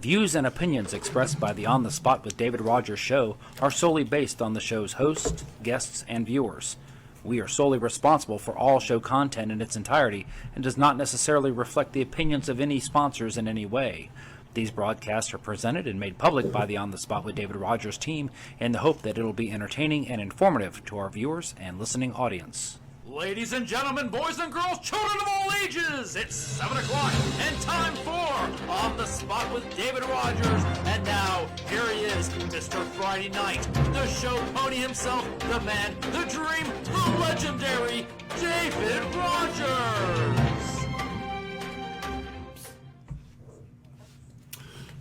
Views and opinions expressed by the On the Spot with David Rodgers show are solely based on the show's host, guests, and viewers. We are solely responsible for all show content in its entirety and does not necessarily reflect the opinions of any sponsors in any way. These broadcasts are presented and made public by the On the Spot with David Rodgers team in the hope that it'll be entertaining and informative to our viewers and listening audience. Ladies and gentlemen, boys and girls, children of all ages, it's 7 o'clock and time for On the Spot with David Rodgers. And now, here he is, Mr. Friday Night, the show pony himself, the man, the dream, the legendary David Rodgers.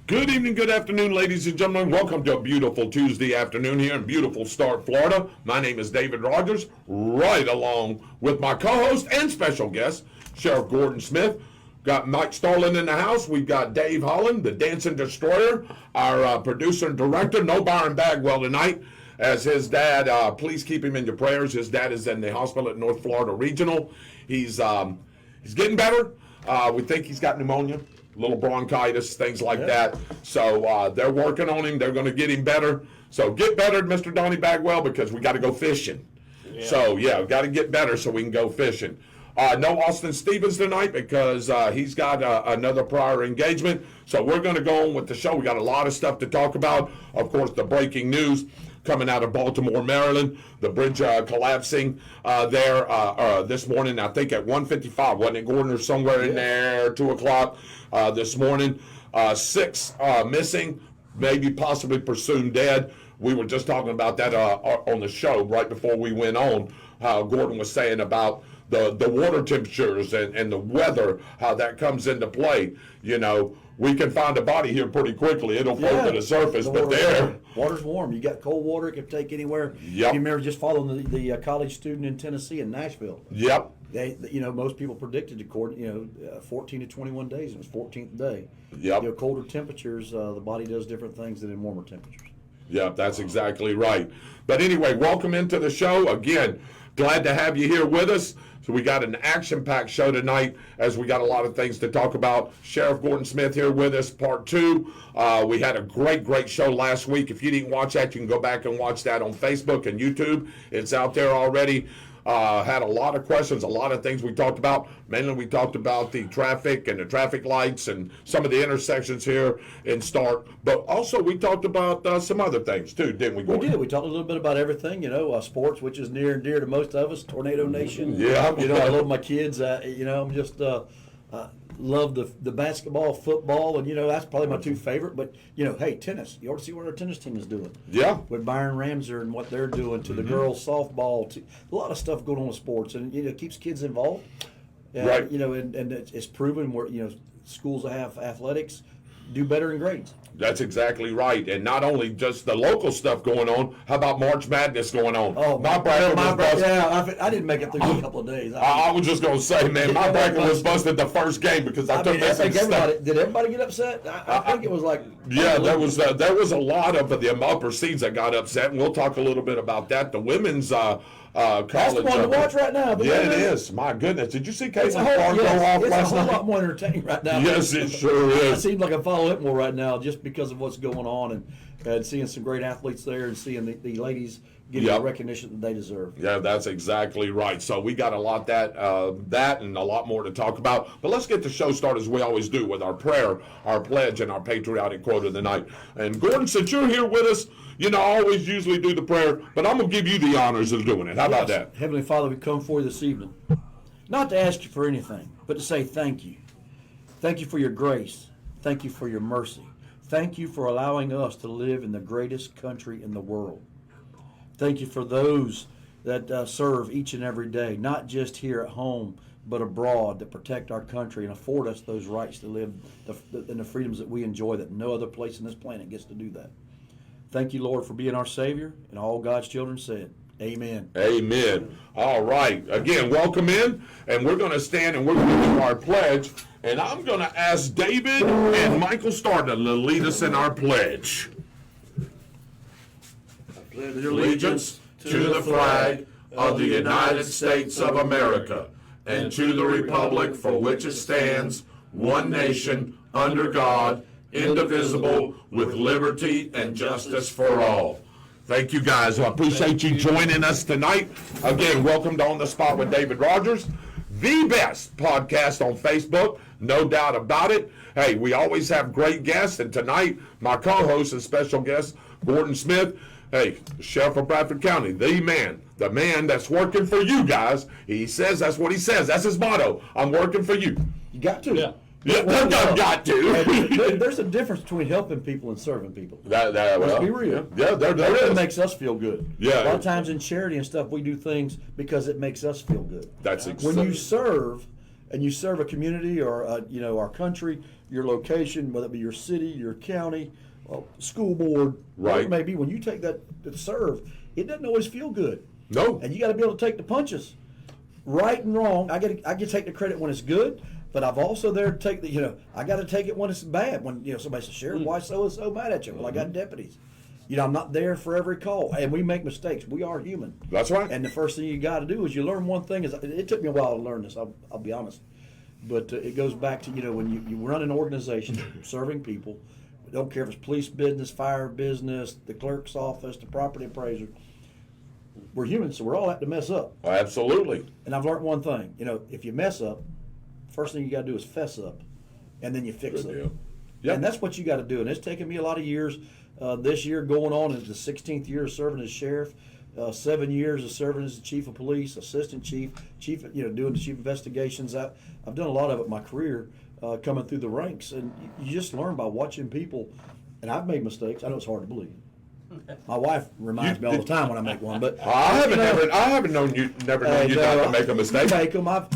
Good evening, good afternoon, ladies and gentlemen. Welcome to a beautiful Tuesday afternoon here in beautiful Start, Florida. My name is David Rodgers, right along with my co-host and special guest, Sheriff Gordon Smith. Got Mike Starlin in the house. We've got Dave Holland, the Dancing Destroyer, our producer and director. No Byron Bagwell tonight, as his dad, please keep him in your prayers. His dad is in the hospital at North Florida Regional. He's getting better. We think he's got pneumonia. Little bronchitis, things like that. So they're working on him. They're going to get him better. So get better, Mr. Donnie Bagwell, because we got to go fishing. So, we got to get better so we can go fishing. No Austin Stevens tonight because he's got another prior engagement. So we're going to go on with the show. We got a lot of stuff to talk about. Of course, the breaking news coming out of Baltimore, Maryland, the bridge collapsing there this morning, I think at 1:55, wasn't it, Gordon, or somewhere in there, 2 o'clock this morning. 6 missing, maybe possibly presumed dead. We were just talking about that on the show right before we went on, how Gordon was saying about the water temperatures and the weather, how that comes into play. You know, we can find a body here pretty quickly. It'll float to the surface, but water's warm. You got cold water. It can take anywhere. Yep. You remember just following the college student in Tennessee in Nashville. Yep. Most people predicted, according, 14 to 21 days. It was 14th day. Yep. Colder temperatures, the body does different things than in warmer temperatures. Yep, that's exactly right. But anyway, welcome into the show. Again, glad to have you here with us. So we got an action-packed show tonight as we got a lot of things to talk about. Sheriff Gordon Smith here with us, part 2. We had a great show last week. If you didn't watch that, you can go back and watch that on Facebook and YouTube. It's out there already. Had a lot of questions, a lot of things we talked about. Mainly we talked about the traffic and the traffic lights and some of the intersections here in Start. But also we talked about some other things too, didn't we, Gordon? We did. We talked a little bit about everything, sports, which is near and dear to most of us, Tornado Nation. Yeah. I love my kids. I'm just love the basketball, football, and, that's probably my 2 favorite. But, hey, tennis. You ought to see what our tennis team is doing. Yeah. With Byron Ramser and what they're doing to the girls' softball. A lot of stuff going on with sports, and, it keeps kids involved. Right. And it's proven where, schools that have athletics do better in grades. That's exactly right. And not only just the local stuff going on, how about March Madness going on? My bracket was busted. Yeah, I didn't make it through a couple of days. I was just going to say, man, my bracket was busted the first game because I took that step. Did everybody get upset? I think it was like... Yeah, there was a lot of the upper seeds that got upset, and we'll talk a little bit about that. The women's college... That's the one to watch right now. Yeah, it is. My goodness. Did you see Caitlin Clark go It's off last night? It's a whole lot more entertaining right now. Yes, it sure is. It seems like I follow it more right now just because of what's going on and seeing some great athletes there and seeing the ladies getting the recognition that they deserve. Yeah, that's exactly right. So we got a lot that and a lot more to talk about. But let's get the show started as we always do with our prayer, our pledge, and our patriotic quote of the night. And Gordon, since you're here with us, I always usually do the prayer, but I'm going to give you the honors of doing it. How about that? Heavenly Father, we come for you this evening, not to ask you for anything, but to say thank you. Thank you for your grace. Thank you for your mercy. Thank you for allowing us to live in the greatest country in the world. Thank you for those that serve each and every day, not just here at home, but abroad, that protect our country and afford us those rights to live in the freedoms that we enjoy that no other place on this planet gets to do that. Thank you, Lord, for being our Savior, and all God's children said, amen. Amen. All right. Again, welcome in, and we're going to stand and we're going to do our pledge, and I'm going to ask David and Michael Starter to lead us in our pledge. Pledge allegiance to the flag of the United States of America and to the republic for which it stands, one nation, under God, indivisible, with liberty and justice for all. Thank you, guys. I appreciate you joining us tonight. Again, welcome to On the Spot with David Rodgers, the best podcast on Facebook, no doubt about it. Hey, we always have great guests, and tonight, my co-host and special guest, Gordon Smith. Hey, Sheriff of Bradford County, the man that's working for you guys. He says that's what he says. That's his motto. I'm working for you. You got to. Yeah, I've got to. There's a difference between helping people and serving people. Well, Let's be real. Yeah, there It is. makes us feel good. Yeah. A lot of times in charity and stuff, we do things because it makes us feel good. That's When exactly. you serve, and you serve a community or our country, your location, whether it be your city, your county, school board, whatever Right. it may be, when you take that to serve, it doesn't always feel good. No. And you got to be able to take the punches, right and wrong. I get to take the credit when it's good, but I've also there to take the I got to take it when it's bad. When somebody says, "Sheriff, why so and so mad at you?" Well, I got deputies. I'm not there for every call, and we make mistakes. We are human. That's right. And the first thing you got to do is you learn one thing. It took me a while to learn this. I'll be honest, but it goes back to when you run an organization serving people. Don't care if it's police business, fire business, the clerk's office, the property appraiser. We're humans, so we're all apt to mess up. Absolutely. And I've learned one thing. If you mess up, first thing you got to do is fess up, and then you fix Good it. deal. Yep. And that's what you got to do. And it's taken me a lot of years. This year going on is the 16th year of serving as sheriff. 7 years of serving as the chief of police, assistant chief, doing the chief investigations. I've done a lot of it in my career, coming through the ranks, and you just learn by watching people. And I've made mistakes. I know it's hard to believe. My wife reminds me all the time when I make one, but I haven't known you not to make a mistake. You make them. I've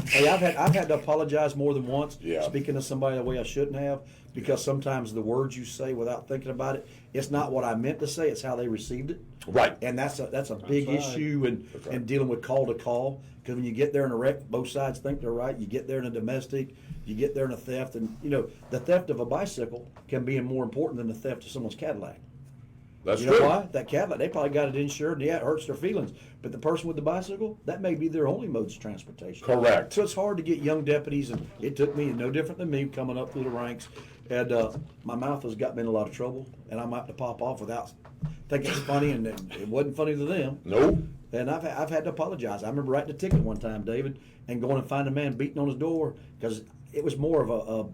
had to apologize more than once. Yeah. Speaking to somebody the way I shouldn't have, because sometimes the words you say without thinking about it, it's not what I meant to say. It's how they received it. Right. And that's a big issue in dealing with call to call. Because when you get there in a wreck, both sides think they're right. You get there in a domestic, you get there in a theft, and the theft of a bicycle can be more important than the theft of someone's Cadillac. That's You true. know why? That Cadillac, they probably got it insured, and yeah, it hurts their feelings. But the person with the bicycle, that may be their only modes of transportation. Correct. So it's hard to get young deputies, and it took me, no different than me, coming up through the ranks. And my mouth has got me in a lot of trouble, and I might have to pop off without thinking it's funny, and it wasn't funny to them. Nope. And I've had to apologize. I remember writing a ticket one time, David, and going and finding a man beating on his door, because it was more of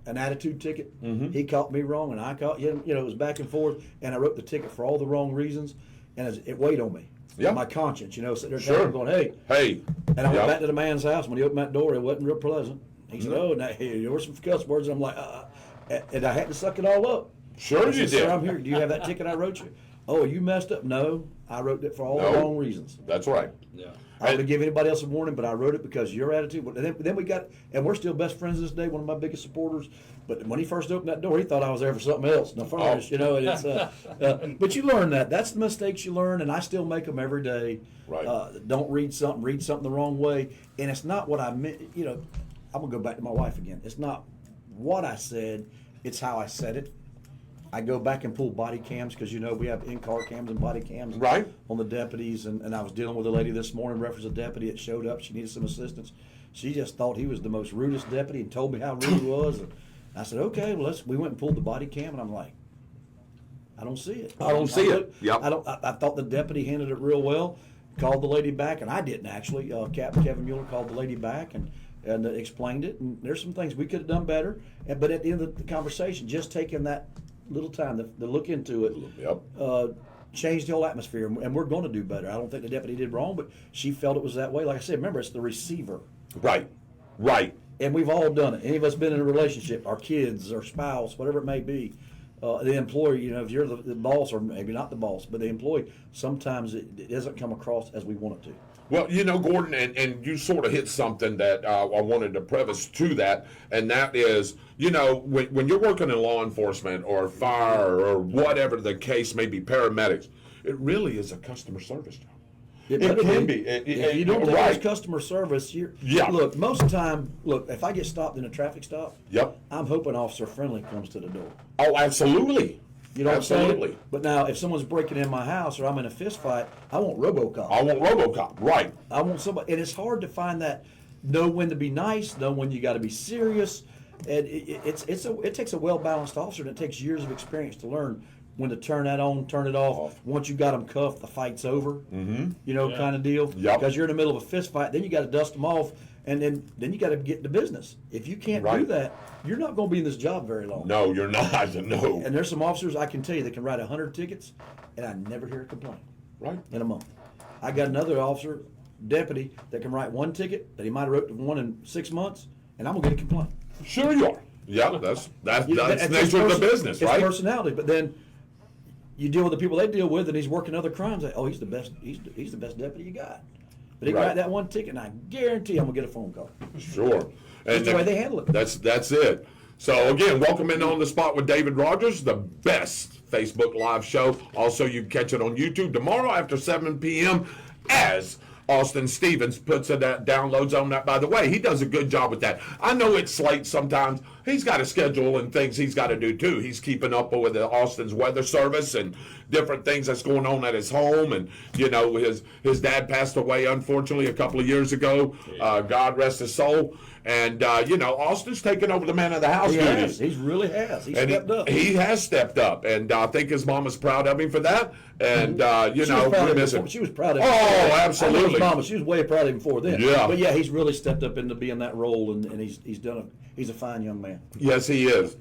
an attitude ticket. Mm-hmm. He caught me wrong, and I caught him. It was back and forth, and I wrote the ticket for all the wrong reasons, and it weighed on me. Yeah. My conscience, sitting there Sure. going, hey. Hey. And I went Yep. back to the man's house. When he opened that door, it wasn't real pleasant. He said, "Oh, now there were some cuss words." And I'm like, and I had to suck it all up. Sure I you said, did. "Sir, I'm here. Do you have that ticket I wrote you?" "Oh, you messed up." "No, I wrote it for all the No. wrong reasons." That's right. Yeah. I would have given anybody else a warning, but I wrote it because of your attitude. And then we got, and we're still best friends this day. One of my biggest supporters. But when he first opened that door, he thought I was there for something else. No furnace, And it's, but you learn that. That's the mistakes you learn, and I still make them every day. Right. Don't read something the wrong way, and it's not what I meant. I'm gonna go back to my wife again. It's not what I said; it's how I said it. I go back and pull body cams because we have in-car cams and body cams Right. on the deputies, and I was dealing with a lady this morning, reference a deputy that showed up. She needed some assistance. She just thought he was the most rudest deputy and told me how rude he was. And I said, "Okay, well, we went and pulled the body cam," and I'm like, I don't see it. I don't see it. Yep. I thought the deputy handled it real well. Called the lady back, and I didn't actually. Captain Kevin Mueller called the lady back and explained it. And there's some things we could have done better. But at the end of the conversation, just taking that little time to look into it, Yep. changed the whole atmosphere. And we're going to do better. I don't think the deputy did wrong, but she felt it was that way. Like I said, remember, it's the receiver. Right. Right. And we've all done it. Any of us been in a relationship, our kids, our spouse, whatever it may be. The employee, if you're the boss, or maybe not the boss, but the employee, sometimes it doesn't come across as we want it to. Well, Gordon, and you sort of hit something that I wanted to preface to that, and that is, when you're working in law enforcement or fire or whatever the case may be, paramedics, it really is a customer service job. It can be. If you don't think right. it's customer service, Yeah. Look, most of the time, if I get stopped in a traffic stop, Yep. I'm hoping Officer Friendly comes to the door. Oh, absolutely. You know what I'm Absolutely. saying? But now, if someone's breaking in my house or I'm in a fist fight, I want RoboCop. I want RoboCop. Right. I want somebody, and it's hard to find that. Know when to be nice, know when you got to be serious, And it takes a well-balanced officer, and it takes years of experience to learn when to turn that on, turn it off. Once you got them cuffed, the fight's over. Mm-hmm. Kind of deal. Yep. Because you're in the middle of a fist fight, then you got to dust them off, and then you got to get to business. If you can't do that, you're not going to be in this job very long. No, you're not. No. And there's some officers I can tell you that can write 100 tickets, and I never hear a complaint. Right. In a month. I got another officer, deputy, that can write one ticket that he might have wrote one in 6 months, and I'm gonna get a complaint. Sure you are. Yeah, that's It's nature of the business, right? It's personality, but then you deal with the people they deal with, and he's working other crimes. Like, oh, he's the best. He's the best deputy you got. But he can write that one ticket, and I guarantee I'm gonna get a phone call. Sure. That's the way they handle it. That's it. So again, welcome in On the Spot with David Rodgers, the best Facebook Live show. Also, you can catch it on YouTube tomorrow after 7 p.m. as Austin Stevens puts it downloads on that. By the way, he does a good job with that. I know it's late sometimes. He's got a schedule and things he's got to do too. He's keeping up with the Austin's weather service and different things that's going on at his home. And his dad passed away unfortunately a couple of years ago. God rest his soul. And Austin's taken over the man of the house duties. He really has. He's stepped up. He has stepped up, and I think his mom is proud of him for that. And we miss him. She was proud of him. Oh, absolutely. I know his mama, she was way proud of him before then. Yeah. But yeah, he's really stepped up into being that role, and he's a fine young man. Yes, he is.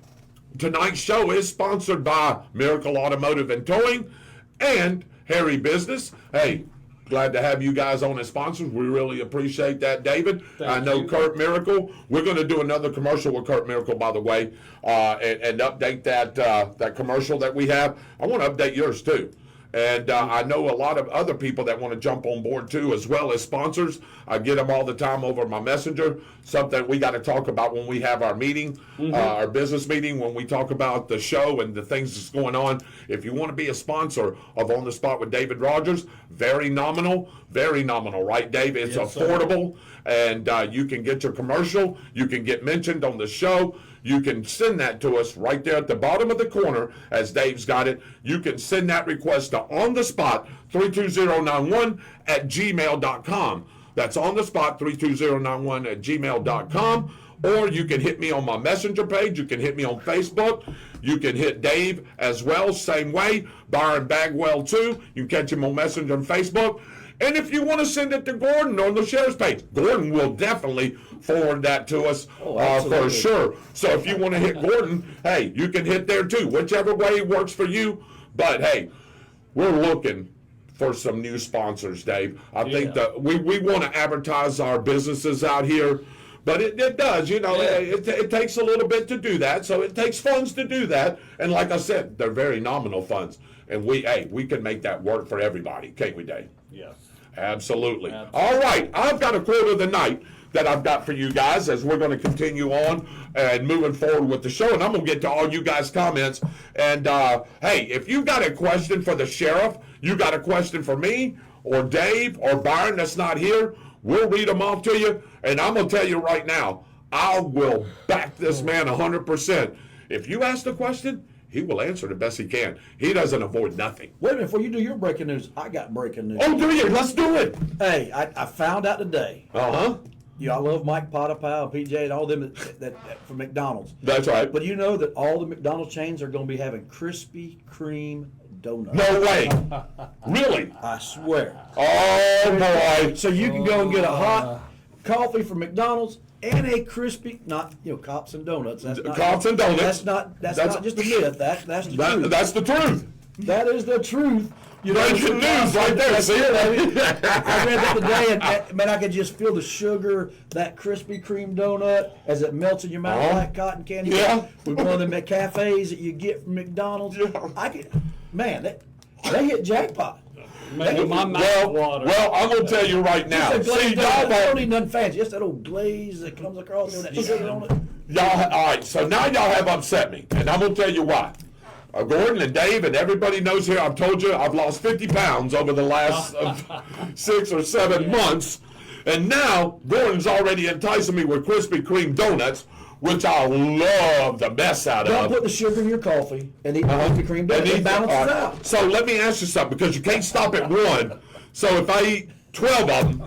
Tonight's show is sponsored by Miracle Automotive and Towing and Harry Business. Hey, glad to have you guys on as sponsors. We really appreciate that, David. I know Kurt Miracle. We're going to do another commercial with Kurt Miracle, by the way, and update that commercial that we have. I want to update yours too. And I know a lot of other people that want to jump on board too, as well as sponsors. I get them all the time over my messenger. Something we got to talk about when we have our meeting, our business meeting, when we talk about the show and the things that's going on. If you want to be a sponsor of On the Spot with David Rodgers, very nominal, right, Dave? It's affordable, and you can get your commercial. You can get mentioned on the show. You can send that to us right there at the bottom of the corner, as Dave's got it. You can send that request to onthespot32091 at gmail.com. That's onthespot32091 at gmail.com. Or you can hit me on my messenger page. You can hit me on Facebook. You can hit Dave as well, same way. Byron Bagwell too. You can catch him on Messenger and Facebook. And if you want to send it to Gordon on the sheriff's page, Gordon will definitely forward that to us for sure. So if you want to hit Gordon, hey, you can hit there too, whichever way works for you. But hey, we're looking for some new sponsors, Dave. I think that we want to advertise our businesses out here. But it does, it takes a little bit to do that. So it takes funds to do that. And like I said, they're very nominal funds. And we can make that work for everybody, can't we, Dave? Yes. Absolutely. All right, I've got a quote of the night that I've got for you guys as we're going to continue on and moving forward with the show. And I'm going to get to all you guys' comments. And, hey, if you got a question for the sheriff, you got a question for me or Dave or Byron that's not here, we'll read them off to you. And I'm going to tell you right now, I will back this man 100%. If you ask the question, he will answer the best he can. He doesn't avoid nothing. Wait a minute, before you do your breaking news, I got breaking news. Oh, do you? Let's do it. Hey, I found out today. Uh-huh. I love Mike Potapow, PJ, and all them that from McDonald's. That's right. But you know that all the McDonald's chains are going to be having Krispy Kreme donuts. No way. Really? I swear. Oh, boy. So you can go and get a hot coffee from McDonald's and a crispy, not Cops and Donuts. That's not, Cops and Donuts. That's not just a myth. That's the truth. That's the truth. That is the truth. Breaking news right there. See it? I read that today, and man, I could just feel the sugar, that Krispy Kreme donut, as it melts in your mouth like cotton candy. Yeah. With one of them cafes that you get from McDonald's. Yeah. They hit jackpot. Making my mouth water. Well, I'm going to tell you right now. See, y'all don't need nothing fancy. Just that old glaze that comes across with that sugar on it. All right, so now y'all have upset me, and I'm going to tell you why. Gordon and Dave and everybody knows here, I've told you I've lost 50 pounds over the last 6 or 7 months. And now Gordon's already enticing me with Krispy Kreme donuts, which I love the mess out of. Don't put the sugar in your coffee and eat Krispy Kreme donuts. It balances out. So let me ask you something, because you can't stop at one. So if I eat 12 of them,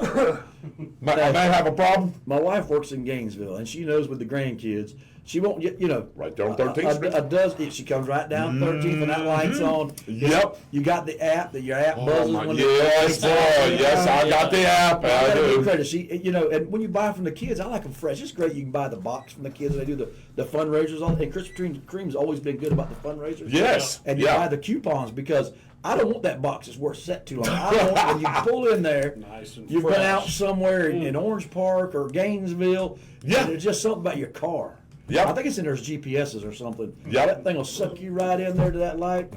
I may have a problem. My wife works in Gainesville, and she knows with the grandkids, She won't get, you know. Right there on 13th Street. A dozen. She comes right down 13th, and that light's on. Yep. You got the app. Your app buzzes when yes, boy. Yes, I got the app. I do. Credit. She, you know, and when you buy from the kids, I like them fresh. It's great. You can buy the box from the kids. They do the fundraisers on. And Krispy Kreme's always been good about the fundraisers. Yes. And you buy the coupons because I don't want that box that's worth set too long. I want when you pull in there, Nice and you've fresh. been out somewhere in Orange Park or Gainesville. Yeah. And there's just something about your car. Yep. I think it's in there's GPSs or something. Yep. That thing will suck you right in there to that light.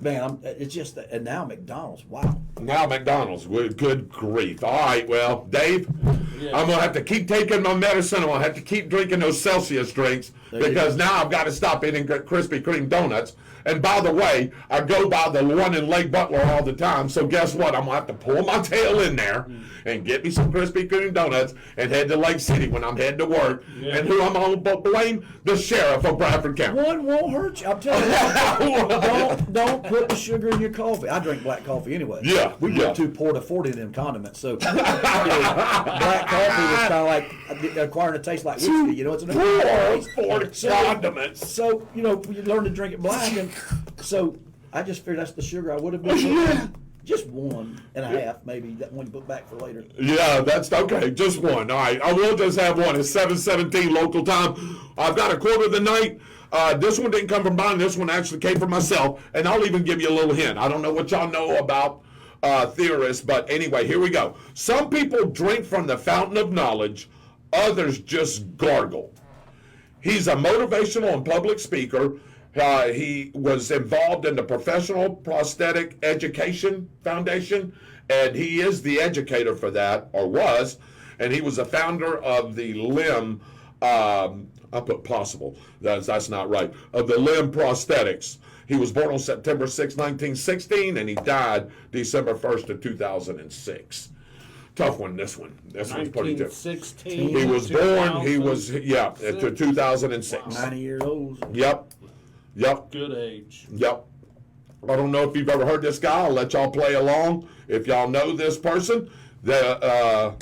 Man, it's just that. And now McDonald's. Wow. Now McDonald's. Good grief. All right, well, Dave, Yeah. I'm going to have to keep taking my medicine. I'm going to have to keep drinking those Celsius drinks because now I've got to stop eating Krispy Kreme donuts. And by the way, I go by the one in Lake Butler all the time. So guess what? I'm going to have to pull my tail in there and get me some Krispy Kreme donuts and head to Lake City when I'm heading to work. Yeah. And who I'm going to blame? The sheriff of Bradford County. One won't hurt you. I'm telling you. don't put the sugar in your coffee. I drink black coffee anyway. Yeah, We yeah. put too Porta 40 in them condiments. So black coffee is kind of like acquiring a taste like whiskey. You know, it's an Four condiments. So, you know, you learn to drink it black. And so I just figured that's the sugar I would have been. Just 1.5, maybe. That one you put back for later. Yeah, that's okay. Just one. All right. I will just have one. It's 7:17 local time. I've got a quote of the night. This one didn't come from mine. This one actually came from myself. And I'll even give you a little hint. I don't know what y'all know about theorists, but anyway, here we go. Some people drink from the fountain of knowledge. Others just gargle. He's a motivational and public speaker. He was involved in the Professional Prosthetic Education Foundation, and he is the educator for that, or was, and he was a founder of the limb, I put possible, that's not right, of the limb prosthetics. He was born on September 6, 1916, and he died December 1st of 2006. Tough one, this one. This one's pretty tough. 1916. He was born, he was, to 2006. 90 years old. Yep. Good age. Yep. I don't know if you've ever heard this guy. I'll let y'all play along. If y'all know this person, the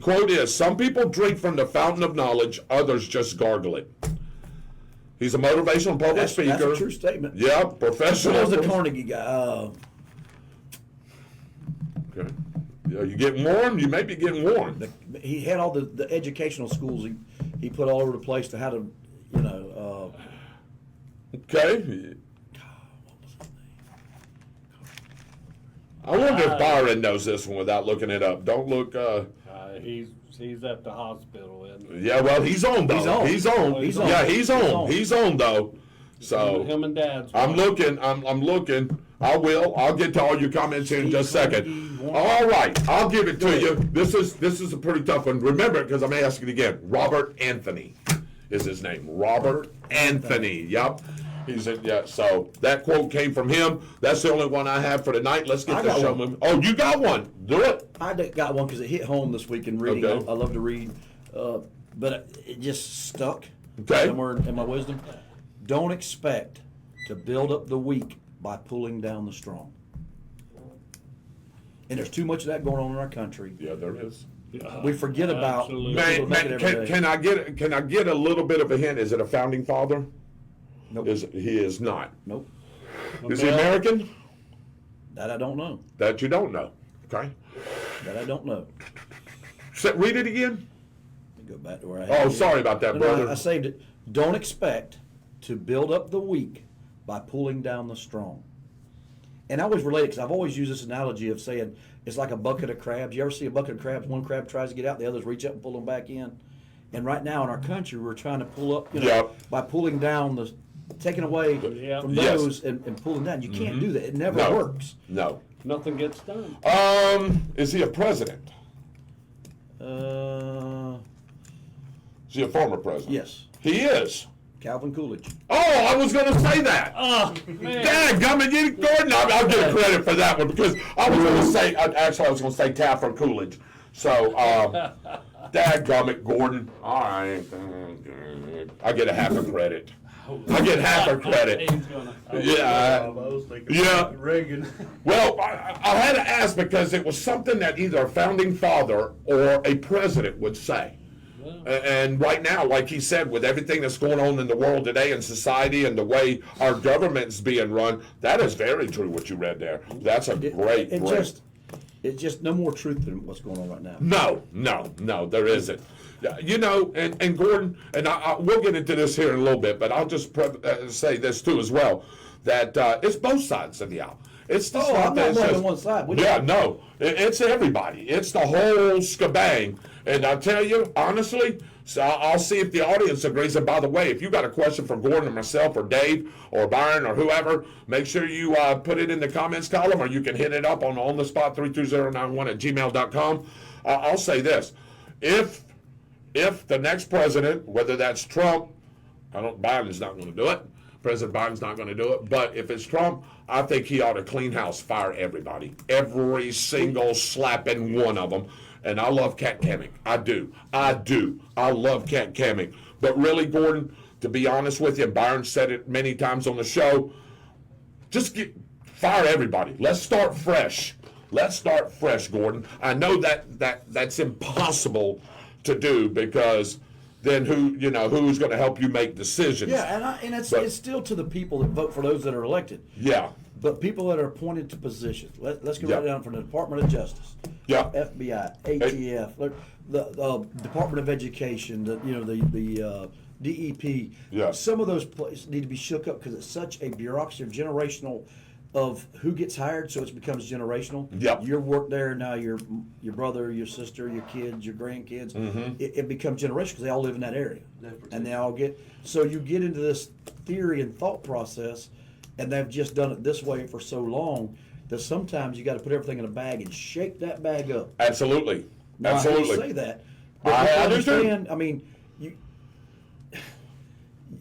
quote is, some people drink from the fountain of knowledge, others just gargle it. He's a motivational public speaker. That's a true statement. Yeah, professional. What was the Carnegie guy? Okay. Yeah, you getting warm? You may be getting warm. He had all the educational schools he put all over the place to how to, you know. Okay. I wonder if Byron knows this one without looking it up. Don't look. He's at the hospital, isn't he? Yeah, well, he's on though. He's on. He's on. Yeah, he's on. He's on though. So Him and Dad's. I'm looking. I'm looking. I'll get to all your comments here in just a second. All right, I'll give it to you. This is a pretty tough one. Remember, because I'm asking again. Robert Anthony is his name. Robert Anthony. Yep. So that quote came from him. That's the only one I have for tonight. Let's get the show moving. Oh, you got one. Do it. I got one because it hit home this week in reading. Okay. I love to read, but it just stuck Okay. somewhere in my wisdom. Don't expect to build up the weak by pulling down the strong. And there's too much of that going on in our country. Yeah, there is. We forget about. Absolutely. people Man, make it every day. can I get a little bit of a hint? Is it a founding father? Nope. He is not. Nope. Is he American? That I don't know. That you don't know. Okay. That I don't know. Read it again. Let me go back to where I. Oh, had it. sorry about that, No, brother. I saved it. Don't expect to build up the weak by pulling down the strong. And I always relate it because I've always used this analogy of saying it's like a bucket of crabs. You ever see a bucket of crabs? One crab tries to get out, the others reach up and pull them back in. And right now in our country, we're trying to pull up, Yep. by pulling down taking away Yep. from Yes. those and pulling down. You can't do that. It never No. works. No. Nothing gets done. Is he a president? Uh, Is he a former president? yes, He is. Calvin Coolidge. Oh, I was going to say that. Oh, man. Dadgummit, Gordon. I'll get credit for that one because I was going to say, actually, I was going to say Taffer Coolidge. So, dadgummit, Gordon. All right. I get a half a credit. I get half a credit. He's gonna. Yeah. I was thinking Yeah. Reagan. Well, I had to ask because it was something that either a founding father or a president would say. And right now, like he said, with everything that's going on in the world today in society and the way our government's being run, that is very true what you read there. That's a great. It's just no more truth than what's going on right now. No, there isn't. You know, and Gordon, and we'll get into this here in a little bit, but I'll just say this too as well, that it's both sides of the aisle. It's the side I'm not that more says, than one side. It's everybody. It's the whole shebang. And I'll tell you, honestly, so I'll see if the audience agrees. And by the way, if you got a question for Gordon or myself or Dave or Byron or whoever, make sure you put it in the comments column, or you can hit it up on the spot 32091 at gmail.com. I'll say this. If the next president, whether that's Trump, Biden's not going to do it. President Biden's not going to do it. But if it's Trump, I think he ought to clean house, fire everybody. Every single slapping one of them. And I love Kat Cammack. I do. I love Kat Cammack. But really, Gordon, to be honest with you, and Byron said it many times on the show, just fire everybody. Let's start fresh. Gordon. I know that's impossible to do, because then who's going to help you make decisions? Yeah, and it's still to the people that vote for those that are elected. Yeah. But people that are appointed to positions. Let's go right down from the Department of Justice, FBI, ATF, the Department of Education, the DEP. Yeah. Some of those places need to be shook up because it's such a bureaucracy of generational of who gets hired, so it becomes generational. Yep. Your work there now, your brother, your sister, your kids, your grandkids, it becomes generational because they all live in that area, and they all get. So you get into this theory and thought process, and they've just done it this way for so long that sometimes you got to put everything in a bag and shake that bag up. Absolutely. Now, Absolutely. I say that, but I you understand. understand. I mean,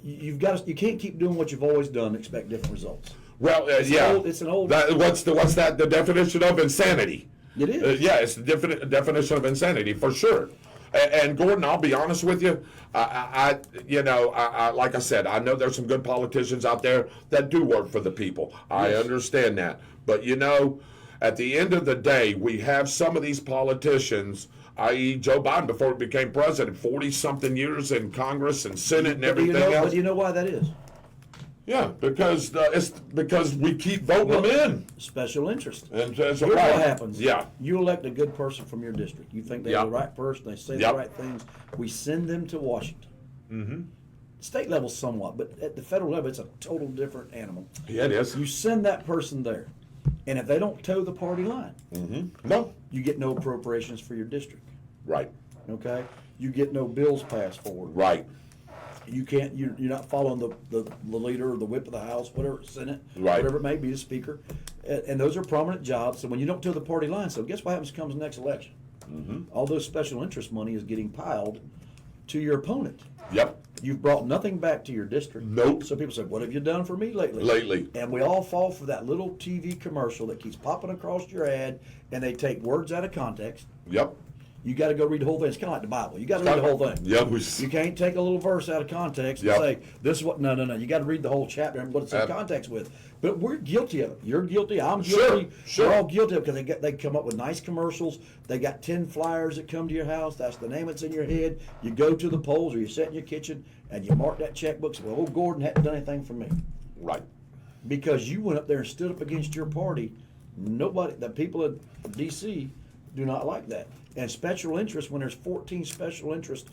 you can't keep doing what you've always done and expect different results. Well, It's an old. What's that? The definition of insanity. It is. It's the definition of insanity for sure. And Gordon, I'll be honest with you. I like I said, I know there's some good politicians out there that do work for the people. I understand that, but at the end of the day, we have some of these politicians, i.e. Joe Biden, before he became president, 40-something years in Congress and Senate and everything else. But do you know why that is? Yeah, because it's because we keep voting them in. Special interest. And Here's right. what happens. Yeah. You elect a good person from your district. You think they're the right person. They say the right things. We send them to Washington. Mm-hmm. State level somewhat, but at the federal level, it's a total different animal. Yeah, it is. You send that person there, and if they don't toe the party line, No. you get no appropriations for your district. Right. Okay? You get no bills passed forward. Right. You can't. You're not following the leader or the whip of the House, whatever, Senate, Right. whatever it may be, the Speaker, and those are prominent jobs. So when you don't toe the party line, so guess what happens comes the next election? All those special interest money is getting piled to your opponent. Yep. You've brought nothing back to your district. Nope. So people say, "What have you done for me lately?" Lately. And we all fall for that little TV commercial that keeps popping across your ad, and they take words out of context. Yep. You got to go read the whole thing. It's kind of like the Bible. You got to read the whole thing. Yep. You can't take a little verse out of context and say, this is what, no. You got to read the whole chapter and what it's in context with. But we're guilty of it. You're guilty. I'm guilty. Sure. We're all guilty of it because they come up with nice commercials. They got 10 flyers that come to your house. That's the name that's in your head. You go to the polls or you sit in your kitchen and you mark that checkbook. Say, well, old Gordon hadn't done anything for me. Right. Because you went up there and stood up against your party. Nobody, the people in D.C. do not like that. And special interest, when there's 14 special interest,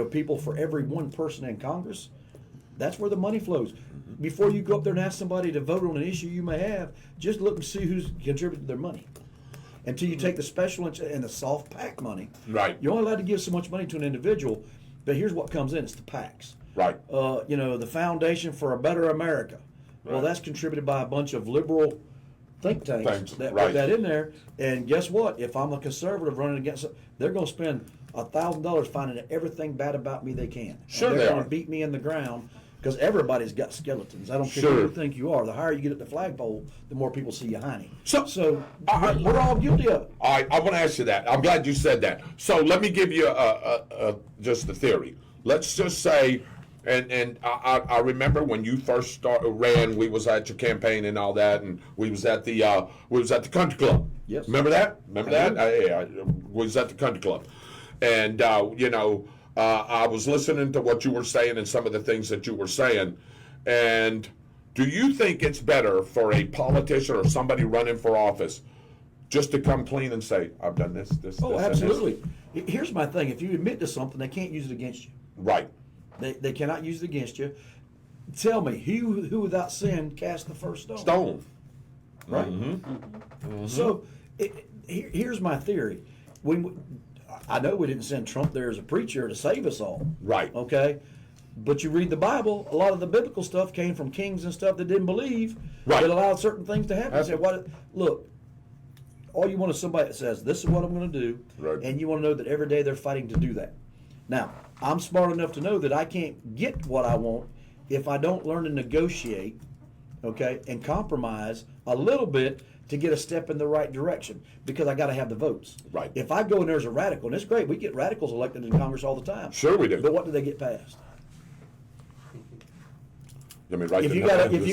people for every one person in Congress, that's where the money flows. Before you go up there and ask somebody to vote on an issue you may have, just look and see who's contributed their money. Until you take the special interest and the soft PAC money, Right. you're only allowed to give so much money to an individual, but here's what comes in, it's the PACs. Right. The Foundation for a Better America. Well, Right. that's contributed by a bunch of liberal think tanks Thanks. that Right. put that in there. And guess what? If I'm a conservative running against it, they're going to spend $1,000 finding everything bad about me they can. Sure and they they're are. going to beat me in the ground because everybody's got skeletons. I don't care Sure. who you think you are. The higher you get at the flagpole, the more people see you hiding. So, we're all guilty of it. All right, I want to ask you that. I'm glad you said that. So let me give you just a theory. Let's just say, and I remember when you first ran, we was at your campaign and all that, and we was at the country club. Yes. Remember that? Remember I that? We was at the country club, and I was listening to what you were saying and some of the things that you were saying. And do you think it's better for a politician or somebody running for office just to come clean and say, I've done this, Oh, this, absolutely. Here's my thing. If you admit to something, they can't use it against you. Right. They cannot use it against you. Tell me, who without sin cast the first stone? Stone. Right? So here's my theory. I know we didn't send Trump there as a preacher to save us all. Right. Okay? But you read the Bible, a lot of the biblical stuff came from kings and stuff that didn't believe, Right. that allowed certain things to happen. Say, look, all you want is somebody that says, this is what I'm going to do, Right. and you want to know that every day they're fighting to do that. Now, I'm smart enough to know that I can't get what I want if I don't learn to negotiate, okay, and compromise a little bit to get a step in the right direction, because I got to have the votes. Right. If I go in there as a radical, and it's great, we get radicals elected in Congress all the time. Sure we do. But what do they get passed? Let me write If the you number. nothing. If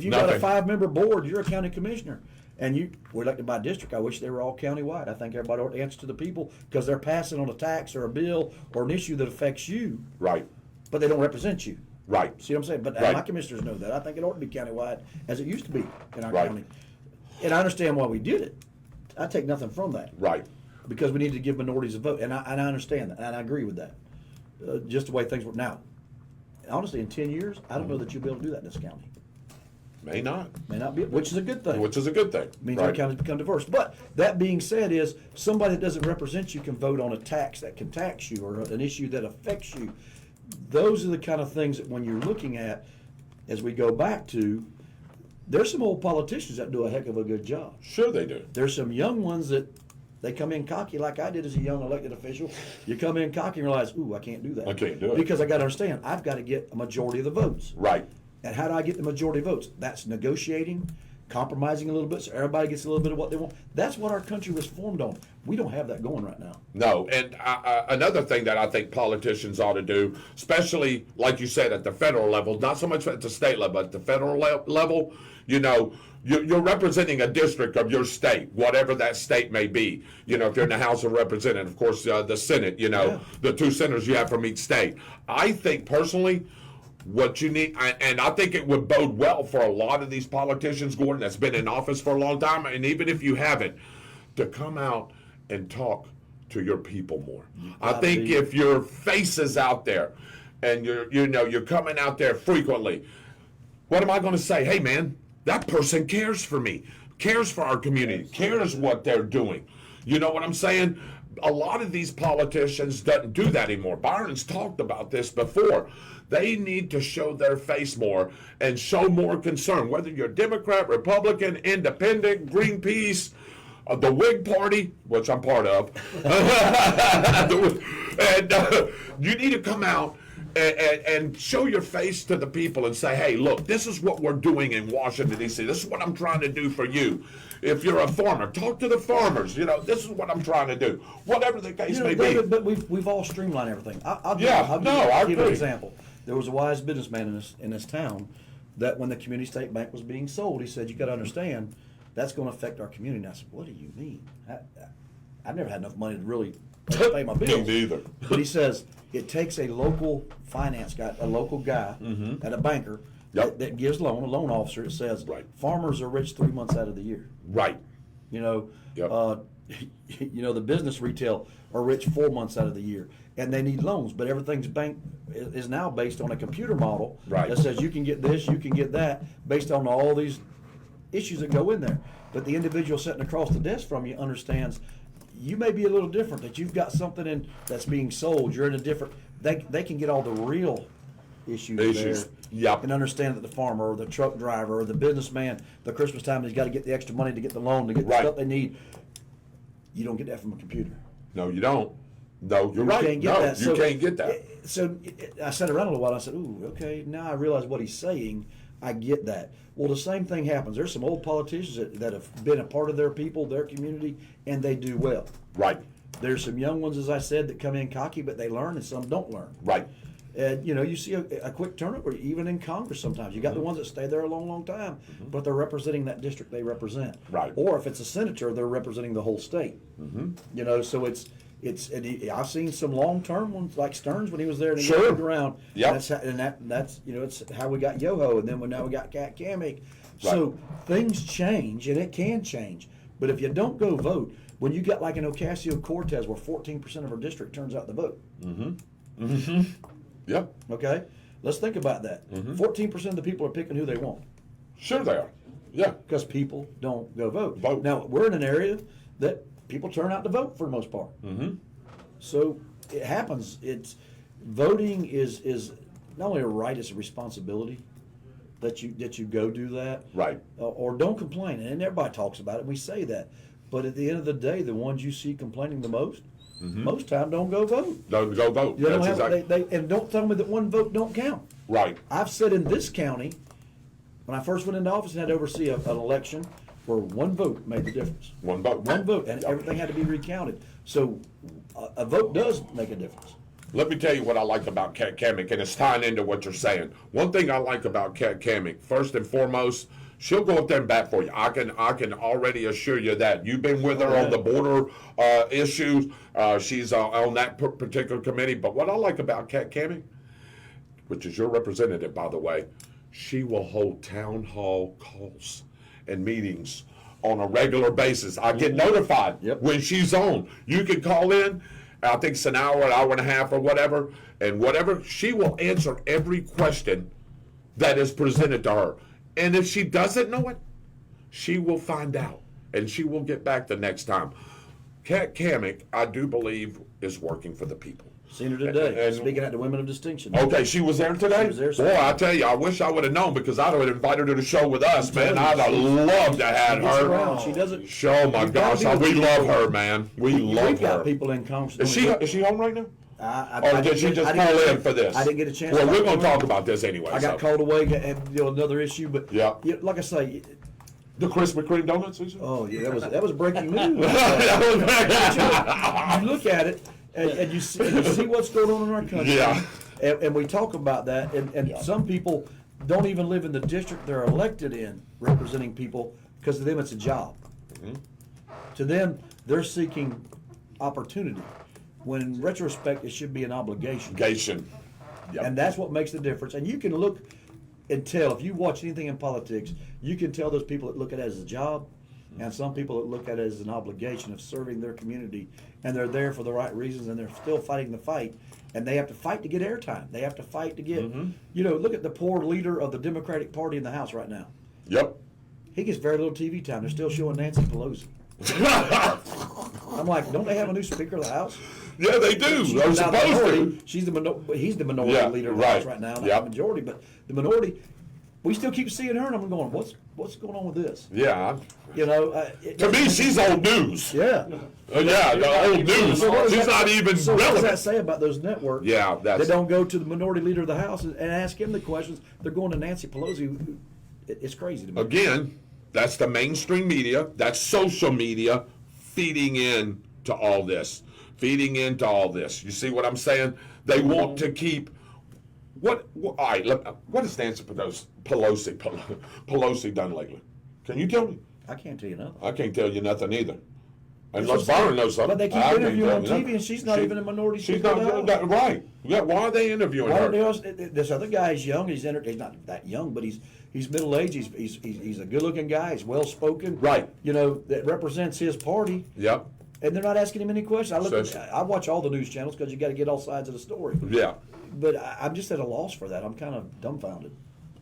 you Nothing. got a 5-member board, you're a county commissioner, and we're elected by district. I wish they were all countywide. I think everybody ought to answer to the people because they're passing on a tax or a bill or an issue that affects you, Right. but they don't represent you. Right. See what I'm saying? But Right. my commissioners know that. I think it ought to be countywide as it used to be in our Right. county. And I understand why we did it. I take nothing from that. Right. Because we need to give minorities a vote, and I understand that, and I agree with that. Just the way things work now. Honestly, in 10 years, I don't know that you'll be able to do that in this county. May not. May not be, which is a good thing. Which is a good thing. Means our Right. counties become diverse. But that being said, is somebody that doesn't represent you can vote on a tax that can tax you or an issue that affects you. Those are the kind of things that when you're looking at, as we go back to, there's some old politicians that do a heck of a good job. Sure they do. There's some young ones that they come in cocky like I did as a young elected official. You come in cocky and realize, ooh, I can't do that. I can't do it. Because I got to understand, I've got to get a majority of the votes. Right. And how do I get the majority of votes? That's negotiating, compromising a little bit so everybody gets a little bit of what they want. That's what our country was formed on. We don't have that going right now. No, and another thing that I think politicians ought to do, especially like you said at the federal level, not so much at the state level, but at the federal level, you know, you're representing a district of your state, whatever that state may be. You know, if you're in the House of Representatives, of course, the Senate, you know, Yeah. the 2 senators you have from each state. I think personally, what you need, and I think it would bode well for a lot of these politicians, Gordon, that's been in office for a long time, and even if you haven't, to come out and talk to your people more. I think if your face is out there and you're coming out there frequently, what am I going to say? Hey, man, that person cares for me, cares for our community, cares what they're doing. You know what I'm saying? A lot of these politicians doesn't do that anymore. Byron's talked about this before. They need to show their face more and show more concern, whether you're Democrat, Republican, Independent, Greenpeace, the Whig Party, which I'm part of. And you need to come out and show your face to the people and say, hey, look, this is what we're doing in Washington, D.C. This is what I'm trying to do for you. If you're a farmer, talk to the farmers. You know, this is what I'm trying to do. Whatever the case may David, be. But we've all streamlined everything. I'll give I you an agree. example. There was a wise businessman in this town that when the community state bank was being sold, he said, you got to understand, that's going to affect our community. And I said, what do you mean? I've never had enough money to really pay my bills. Me either. But he says, it takes a local finance guy, a local guy, and a banker Yep. that gives a loan officer that says, Right. farmers are rich 3 months out of the year. Right. You know, Yep. you know, the business retail are rich 4 months out of the year, and they need loans. But everything's is now based on a computer model Right. that says you can get this, you can get that, based on all these issues that go in there. But the individual sitting across the desk from you understands you may be a little different. That you've got something that's being sold. You're in a different. They can get all the real issues Issues. there. Yep. And understand that the farmer or the truck driver or the businessman, the Christmas time, he's got to get the extra money to get the loan to get the Right. stuff they need. You don't get that from a computer. No, you don't. No, you're You right. can't get No, that. you can't get that. I sat around a little while. And I said, "Ooh, okay." Now I realize what he's saying. I get that. Well, the same thing happens. There's some old politicians that have been a part of their people, their community, and they do well. Right. There's some young ones, as I said, that come in cocky, but they learn, and some don't learn. Right. And you know, you see a quick turnover, even in Congress sometimes. You got the ones that stay there a long, long time, but they're representing that district they represent. Right. Or if it's a senator, they're representing the whole state. You know, so I've seen some long-term ones like Stearns when he was there and he Sure. moved around. Yep. That's it's how we got Yoho, and then now we got Kat Kamick. So things change, and it can change. But if you don't go vote, when you get like in Ocasio-Cortez, where 14% of her district turns out to vote. Yep. Okay, let's think about that. 14% of the people are picking who they want Sure they are. Yeah. because people don't go vote. Vote. Now we're in an area that people turn out to vote for the most part. So it happens. It's voting is not only a right, it's a responsibility that you go do that. Right. Or don't complain. And everybody talks about it. We say that, but at the end of the day, the ones you see complaining the most, most time don't go vote. Don't go vote. You don't That's have, exactly and don't tell me that one vote don't count. right. I've said in this county, when I first went into office and had to oversee an election, where one vote made the difference. One vote. One vote, and everything had to be recounted. So a vote does make a difference. Let me tell you what I like about Kat Kamick, and it's tying into what you're saying. One thing I like about Kat Kamick, first and foremost, she'll go up there and bat for you. I can already assure you that. You've been with her on the border issues. She's on that particular committee. But what I like about Kat Kamick, which is your representative, by the way, she will hold town hall calls and meetings on a regular basis. I get notified when she's on. You can call in. I think it's an hour and a half or whatever, and whatever, she will answer every question that is presented to her. And if she doesn't know it, she will find out, and she will get back the next time. Kat Kamick, I do believe, is working for the people. Seen her today, And- speaking at the Women of Distinction. Okay, she was there today? She was there, sir. Boy, I tell you, I wish I would have known, because I'd have invited her to the show with us, man. I'd have loved to have Gets her. around. She doesn't. Oh my You've gotta gosh, be we with love people. her, man. We love We've got her. people in Congress. Is she home right now? I Or did didn't she get- just I didn't call get- in for this? I didn't get a chance. Well, to we're talk going to her. talk about this anyway. I got so. called away and another issue, but Yeah. like I say, The Krispy Kreme donuts, is it? oh yeah, that was breaking news. You look at it and you see what's going on in our country. Yeah. And we talk about that, and some people don't even live in the district they're elected in, representing people, because to them it's a job. To them, they're seeking opportunity, when in retrospect it should be an obligation. Gation. Yep. And that's what makes the difference. And you can look and tell, if you watch anything in politics, you can tell those people that look at it as a job, and some people that look at it as an obligation of serving their community, and they're there for the right reasons, and they're still fighting the fight, and they have to fight to get airtime. They have to fight to get, look at the poor leader of the Democratic Party in the House right now. Yep. He gets very little TV time. They're still showing Nancy Pelosi. I'm like, don't they have a new Speaker of the House? Yeah, they do. She's They're now the supposed minority. to. She's he's the minority Yeah, leader of the right. House right now, not Yep. the majority. But the minority, we still keep seeing her, and I'm going, what's going on with this? Yeah. You know, To me, she's old news. yeah. Yeah, the old news. So what does She's that- not even so what does that relevant. say about those networks? Yeah, They that's. don't go to the minority leader of the House and ask him the questions. They're going to Nancy Pelosi. It's crazy to me. Again, that's the mainstream media. That's social media feeding in to all this. Feeding into all this. You see what I'm saying? They want to keep. All right, what has Nancy Pelosi done lately? Can you tell me? I can't tell you nothing. I can't tell you nothing either. Unless That's what I'm Byron knows something. But they keep I can't interviewing tell on you TV, nothing. and she's not even a minority She's speaker of the not House. right. Yeah, why are they interviewing Why her? don't this other guy is young. He's not that young, but he's middle aged. He's a good looking guy. He's well spoken. Right. You know, that represents his party. Yep. And they're not asking him any questions. So- I watch all the news channels because you got to get all sides of the story. Yeah. But I'm just at a loss for that. I'm kind of dumbfounded.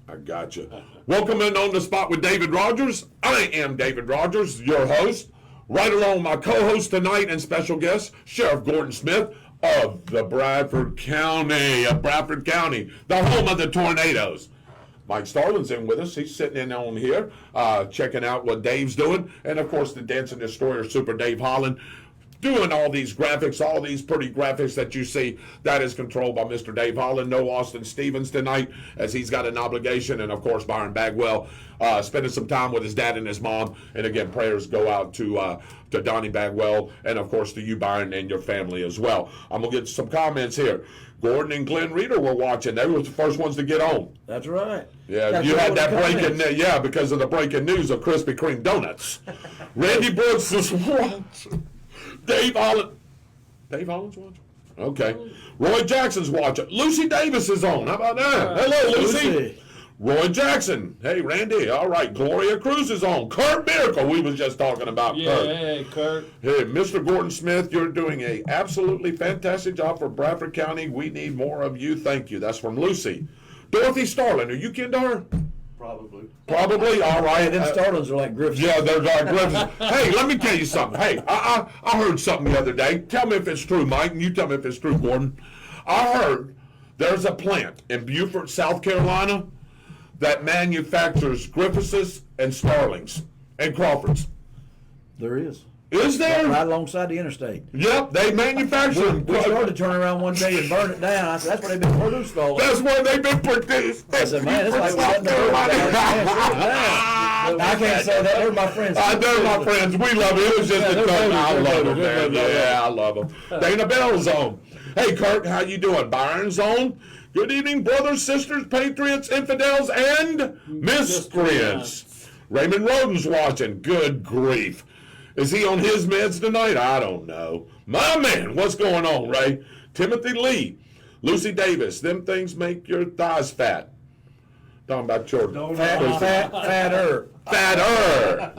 I got you. Welcome in on the spot with David Rodgers. I am David Rodgers, your host. Right along my co-host tonight and special guest, Sheriff Gordon Smith of the Bradford County, the home of the tornadoes. Mike Starlin's in with us. He's sitting in on here, checking out what Dave's doing. And, of course, the Dancing Destroyer, Super Dave Holland, doing all these graphics, all these pretty graphics that you see. That is controlled by Mr. Dave Holland. No Austin Stevens tonight, as he's got an obligation. And, of course, Byron Bagwell spending some time with his dad and his mom. And, again, prayers go out to Donnie Bagwell and, of course, to you, Byron, and your family as well. I'm going to get some comments here. Gordon and Glenn Reeder were watching. They were the first ones to get on. That's right. Yeah, Gotta you put had all that the breaking comments. yeah, because of the breaking news of Krispy Kreme donuts. Randy Brooks is watching. Dave Holland. Dave Holland's watching? Okay. Roy Jackson's watching. Lucy Davis is on. How about that? Hello, Lucy. Roy Jackson. Hey, Randy. All right. Gloria Cruz is on. Kurt Miracle. We was just talking about Kurt. Yeah, Kurt. Hey, Mr. Gordon Smith, you're doing a absolutely fantastic job for Bradford County. We need more of you. Thank you. That's from Lucy. Dorothy Starlin. Are you kin to her? Probably. All right. Them Starlings are like Griffins. Yeah, they're like Griffins. Hey, let me tell you something. Hey, I heard something the other day. Tell me if it's true, Mike, and you tell me if it's true, Gordon. I heard there's a plant in Beaufort, South Carolina, that manufactures Griffiths and Starlings and Crawfords. There is. Is there? Right alongside the interstate. Yep, they manufacture them. We started to turn around one day and burn it down. I said, that's where they've been produced all. That's where they've been produced. I said, man, it's like we're letting the birds down. I can't say that. They're my friends. They're my friends. We love them. It was just a joke. I love them, man. Yeah, I love them. Dana Bell's on. Hey, Kurt, how you doing? Byron's on. Good evening, brothers, sisters, patriots, infidels, and miscreants. Raymond Roden's watching. Good grief. Is he on his meds tonight? I don't know. My man, what's going on, Ray? Timothy Lee, Lucy Davis. Them things make your thighs fat. Talking about children. Fatter.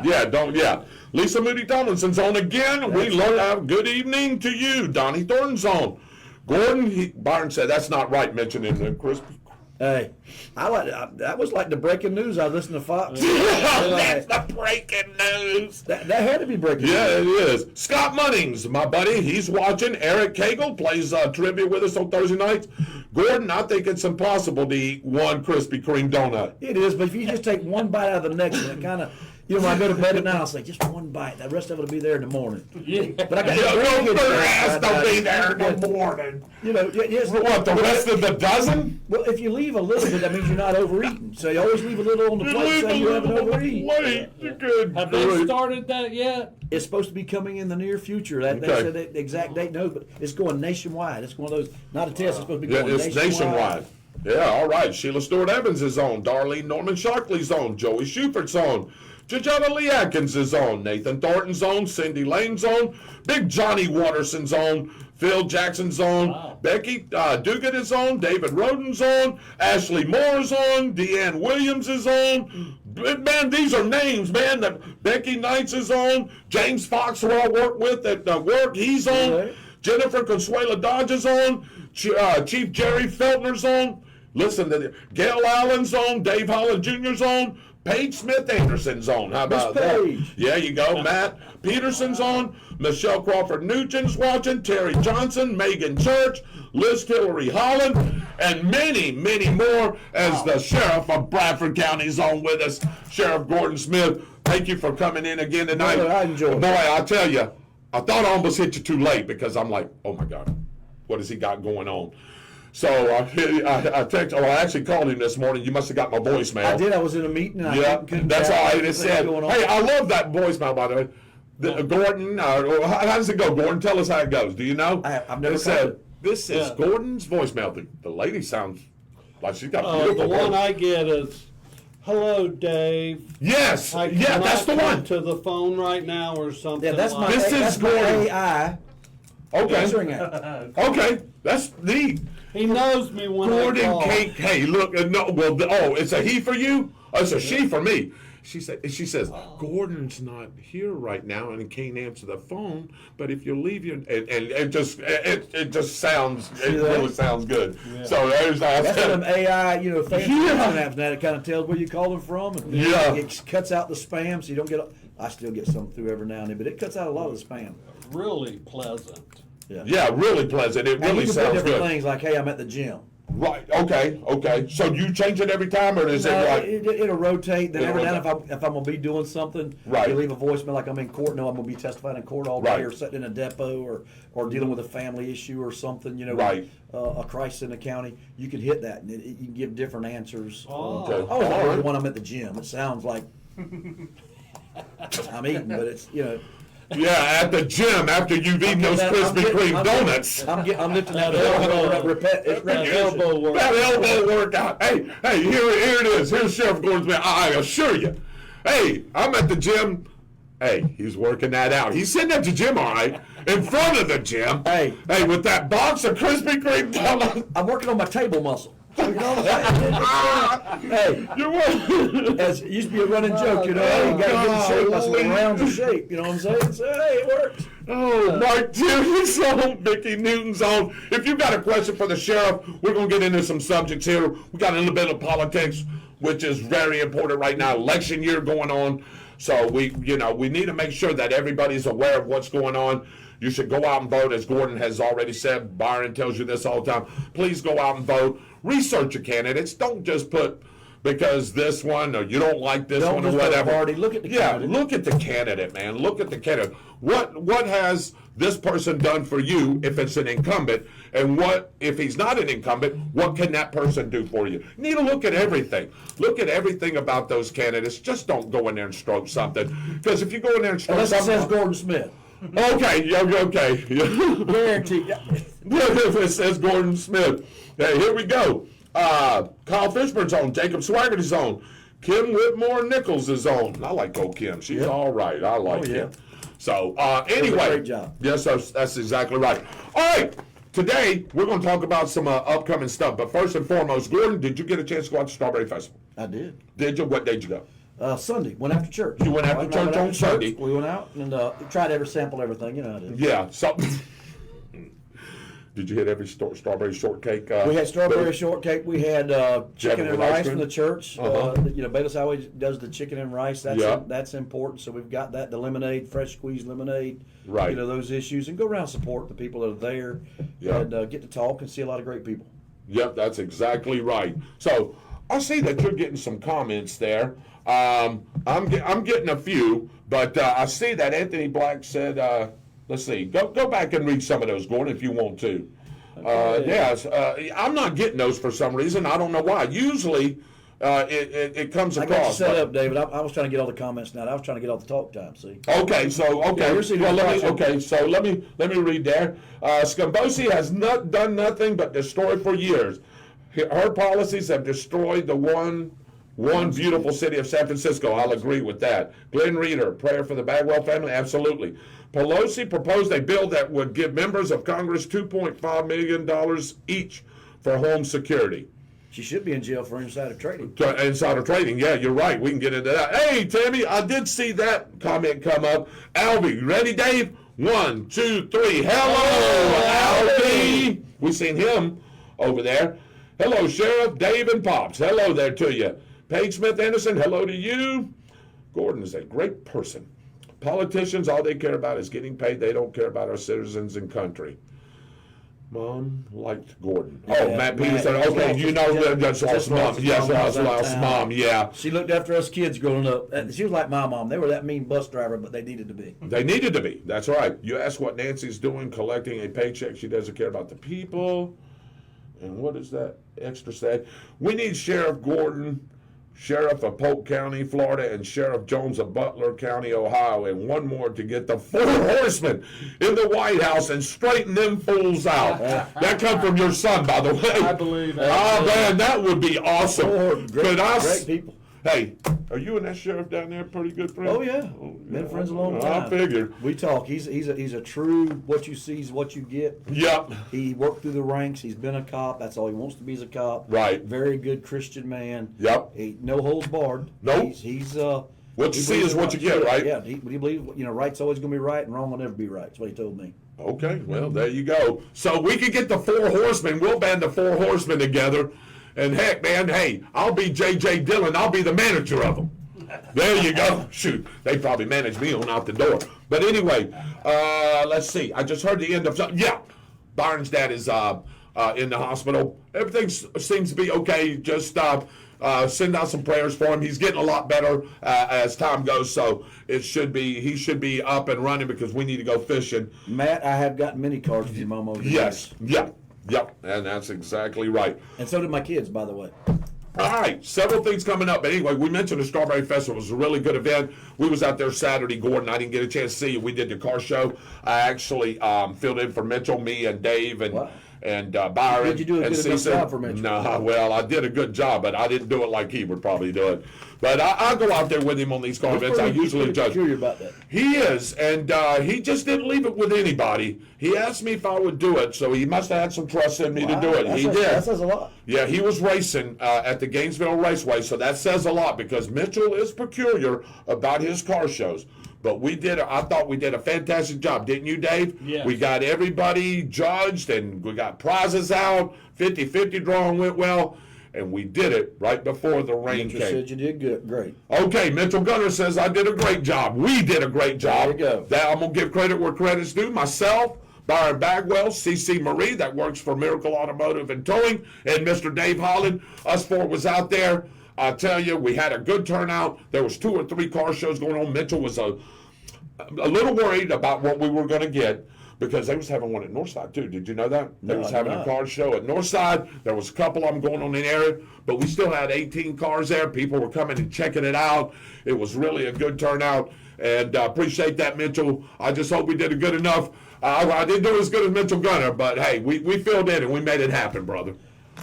Yeah. Lisa Moody Tomlinson's on again. We love good evening to you. Donnie Thornton's on. Gordon, Byron said that's not right mentioning the crispy. Hey, that was like the breaking news. I listened to Fox. That's the breaking news. That had to be breaking news. Yeah, it is. Scott Munnings, my buddy, he's watching. Eric Cagle plays trivia with us on Thursday nights. Gordon, I think it's impossible to eat one Krispy Kreme donut. It is, but if you just take one bite out of the next one, it kind of, when I go to bed at night, I'll say, just one bite. The rest of it will be there in the morning. Yeah. But I got the rest will be there in the morning. Yes. What, the rest of the dozen? Well, if you leave a little bit, that means you're not overeating. So you always leave a little on the plate so you haven't overeaten. Good. Have they started that yet? It's supposed to be coming in the near future. They said the exact date knows, but it's going nationwide. It's one of those, not a test, it's supposed to be going it's nationwide. Yeah, all right. Sheila Stewart Evans is on. Darlene Norman Shockley's on. Joey Schufert's on. Jajana Lee Atkins is on. Nathan Thornton's on. Cindy Lane's on. Big Johnny Watterson's on. Phil Jackson's on. Wow. Becky Dugan is on. David Roden's on. Ashley Moore's on. Deanne Williams is on. Man, these are names, man. Becky Knights is on. James Fox, who I work with at work, he's on. Right. Jennifer Consuela Dodge is on. Chief Jerry Feltner's on. Listen to Gail Allen's on. Dave Holland Jr.'s on. Paige Smith Anderson's on. How about that? Yeah, you go. Matt Peterson's on. Michelle Crawford Nugent's watching. Terry Johnson, Megan Church, Liz Hillary Holland, and many, many more as the Sheriff of Bradford County's on with us. Sheriff Gordon Smith, thank you for coming in again tonight. Boy, I enjoyed it. Boy, I tell you, I thought I almost hit you too late because I'm like, oh my God, what has he got going on? So I actually called him this morning. You must have got my voicemail. I did. I was in a meeting. And that's all right. It said, hey, I love that voicemail, by the way. Gordon, how does it go? Gordon, tell us how it goes. Do you know? I've never said it. This is Gordon's voicemail. The lady sounds like she's got a beautiful voice. The one I get is, hello, Dave. Yes. That's the one. To the phone right now or something. Yeah, that's like my. This is Gordon. AI. Okay. Okay. That's neat. He knows me when Gordon I call. Hey, look. It's a he for you. Oh, it's a she for me. She says, Gordon's not here right now and he can't answer the phone. But if you leave your and it just sounds really sounds good. Yeah. So that's one of them AI, fancy apps now. It kind of tells where you call them from. And it cuts out the spam, so you don't get. I still get some through every now and then, but it cuts out a lot of the spam. Really pleasant. Yeah, really pleasant. It really sounds good. Different things like, hey, I'm at the gym. Right. Okay. So you change it every time, or is it like it'll rotate? Then every now and then, if I'm gonna be doing something, you leave a voicemail like I'm in court. No, I'm gonna be testifying in court all day, or sitting in a depot, or dealing with a family issue or something. A crisis in the county. You can hit that, and you can give different answers. The one I'm at the gym. It sounds like I'm eating, but it's Yeah, at the gym after you've eaten those Krispy Kreme donuts. I'm lifting that elbow. That elbow workout. Hey, here it is. Here's Sheriff Gordon's man. I assure you. Hey, I'm at the gym Hey, he's working that out. He's sitting at the gym, all right, in front of the gym. Hey, with that box of Krispy Kreme. I'm working on my table muscle. You know what I'm saying? Hey, You're working. as it used to be a running joke, you know, hey, you got to get in shape. I said, rounds of shape. You know what I'm saying? So, hey, it works. Oh, Mark Tierney's on, Mickey Newton's on. If you've got a question for the sheriff, we're going to get into some subjects here. We got a little bit of politics, which is very important right now. Election year going on. So we need to make sure that everybody's aware of what's going on. You should go out and vote, as Gordon has already said. Byron tells you this all the time. Please go out and vote. Research your candidates. Don't just put because this one or you don't like this one or whatever. Party. Look at the candidate. Look at the candidate, man. Look at the candidate. What has this person done for you if it's an incumbent? And what if he's not an incumbent? What can that person do for you? You need to look at everything. Look at everything about those candidates. Just don't go in there and stroke something. Because if you go in there and stroke Unless it something, says Gordon Smith. okay. Guaranteed. If it says Gordon Smith. Hey, here we go. Kyle Fishburne's on. Jacob Swaggerty's on. Kim Whitmore Nichols is on. I like old Kim. She's all right. I like Kim. So, anyway. Great job. Yes, that's exactly right. All right. Today, we're going to talk about some upcoming stuff. But first and foremost, Gordon, did you get a chance to go out to Strawberry Festival? I did. Did you? What day did you go? Sunday. Went after church. You went after church on Sunday? We went out and tried every sample, everything. You know how it is. Yeah. So, did you hit every strawberry shortcake? We had strawberry shortcake. We had chicken and rice from the church. Bayless always does the chicken and rice. That's important. So we've got that. The lemonade, fresh squeezed lemonade. Right. You know, those issues. And go around and support the people that are there. And get to talk and see a lot of great people. Yep, that's exactly right. So I see that you're getting some comments there. I'm getting a few, but I see that Anthony Black said, let's see, go back and read some of those, Gordon, if you want to. Yes, I'm not getting those for some reason. I don't know why. Usually it comes across. I got you set up, David. I was trying to get all the comments now. I was trying to get all the talk time, see? Okay, so let me read there. Scambosi has not done nothing but destroy for years. Her policies have destroyed the one beautiful city of San Francisco. I'll agree with that. Glenn Reeder, prayer for the Bagwell family? Absolutely. Pelosi proposed a bill that would give members of Congress $2.5 million each for home security. She should be in jail for insider trading. Insider trading, yeah, you're right. We can get into that. Hey, Tammy, I did see that comment come up. Albie, ready, Dave? 1, 2, 3. Hello, Albie. We seen him over there. Hello, Sheriff, Dave, and Pops. Hello there to you. Paige Smith Anderson, hello to you. Gordon is a great person. Politicians, all they care about is getting paid. They don't care about our citizens and country. Mom liked Gordon. Matt Peterson. Okay, you know that's Lost Mom. Yes, Lost Mom. Yeah. She looked after us kids growing up. She was like my mom. They were that mean bus driver, but they needed to be. They needed to be. That's right. You ask what Nancy's doing, collecting a paycheck. She doesn't care about the people. And what is that extra say? We need Sheriff Gordon, Sheriff of Polk County, Florida, and Sheriff Jones of Butler County, Ohio, and one more to get the 4 horsemen in the White House and straighten them fools out. That come from your son, by the way. I believe that. Oh, man, that would be awesome. Great people. Hey, are you and that sheriff down there pretty good friends? Oh, yeah. Been friends a long time. I figured. We talk. He's a true what you see is what you get. Yep. He worked through the ranks. He's been a cop. That's all he wants to be is a cop. Right. Very good Christian man. Yep. No holds barred. Nope. He's what you see is what you get, right? Yeah. He believes right's always going to be right and wrong will never be right. That's what he told me. Okay. Well, there you go. So we could get the 4 horsemen. We'll band the 4 horsemen together. And heck, man, hey, I'll be J.J. Dillon. I'll be the manager of them. There you go. Shoot, they probably manage me on out the door. But anyway, let's see. I just heard the end of something. Yeah, Byron's dad is in the hospital. Everything seems to be okay. Just send out some prayers for him. He's getting a lot better as time goes. So he should be up and running because we need to go fishing. Matt, I have gotten many cards from your mom over the years. Yes. Yep, and that's exactly right. And so did my kids, by the way. All right, several things coming up. But anyway, we mentioned the Strawberry Festival. It was a really good event. We was out there Saturday, Gordon. I didn't get a chance to see you. We did the car show. I actually filled in for Mitchell, me, and Dave, and and Byron. Did you do a and good enough Cece. job for Mitchell? No, well, I did a good job, but I didn't do it like he would probably do it. But I go out there with him on these car events. I usually judge. Peculiar about that. He is, and he just didn't leave it with anybody. He asked me if I would do it, so he must have had some trust in me to do it. He did. That says a lot. Yeah, he was racing at the Gainesville Raceway, so that says a lot because Mitchell is peculiar about his car shows. But I thought we did a fantastic job, didn't you, Dave? Yes. We got everybody judged, and we got prizes out. 50-50 drawing went well, and we did it right before the rain Mitchell came. said you did good, great. Okay, Mitchell Gunner says I did a great job. We did a great job. There you go. I'm going to give credit where credit's due. Myself, Byron Bagwell, CC Marie, that works for Miracle Automotive and Towing, and Mr. Dave Holland. Us four was out there. I tell you, we had a good turnout. There was 2 or 3 car shows going on. Mitchell was a little worried about what we were going to get because they was having one at Northside too. Did you know that? They No, was I did having not. a car show at Northside. There was a couple of them going on in the area, but we still had 18 cars there. People were coming and checking it out. It was really a good turnout, and appreciate that, Mitchell. I just hope we did a good enough. I didn't do as good as Mitchell Gunner, but hey, we filled in and we made it happen, brother.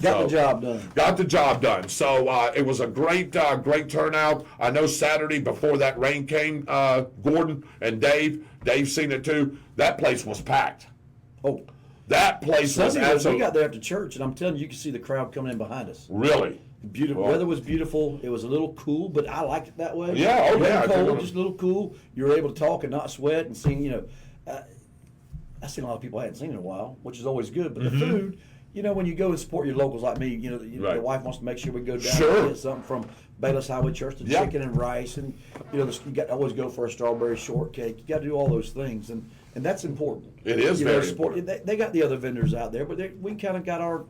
Got the job done. Got the job done. So it was a great turnout. I know Saturday before that rain came, Gordon and Dave seen it too. That place was packed. Oh, That place was Sunday we absolutely got there after church, and I'm telling you, you could see the crowd coming in behind us. really. Beautiful. Well, Weather was beautiful. It was a little cool, but I liked it that way. Yeah, oh, It wasn't yeah, I cold, think- just a little cool. You were able to talk and not sweat and sing. I seen a lot of people I hadn't seen in a while, which is always good. But the food, when you go and support your locals like me, Right. the wife wants to make sure we go down Sure. and get something from Bayless Highway Church, the Yeah. chicken and rice, and you got to always go for a strawberry shortcake. You got to do all those things, and that's important. It is You know, very support. important. They got the other vendors out there, but we kind of got our.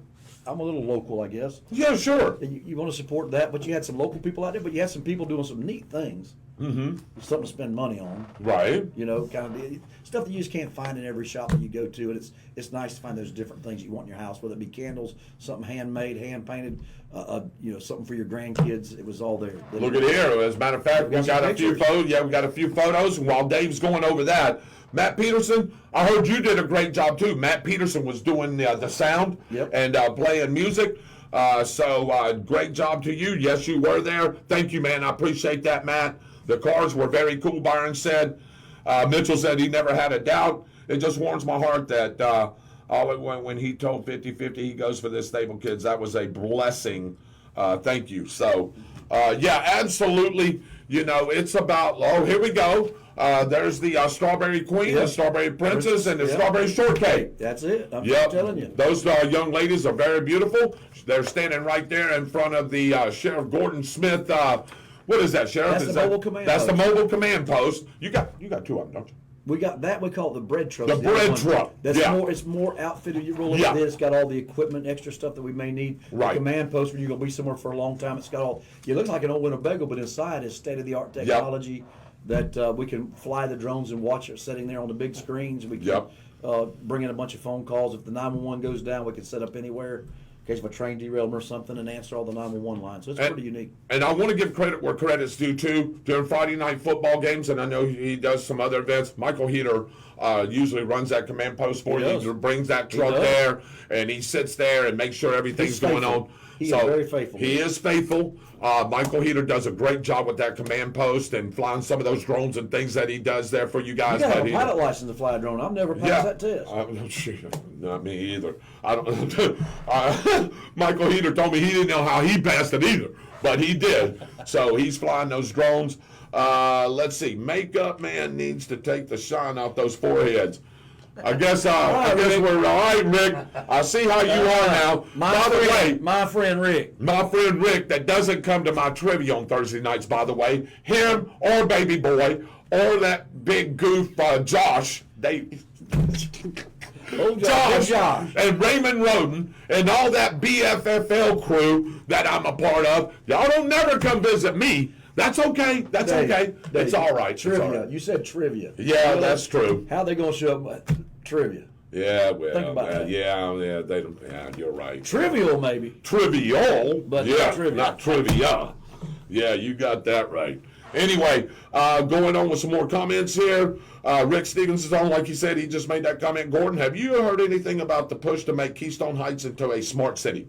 I'm a little local, I guess. Yeah, sure. And you want to support that, but you had some local people out there, but you had some people doing some neat things. Mm-hmm. Something to spend money on. Right. Kind of stuff that you just can't find in every shop that you go to, and it's nice to find those different things you want in your house, whether it be candles, something handmade, hand painted, something for your grandkids. It was all there. Look at here. As a matter of fact, we got some got a few pictures. photos. Yeah, we got a few photos. And while Dave's going over that, Matt Peterson, I heard you did a great job too. Matt Peterson was doing the sound Yep. and playing music. So great job to you. Yes, you were there. Thank you, man. I appreciate that, Matt. The cars were very cool, Byron said. Mitchell said he never had a doubt. It just warms my heart that when he told 50-50 he goes for this Stable Kids, that was a blessing. Thank you. So, yeah, absolutely. It's about, here we go. There's the Strawberry Queen, the Yep. Strawberry Princess, and the Yep. Strawberry Shortcake. That's it. I'm Yep. telling you. Those young ladies are very beautiful. They're standing right there in front of the Sheriff Gordon Smith. What is that, Sheriff? That's Is the that- mobile command That's the post. mobile command post. You got 2 of them, don't you? We got that. We call it the bread truck. The other bread one. truck, That's yeah. more. It's more outfitted. You roll up Yeah. with it. It's got all the equipment, extra stuff that we may need. Right. The command post when you're gonna be somewhere for a long time. It's got all. It looks like an old Winnebago, but inside is state of the art technology that we can fly the drones and watch it sitting there on the big screens. We can Yep. bring in a bunch of phone calls. If the 911 goes down, we can set up anywhere. In case of a train derailment or something, and answer all the 911 lines. So it's pretty unique. And I want to give credit where credit's due too. During Friday night football games, and I know he does some other events. Michael Heater usually runs that command post for He you. does. He brings that He truck does. there, and he sits there and makes sure everything's He's going faithful. on. He is very faithful. He is faithful. Michael Heater does a great job with that command post and flying some of those drones and things that he does there for you guys. You got But a pilot license to fly a drone. I've never passed that test. Not me either. I don't. Michael Heater told me he didn't know how he passed it either, but he did. So he's flying those drones. Let's see. Makeup man needs to take the shine off those foreheads. I guess Rick. we're all right, Rick. I see how you are now. By the way, My friend Rick. my friend Rick that doesn't come to my trivia on Thursday nights, by the way, him or Baby Boy or that big goof Josh, Oh, Josh and Raymond Roden and all that BFFL crew that I'm a part of, y'all don't never come visit me. That's okay. That's Dave, okay. Dave, It's all right. It's Trivia. all right. You said trivia. Yeah, You know, that's true. How they gonna show up? Trivia. Yeah, well, Think about that. yeah, they don't. Yeah, you're right. Trivial, maybe. Trivial, But yeah, not trivia. not trivia. Yeah, you got that right. Anyway, going on with some more comments here. Rick Stevens is on, like he said, he just made that comment. Gordon, have you heard anything about the push to make Keystone Heights into a smart city?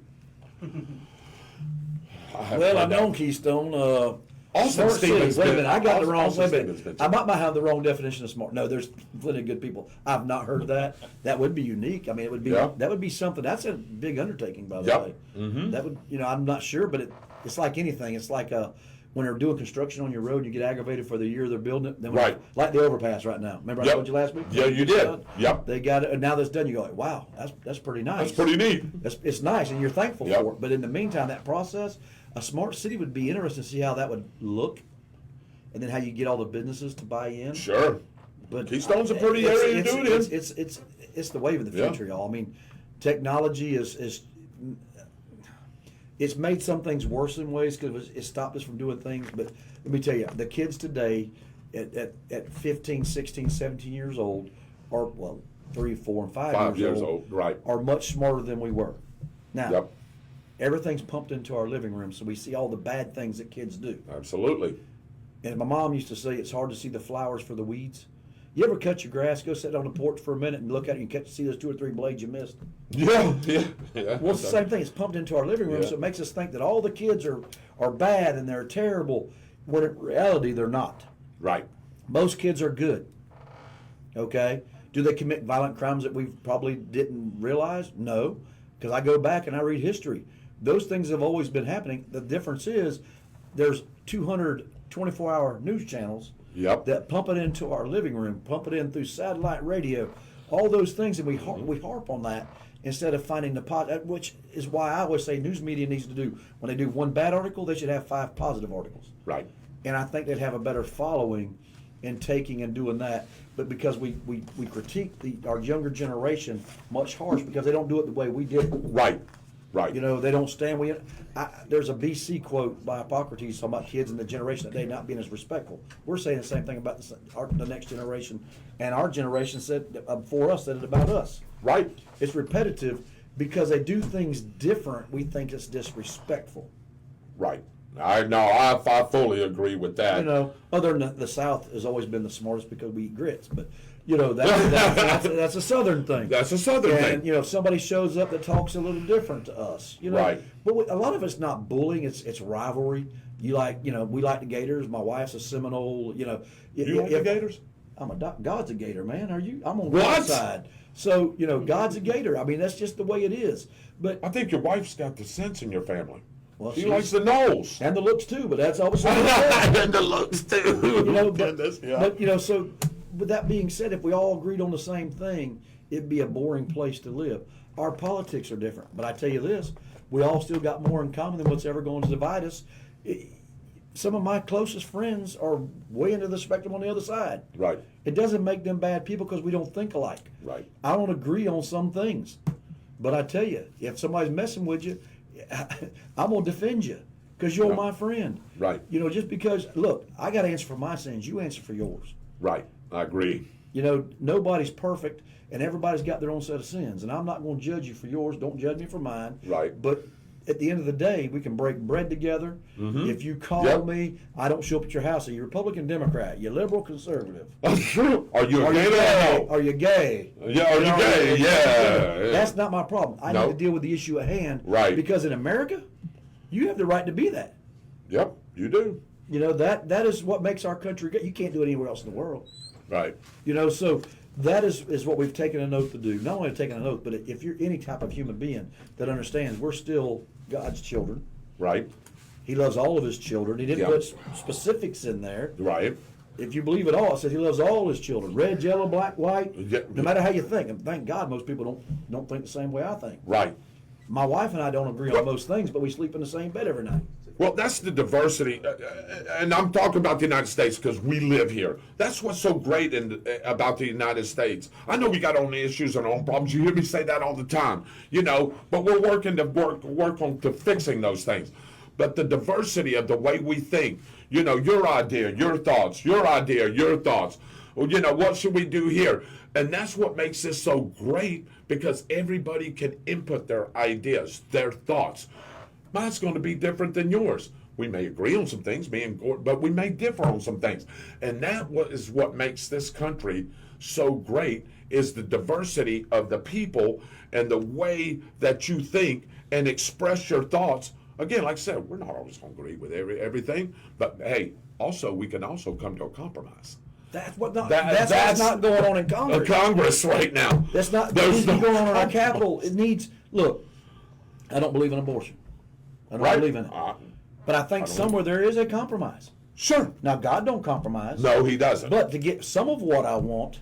Well, I've known Keystone. Austin Smart Stevens. city. Wait a minute, I got the wrong. Austin Wait a minute. Stevens. I might have the wrong definition of smart. No, there's plenty of good people. I've not heard that. That would be unique. I mean, it would be that would be something. That's a big undertaking, by the way. Mm-hmm. That would, I'm not sure, but it's like anything. It's like when they're doing construction on your road, you get aggravated for the year they're building it. Then like the overpass right now. Remember I told you last week? Yeah, you did. Yep. They got it, and now that's done. You go like, wow, that's pretty nice. That's pretty neat. It's nice, and you're thankful for it. But in the meantime, that process, a smart city would be interesting to see how that would look, and then how you get all the businesses to buy in. Sure. But Keystone's a pretty area to do it in. It's the wave of the future, y'all. I mean, technology is it's made some things worse in ways because it stopped us from doing things. But let me tell you, the kids today at 15, 16, 17 years old are, 3, 4, and 5 years old, right, are much smarter than we were. Now, Yep. everything's pumped into our living room, so we see all the bad things that kids do. Absolutely. And my mom used to say it's hard to see the flowers for the weeds. You ever cut your grass, go sit on the porch for a minute and look at it and see those 2 or 3 blades you missed? Yeah. Well, it's the same thing. It's pumped into our living room, so it makes us think that all the kids are bad and they're terrible, when in reality they're not. Right. Most kids are good. Okay? Do they commit violent crimes that we probably didn't realize? No, because I go back and I read history. Those things have always been happening. The difference is there's 200 24-hour news channels that pump it into our living room, pump it in through satellite radio, all those things, and we harp on that instead of finding the positive, which is why I always say news media needs to do, when they do one bad article, they should have 5 positive articles. Right. And I think they'd have a better following in taking and doing that. But because we critique our younger generation much harsh because they don't do it the way we did. Right. Right. They don't stand. There's a BC quote by Hippocrates talking about kids in the generation today not being as respectful. We're saying the same thing about the next generation, and our generation said before us said it about us. Right. It's repetitive because they do things different. We think it's disrespectful. Right. I fully agree with that. Other than the South has always been the smartest because we eat grits, but. That's a Southern thing. That's a Southern thing. And if somebody shows up that talks a little different to us, right. But a lot of it's not bullying; it's rivalry. We like the Gators. My wife's a Seminole. You like the Gators? God's a Gator, man. Are you? I'm on God's side. So God's a Gator. I mean, that's just the way it is. But I think your wife's got the sense in your family. Well, she likes the nose and the looks too. But that's obviously and the looks too. But so. With that being said, if we all agreed on the same thing, it'd be a boring place to live. Our politics are different, but I tell you this, we all still got more in common than what's ever going to divide us. Some of my closest friends are way into the spectrum on the other side. Right. It doesn't make them bad people because we don't think alike. Right. I don't agree on some things, but I tell you, if somebody's messing with you, I'm going to defend you because you're my friend. Right. Just because, look, I got to answer for my sins. You answer for yours. Right. I agree. Nobody's perfect, and everybody's got their own set of sins. And I'm not going to judge you for yours. Don't judge me for mine. Right. But at the end of the day, we can break bread together. Mm-hmm. If you call me, I don't show up at your house. Are you Republican, Democrat? You liberal, conservative? Are you gay? Are you gay? Yeah, are you gay? Yeah. That's not my problem. I need to deal with the issue at hand. Right. Because in America, you have the right to be that. Yep, you do. That is what makes our country great. You can't do it anywhere else in the world. Right. So that is what we've taken an oath to do. Not only taken an oath, but if you're any type of human being that understands we're still God's children. Right. He loves all of his children. He didn't put specifics in there. Right. If you believe it all, it says he loves all his children. Red, yellow, black, white. No matter how you think. And thank God most people don't think the same way I think. Right. My wife and I don't agree on most things, but we sleep in the same bed every night. Well, that's the diversity, and I'm talking about the United States because we live here. That's what's so great about the United States. I know we got our own issues and our own problems. You hear me say that all the time, but we're working to work on to fixing those things. But the diversity of the way we think, your idea, your thoughts, your idea, your thoughts. Well, what should we do here? And that's what makes this so great because everybody can input their ideas, their thoughts. Mine's going to be different than yours. We may agree on some things, but we may differ on some things. And that is what makes this country so great, is the diversity of the people and the way that you think and express your thoughts. Again, like I said, we're not always going to agree with everything, but hey, also we can also come to a compromise. That's what's not going on in Congress. Congress right now. That's not going on in our Capitol. It needs. Look, I don't believe in abortion. I don't believe in it. But I think somewhere there is a compromise. Sure. Now, God don't compromise. No, he doesn't. But to get some of what I want,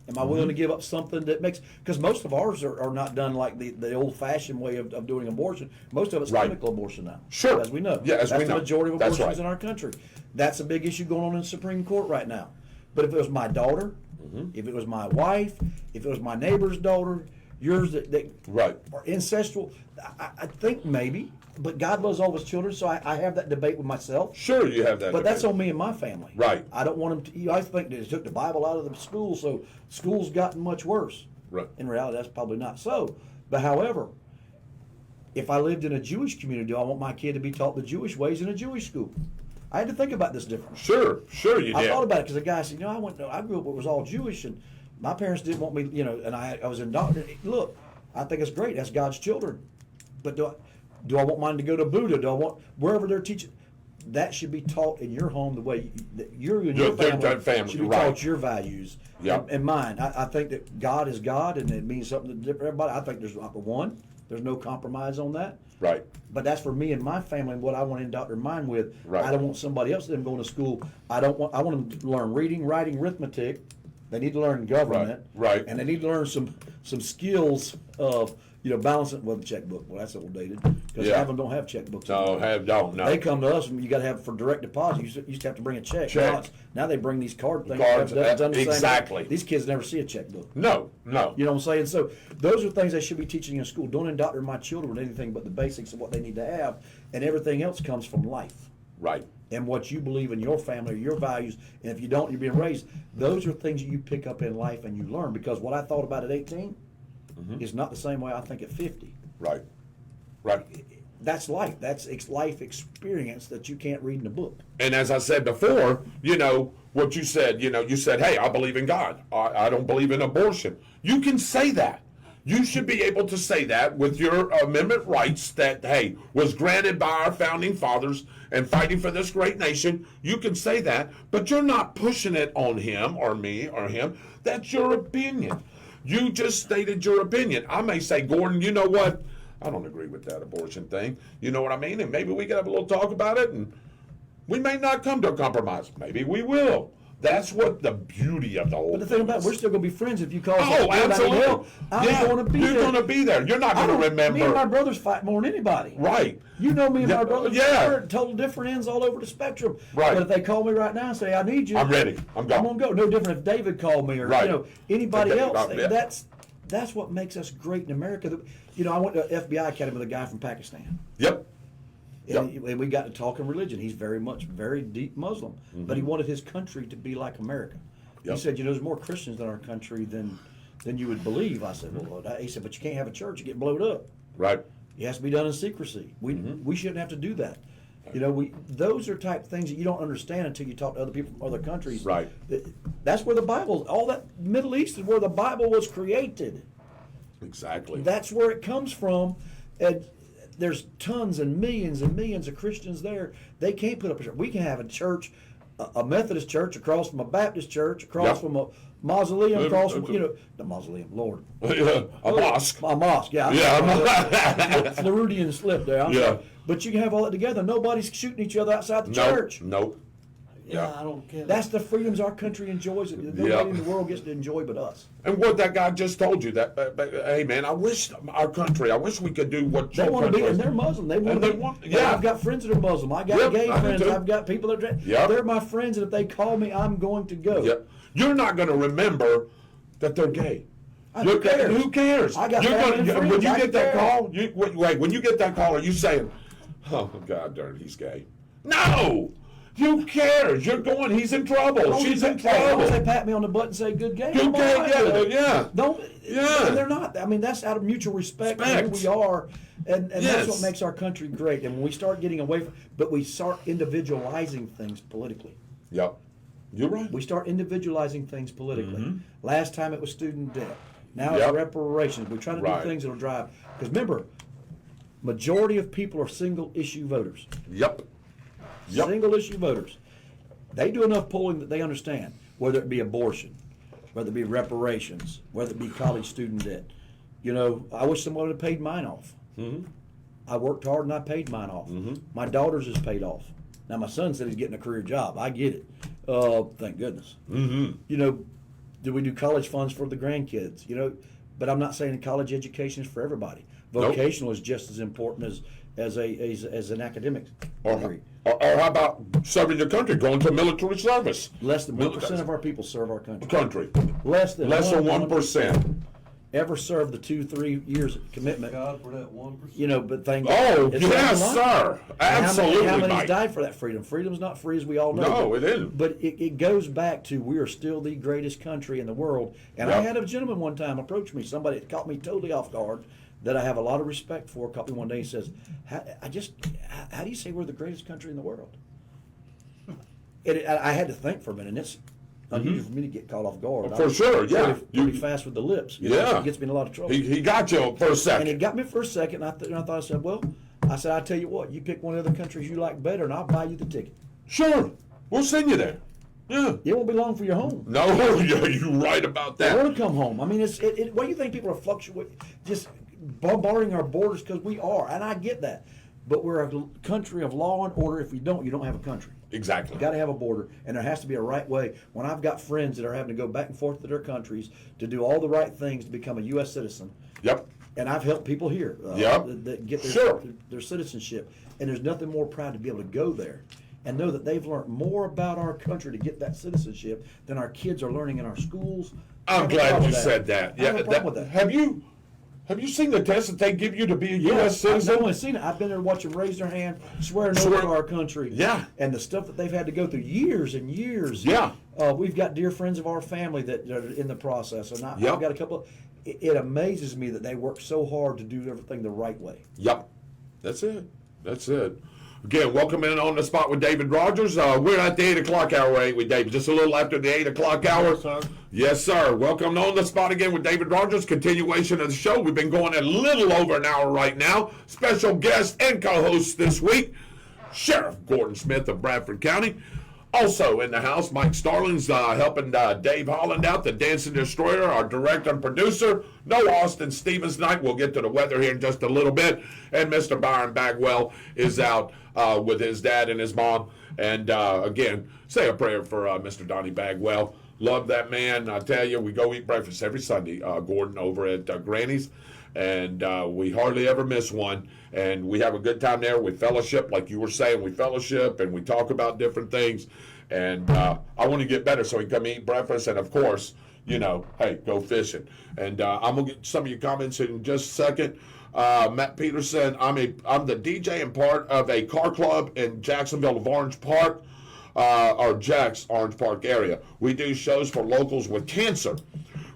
am I willing to give up something that makes... Because most of ours are not done like the old-fashioned way of doing abortion. Most of it's chemical abortion now. Sure. As we know. Yeah, as we know. That's the majority of That's abortions right. in our country. That's a big issue going on in the Supreme Court right now. But if it was my daughter, if it was my wife, if it was my neighbor's daughter, yours that Right. are incestual, I think maybe... But God loves all of his children, so I have that debate with myself. Sure, you have that But debate. that's on me and my family. Right. I don't want them to... I think they took the Bible out of the school, so school's gotten much worse. Right. In reality, that's probably not so. But however, if I lived in a Jewish community, do I want my kid to be taught the Jewish ways in a Jewish school? I had to think about this differently. Sure you did. I thought about it because a guy said, I grew up, it was all Jewish, and my parents didn't want me, and I was indoctrinated. Look, I think it's great. That's God's children. But do I want mine to go to Buddha? Do I want wherever they're teaching? That should be taught in your home the way that you and your family should be taught your values. Yep. And mine. I think that God is God, and it means something different for everybody. I think there's no compromise on that. Right. But that's for me and my family and what I want to indoctrinate mine with. Right. I don't want somebody else them going to school. I want them to learn reading, writing, arithmetic. They need to learn government. Right. And they need to learn some skills of balancing. Well, the checkbook. Well, that's old dated because half of them don't have checkbooks. No. They come to us and you got to have for direct deposit. You used to have to bring a check. Now they bring these card things. That's done the same. Exactly. These kids never see a checkbook. No. You know what I'm saying? So those are things they should be teaching in school. Don't indoctrinate my children with anything but the basics of what they need to have, and everything else comes from life. Right. And what you believe in your family, your values, and if you don't, you're being raised. Those are things that you pick up in life and you learn. Because what I thought about at 18 is not the same way I think at 50. Right. That's life. That's life experience that you can't read in a book. And as I said before, what you said, you said, hey, I believe in God. I don't believe in abortion. You can say that. You should be able to say that with your amendment rights that, hey, was granted by our founding fathers and fighting for this great nation. You can say that, but you're not pushing it on him or me or him. That's your opinion. You just stated your opinion. I may say, Gordon, you know what? I don't agree with that abortion thing. You know what I mean? And maybe we can have a little talk about it, and we may not come to a compromise. Maybe we will. That's what the beauty of the whole But the thing about it, we're still going to be friends if you call us. Oh, absolutely. I'm going to be there. You're going to be there. You're not going to remember. Me and my brothers fight more than anybody. Right. You know me and my brothers. Yeah. We're at total different ends all over the spectrum. Right. But if they call me right now and say, I need you. I'm ready. I'm going. I'm going to go. No different if David called me or anybody else. Yeah. That's what makes us great in America. I went to FBI Academy with a guy from Pakistan. Yep. And we got to talking religion. He's very deep Muslim. But he wanted his country to be like America. He said, there's more Christians in our country than you would believe. I said, well, he said, but you can't have a church and get blowed up. Right. It has to be done in secrecy. We shouldn't have to do that. Those are type things that you don't understand until you talk to other people from other countries. Right. That's where the Bible, all that Middle East is where the Bible was created. Exactly. That's where it comes from. And there's tons and millions of Christians there. They can't put up a church. We can have a church, a Methodist church across from a Baptist church, across from a mausoleum, across from, the mausoleum, Lord. A mosque. A mosque, yeah. Floridian slip there. Yeah. But you can have all that together. Nobody's shooting each other outside the church. Nope. Yeah, I don't care. That's the freedoms our country enjoys. Nobody in the world gets to enjoy but us. And what that guy just told you, that, hey man, I wish we could do what they want to be, and they're Muslim. They want to be. I've got friends that are Muslim. I got gay friends. I've got people that are. They're my friends, and if they call me, I'm going to go. Yep. You're not going to remember that they're gay. Who cares? Who cares? I got family and friends. When you get that call, when you get that call, are you saying, "Oh God darn, he's gay"? No. Who cares? You're going. He's in trouble. She's in trouble. They pat me on the butt and say, "Good game." Good game. Yeah. Don't. Yeah. And they're not. I mean, that's out of mutual respect for who we are, and that's what makes our country great. And when we start getting away from, but we start individualizing things politically. Yep. You're right. We start individualizing things politically. Mm-hmm. Last time it was student debt. Now Yep. it's reparations. We try to Right. do things that'll drive. Because remember, majority of people are single issue voters. Yep. Yep. Single issue voters. They do enough polling that they understand, whether it be abortion, whether it be reparations, whether it be college student debt. You know, I wish someone would have paid mine off. Mm-hmm. I worked hard and I paid mine off. Mm-hmm. My daughter's is paid off. Now my son said he's getting a career job. I get it. Thank goodness. Mm-hmm. You know, do we do college funds for the grandkids? You know, but I'm not saying college education is for everybody. Vocational is just as important as an academic degree. Or how about serving your country, going to military service? Less than 1% of our people serve our country. Less than 1%. Ever serve the 2-3 years commitment. God for that 1%. You know, but thank Oh, it's yes, not a lot. sir. Absolutely, How many's Mike. died for that freedom? Freedom's not free, as we all know. No, but, it isn't. But it goes back to we are still the greatest country in the world. And I Yep. had a gentleman one time approach me, somebody that caught me totally off guard, that I have a lot of respect for, caught me one day and says, how do you say we're the greatest country in the world? I had to think for a minute, and it's unusual for me to get caught off guard. For sure, yeah. Pretty fast with the lips. You know, Yeah. it gets me in a lot of trouble. He got you for a And second. it got me for a second, and I thought, I said, well, I tell you what, you pick one of the other countries you like better, and I'll buy you the ticket. Sure. We'll send you there. Yeah. It won't be long for your home. No, you're right about I that. want to come home. I mean, why do you think people are fluctuating, just bombarding our borders? Because we are, and I get that. But we're a country of law and order. If you don't have a country. Exactly. You got to have a border, and there has to be a right way. When I've got friends that are having to go back and forth to their countries to do all the right things to become a U.S. citizen, Yep. and I've helped people here Yep. that get Sure. their citizenship, and there's nothing more proud to be able to go there and know that they've learned more about our country to get that citizenship than our kids are learning in our schools. I I'm have a glad problem you with said that. I have Yeah. a problem with that. Have you seen the test that they give you to be a U.S. I've citizen? only seen it. I've been there to watch them raise their hand, swear an oath Swear- to our country. Yeah. And the stuff that they've had to go through years and years. Yeah. We've got dear friends of our family that are in the process. And Yep. I've got a couple of, it amazes me that they work so hard to do everything the right way. Yep. That's it. That's it. Again, welcome in on the spot with David Rodgers. We're at the 8 o'clock hour, ain't we, David? Just a little after the 8 o'clock hour. Sir. Yes, sir. Welcome on the spot again with David Rodgers. Continuation of the show. We've been going a little over an hour right now. Special guest and co-host this week, Sheriff Gordon Smith of Bradford County. Also in the house, Mike Starling's helping Dave Holland out, the Dancing Destroyer, our director and producer. No Austin Stevens tonight. We'll get to the weather here in just a little bit. And Mr. Byron Bagwell is out with his dad and his mom. And again, say a prayer for Mr. Donnie Bagwell. Love that man. I tell you, we go eat breakfast every Sunday, Gordon, over at Granny's. And we hardly ever miss one. And we have a good time there. We fellowship, like you were saying, we fellowship and we talk about different things. And I want to get better so we can come eat breakfast. And, of course, you know, hey, go fishing. And I'm going to get some of your comments in just a second. Matt Peterson, I'm the DJ and part of a car club in Jacksonville of Orange Park, or Jack's Orange Park area. We do shows for locals with cancer.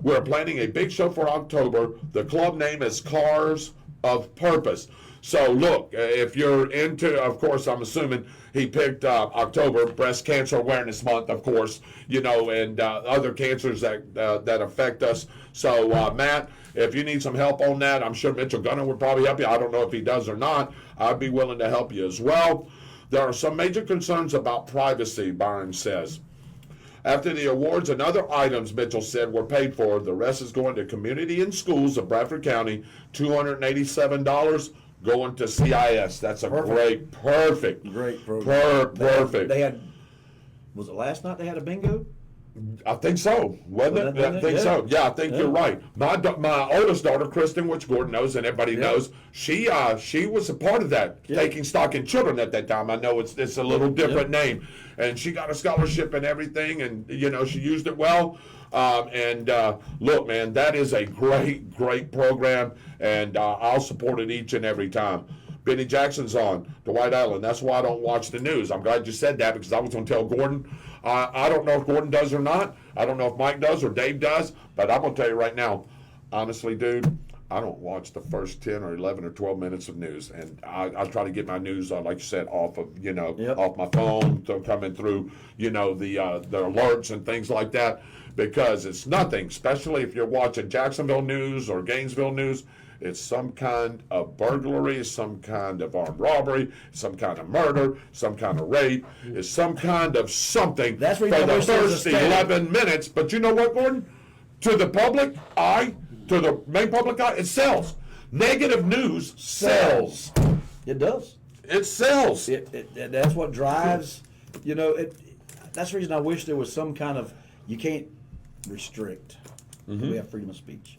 We're planning a big show for October. The club name is Cars of Purpose. So look, if you're into, of course, I'm assuming he picked October, Breast Cancer Awareness Month, of course, you know, and other cancers that affect us. So Matt, if you need some help on that, I'm sure Mitchell Gunner would probably help you. I don't know if he does or not. I'd be willing to help you as well. There are some major concerns about privacy, Byron says. After the awards and other items, Mitchell said, were paid for, the rest is going to community and schools of Bradford County, $287 going to CIS. That's a Perfect. perfect program. perfect. They had, was it last night they had a bingo? I think so, wasn't it? I think so. Yeah, I think you're right. My oldest daughter, Kristen, which Gordon knows and everybody knows, she was a part of that, taking stock in children at that time. I know it's a little different name, and she got a scholarship and everything, and you know she used it well. Look, man, that is a great program, and I'll support it each and every time. Benny Jackson's on Dwight Island. That's why I don't watch the news. I'm glad you said that because I was going to tell Gordon. I don't know if Gordon does or not. I don't know if Mike does or Dave does. But I'm going to tell you right now, honestly, dude, I don't watch the first 10 or 11 or 12 minutes of news. And I try to get my news, like you said, off of, off my phone, coming through, the alerts and things like that. Because it's nothing, especially if you're watching Jacksonville news or Gainesville news. It's some kind of burglary, some kind of armed robbery, some kind of murder, some kind of rape. It's some kind of something That's for where the first 11 minutes. But you know what, Gordon? To the public eye, to the main public eye, it sells. Negative news sells. It does. It sells. That's what drives, that's the reason I wish there was some kind of, you can't restrict. We have freedom of speech.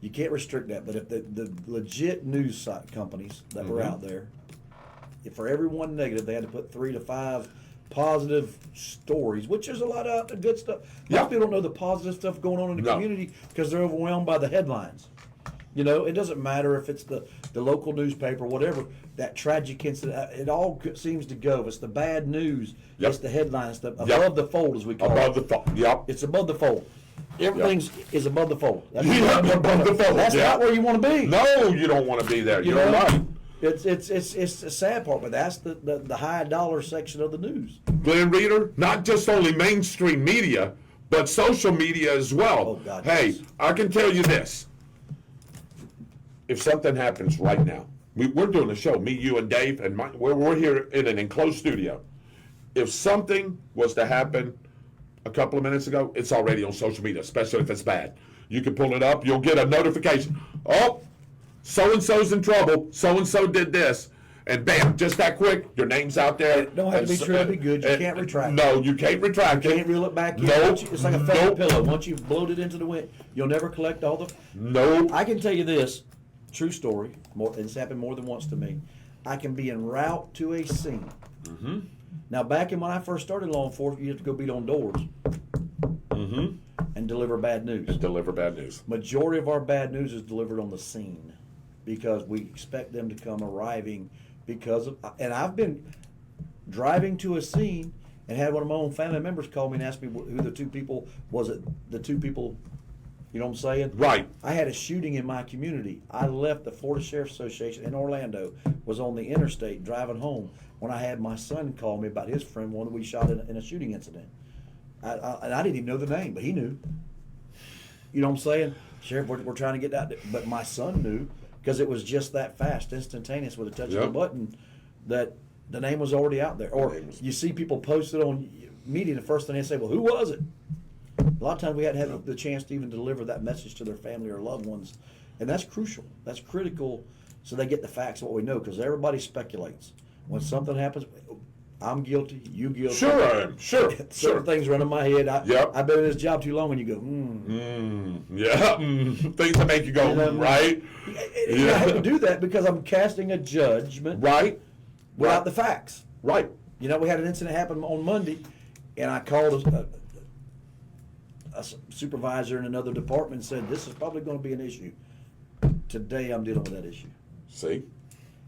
You can't restrict that, but if the legit news site companies that were out there, if for every one negative, they had to put 3 to 5 positive stories, which there's a lot of good stuff. Most people don't know the positive stuff going on in the community because they're overwhelmed by the headlines. It doesn't matter if it's the local newspaper, whatever, that tragic incident, it all seems to go. If it's the bad news, it's the headlines, above the fold, as we call it. Above the fold, It's above the fold. Everything is above the fold. That's above the fold. That's not where you want to be. No, you don't want to be there. You're right. It's the sad part, but that's the high dollar section of the news. Glenn Reeder, not just only mainstream media, but social media as well. Oh, God, hey, yes. I can tell you this. If something happens right now, we're doing a show, me, you, and Dave, and we're here in an enclosed studio. If something was to happen a couple of minutes ago, it's already on social media, especially if it's bad. You can pull it up, you'll get a notification. Oh, so-and-so's in trouble, so-and-so did this, and bam, just that quick, your name's out there. It don't have to be true to be good. You can't retract it. No, you can't retract it. You can't reel it back in. Nope. It's like a feather pillow. Once you've blown it into the wind, you'll never collect all the... Nope. I can tell you this, true story, it's happened more than once to me. I can be en route to a scene. Now, back in when I first started law enforcement, you have to go beat on doors and deliver bad news. Deliver bad news. Majority of our bad news is delivered on the scene because we expect them to come arriving because of, and I've been driving to a scene and had one of my own family members call me and ask me who the two people, was it the two people, you know what I'm saying? Right. I had a shooting in my community. I left the Florida Sheriff's Association in Orlando, was on the interstate driving home when I had my son call me about his friend, one that we shot in a shooting incident. And I didn't even know the name, but he knew. You know what I'm saying? Sheriff, we're trying to get that. But my son knew because it was just that fast, instantaneous with a touch of a button, that the name was already out there. Or you see people post it on media, the first thing they say, well, who was it? A lot of times we hadn't had the chance to even deliver that message to their family or loved ones. And that's crucial. That's critical so they get the facts of what we know, because everybody speculates. When something happens, I'm guilty, you guilty. Sure I am. Sure. Certain things run in my head. Yep. I've been in this job too long, and you go, Things that make you go, right? I have to do that because I'm casting a judgment without the facts. Right. We had an incident happen on Monday, and I called a supervisor in another department and said, this is probably going to be an issue. Today I'm dealing with that issue. See?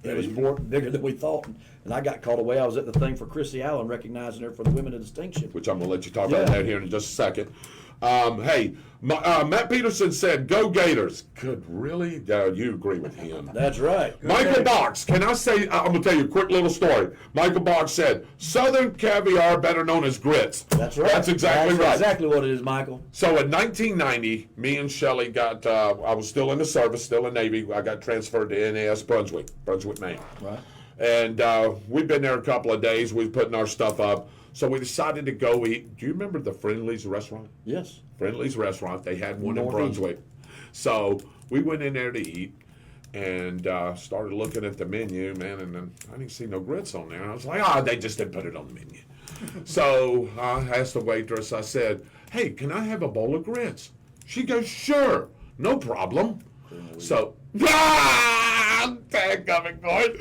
It was more bigger than we thought, and I got called away. I was at the thing for Chrissy Allen, recognizing her for the Women of Distinction. Which I'm going to let you talk about that here in just a second. Hey, Matt Peterson said, go Gators. Good, really? You agree with him. That's right. Michael Box, can I say, I'm going to tell you a quick little story. Michael Box said, Southern caviar, better known as grits. That's right. That's exactly right. Exactly what it is, Michael. So in 1990, me and Shelley got, I was still in the service, still in Navy. I got transferred to NAS Brunswick, Maine. Right. And we've been there a couple of days. We're putting our stuff up. So we decided to go eat. Do you remember the Friendly's restaurant? Yes. Friendly's restaurant. They had one in Northeast. Brunswick. So we went in there to eat and started looking at the menu, man, and then I didn't see no grits on there. I was like, they just didn't put it on the menu. So I asked the waitress, I said, hey, can I have a bowl of grits? She goes, sure, no problem. So, tag coming, going.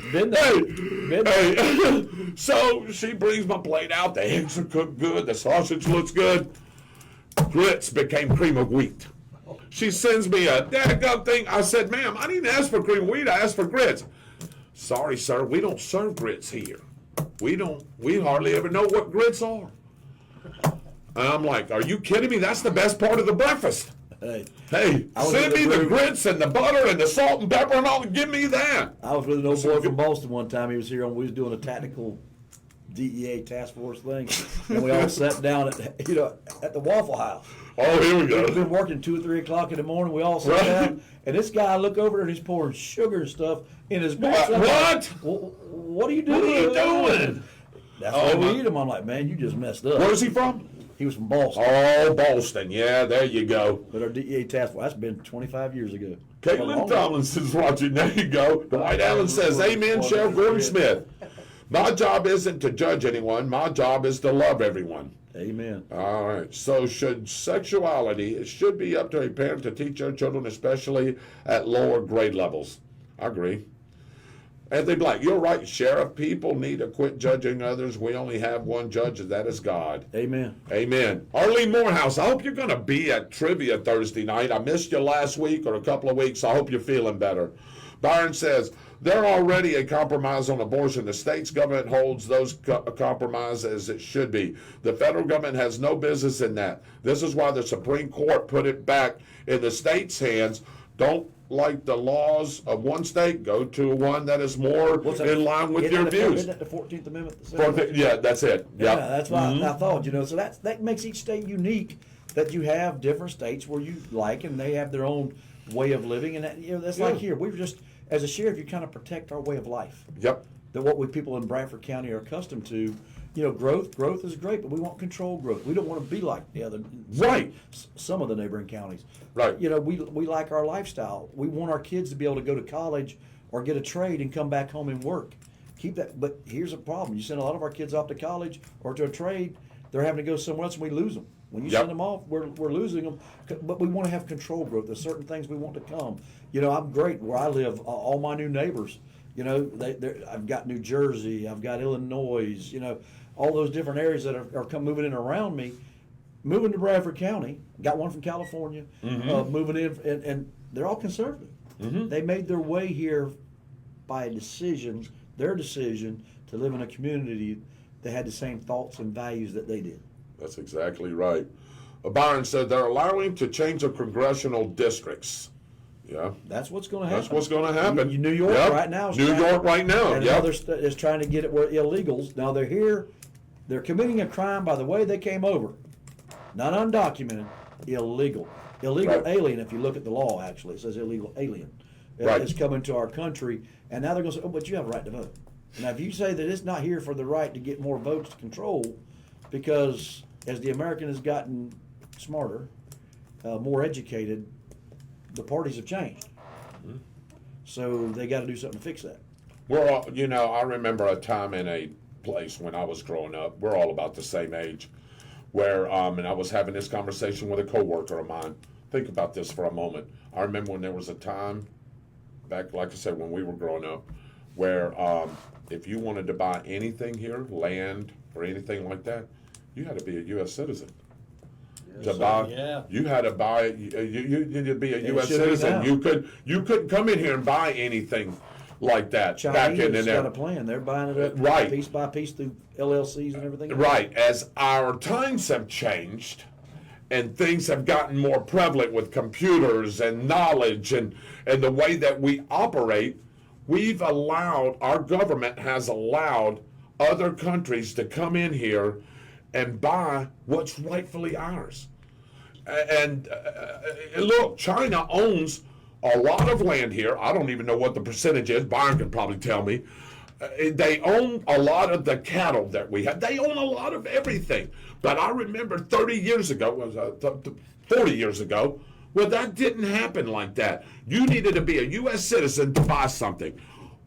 Hey. So she brings my plate out. The eggs are cooked good. The sausage looks good. Grits became cream of wheat. She sends me a daggum thing. I said, ma'am, I didn't ask for cream of wheat. I asked for grits. Sorry, sir, we don't serve grits here. We hardly ever know what grits are. And I'm like, are you kidding me? That's the best part of the breakfast. Hey, Hey, I was send in me the the group. grits and the butter and the salt and pepper and all. Give me that. I was with an old boy from Boston one time. He was here and we was doing a tactical DEA task force thing, and we all sat down at the Waffle House. Oh, here we We've go. been working 2 or 3 o'clock in the morning. We all sat Right. down, and this guy, I look over and he's pouring sugar and stuff in his grits. I'm What? like, what are you doing? What are you doing? That's Oh, why my- we eat them. I'm like, man, you just messed up. Where's he from? He was from Boston. Oh, Boston. Yeah, there you go. But our DEA task force, that's been 25 years ago. Caitlin Tomlinson's watching. There you go. Dwight Allen says, amen, Sheriff Gordon Smith. My job isn't to judge anyone. My job is to love everyone. Amen. All right. So it should be up to a parent to teach their children, especially at lower grade levels. I agree. Anthony Black, you're right, Sheriff. People need to quit judging others. We only have one judge, and that is God. Amen. Amen. Arlene Morehouse, I hope you're going to be at Trivia Thursday night. I missed you last week or a couple of weeks. I hope you're feeling better. Byron says, they're already a compromise on abortion. The state's government holds those compromises as it should be. The federal government has no business in that. This is why the Supreme Court put it back in the state's hands. Don't like the laws of one state, go to one that is more in line with your views. Isn't that the 14th Amendment? that says- Yeah, that's it. Yeah, Yep. that's why I thought, so that makes each state unique, that you have different states where you like, and they have their own way of living, and that's like here. We're just, as a sheriff, you kind of protect our way of life. Yep. That what we people in Bradford County are accustomed to. Growth is great, but we want controlled growth. We don't want to be like the other, Right. some of the neighboring counties. Right. We like our lifestyle. We want our kids to be able to go to college or get a trade and come back home and work. Keep that. But here's a problem: you send a lot of our kids off to college or to a trade, they're having to go somewhere else, and we lose them. When you Yep. send them off, we're losing them. But we want to have control growth. There's certain things we want to come. I'm great where I live. All my new neighbors, I've got New Jersey, I've got Illinois, all those different areas that are moving in around me. Moving to Bradford County, got one from California, moving in, and they're all conservative. They made their way here by their decision to live in a community that had the same thoughts and values that they did. That's exactly right. Byron said they're allowing to change the congressional districts. Yeah. That's what's going to happen. That's what's going to happen. New York Yep. right now. New York right now. And Yep. is trying to get it where illegals. Now they're here. They're committing a crime by the way they came over. Not undocumented, illegal. Illegal Right. alien, if you look at the law, actually, it says illegal alien. Right. Is coming to our country, and now they're going to say, oh, but you have a right to vote. Now, if you say that it's not here for the right to get more votes to control, because as the American has gotten smarter, more educated, the parties have changed. So they got to do something to fix that. I remember a time in a place when I was growing up. We're all about the same age. Where and I was having this conversation with a coworker of mine. Think about this for a moment. I remember when there was a time back, like I said, when we were growing up, where if you wanted to buy anything here, land or anything like that, you had to be a U.S. citizen. To buy, yeah. You had to buy. You had to be a U.S. should be citizen. now. You couldn't come in here and buy anything like that back in Chinese the got day. a plan. They're buying it up Right. piece by piece through LLCs and everything. Right. As our times have changed and things have gotten more prevalent with computers and knowledge and the way that we operate, our government has allowed other countries to come in here and buy what's rightfully ours. And look, China owns a lot of land here. I don't even know what the percentage is. Byron can probably tell me. They own a lot of the cattle that we have. They own a lot of everything. But I remember 40 years ago, well, that didn't happen like that. You needed to be a U.S. citizen to buy something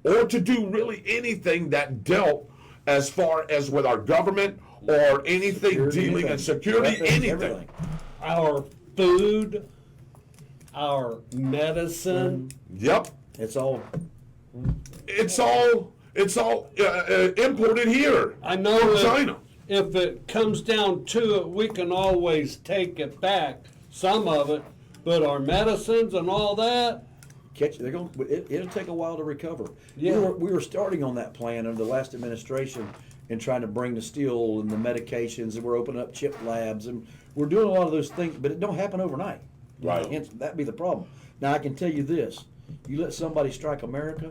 or to do really anything that dealt as far as with our government or anything Security, dealing in security, weapons, anything. everything. Our food, our medicine. Yep. It's all It's all imported here. I know from if, China. if it comes down to it, we can always take it back, some of it, but our medicines and all that, catch. They're going. It'll take a while to recover. Yeah. We were starting on that plan under the last administration and trying to bring the steel and the medications, and we're opening up chip labs, and we're doing a lot of those things, but it don't happen overnight. Right. Hence, that'd be the problem. Now I can tell you this: you let somebody strike America,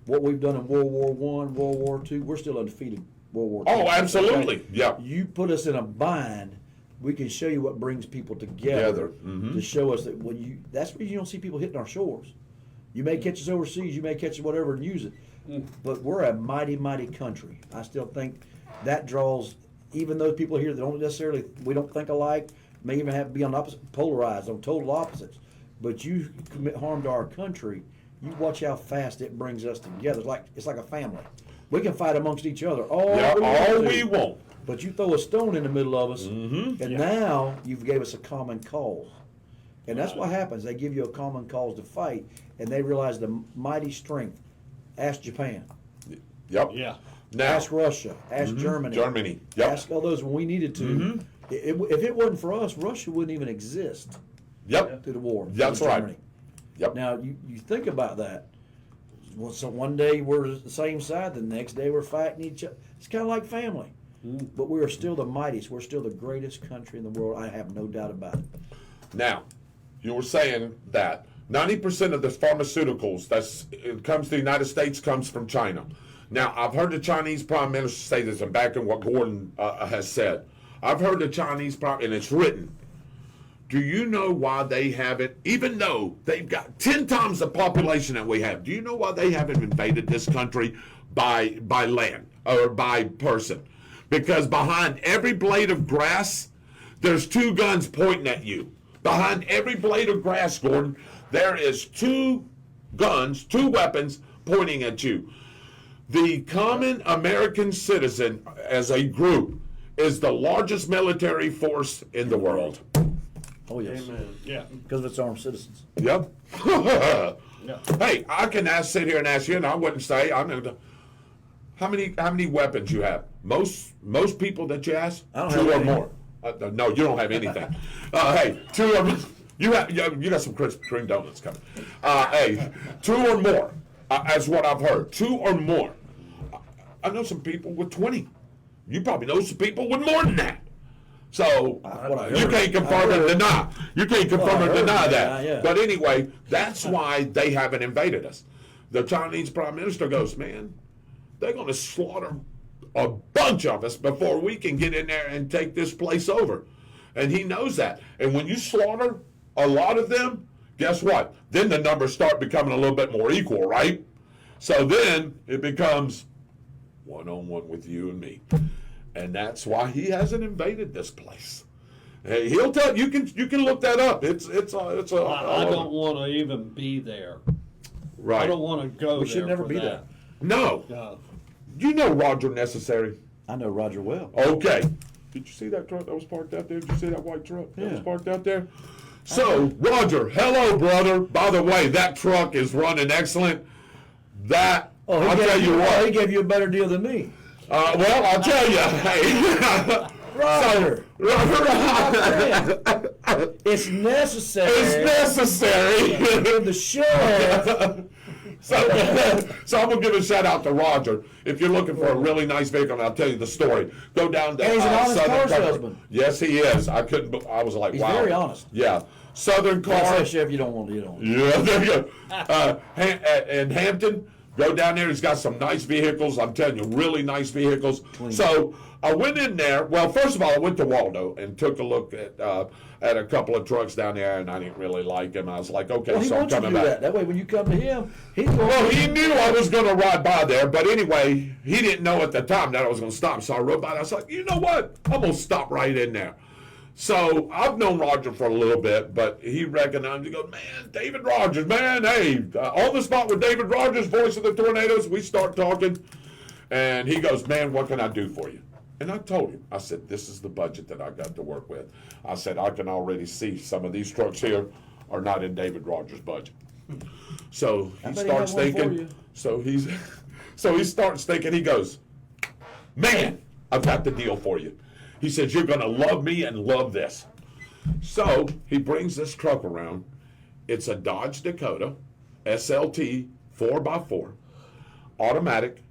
what we've done in World War I, World War II, we're still undefeated. World War II. Oh, absolutely. Okay? Yeah. You put us in a bind. We can show you what brings people together to show us that when you. That's where you don't see people hitting our shores. You may catch us overseas, you may catch us whatever and use it, but we're a mighty, mighty country. I still think that draws even those people here that don't necessarily we don't think alike, may even have be on opposite, polarized on total opposites. But you commit harm to our country, you watch how fast it brings us together. It's like a family. We can fight amongst each other all we want. But you throw a stone in the middle of us, and now you've gave us a common cause. And that's what happens. They give you a common cause to fight, and they realize the mighty strength. Ask Japan. Yep. Yeah. Now, Ask Russia. Ask Germany. Germany. Yep. Ask all those when we needed to. If it wasn't for us, Russia wouldn't even exist Yep. through the war. That's with right. Germany. Yep. Now, you think about that. Well, so one day we're the same side, the next day we're fighting each other. It's kind of like family. But we are still the mightiest. We're still the greatest country in the world. I have no doubt about it. Now, you were saying that 90% of the pharmaceuticals that comes to the United States comes from China. Now, I've heard the Chinese Prime Minister say this, and back in what Gordon has said. I've heard the Chinese Prime, and it's written. Do you know why they haven't, even though they've got 10 times the population that we have, do you know why they haven't invaded this country by land or by person? Because behind every blade of grass, there's two guns pointing at you. Behind every blade of grass, Gordon, there is two guns, two weapons pointing at you. The common American citizen, as a group, is the largest military force in the world. Oh, yes. Amen. Yeah. Because of its armed citizens. Yep. Yeah. Hey, I can sit here and ask you, and I wouldn't say, how many weapons you have? Most people that you ask, I don't two have or any. more. No, you don't have anything. Hey, two or more. You got some Krispy Kreme donuts coming. Hey, two or more, as what I've heard. Two or more. I know some people with 20. You probably know some people with more than that. So what I you heard. can't confirm or deny. You can't confirm or heard, deny man, that. yeah. But anyway, that's why they haven't invaded us. The Chinese Prime Minister goes, man, they're going to slaughter a bunch of us before we can get in there and take this place over. And he knows that. And when you slaughter a lot of them, guess what? Then the numbers start becoming a little bit more equal, right? So then it becomes one-on-one with you and me. And that's why he hasn't invaded this place. Hey, he'll tell you. You can look that up. It's a. I don't want to even be there. Right. I don't want to go there. We should never for be that. No. No. You know Roger Necessary. I know Roger well. Okay. Did you see that truck that was parked out there? Did you see that white truck that was Yeah. parked out there? So, Roger, hello, brother. By the way, that truck is running excellent. That, I'll tell you he what. gave you a better deal than me. Well, I'll tell you. Hey. Roger. It's necessary. It's necessary. For the sheriff. So I'm going to give a shout out to Roger. If you're looking for a really nice vehicle, and I'll tell you the story. Go down to And he's an honest Southern car Car. salesman. Yes, he is. I was like, He's wow. very honest. Yeah. Southern Don't Car. say sheriff you don't want to. You don't. Yeah, there you go. In Hampton, go down there. He's got some nice vehicles. I'm telling you, really nice vehicles. So I went in there. Well, first of all, I went to Waldo and took a look at a couple of trucks down there, and I didn't really like them. I was like, okay, Well, he so I'm wants you to coming do back. that. That way, when you come to him, he's going. Well, he knew I was going to ride by there, but anyway, he didn't know at the time that I was going to stop. So I rode by and I was like, you know what? I'm going to stop right in there. So I've known Roger for a little bit, but he recognized, he goes, man, David Rodgers, man, hey, on the spot with David Rodgers, voice of the Tornadoes. We start talking, and he goes, man, what can I do for you? And I told him, I said, this is the budget that I got to work with. I said, I can already see some of these trucks here are not in David Rodgers' budget. So he bet he starts had one for thinking, you. so he starts thinking, he goes, man, I've got the deal for you. He says, you're going to love me and love this. So he brings this truck around. It's a Dodge Dakota. SLT 4x4, automatic.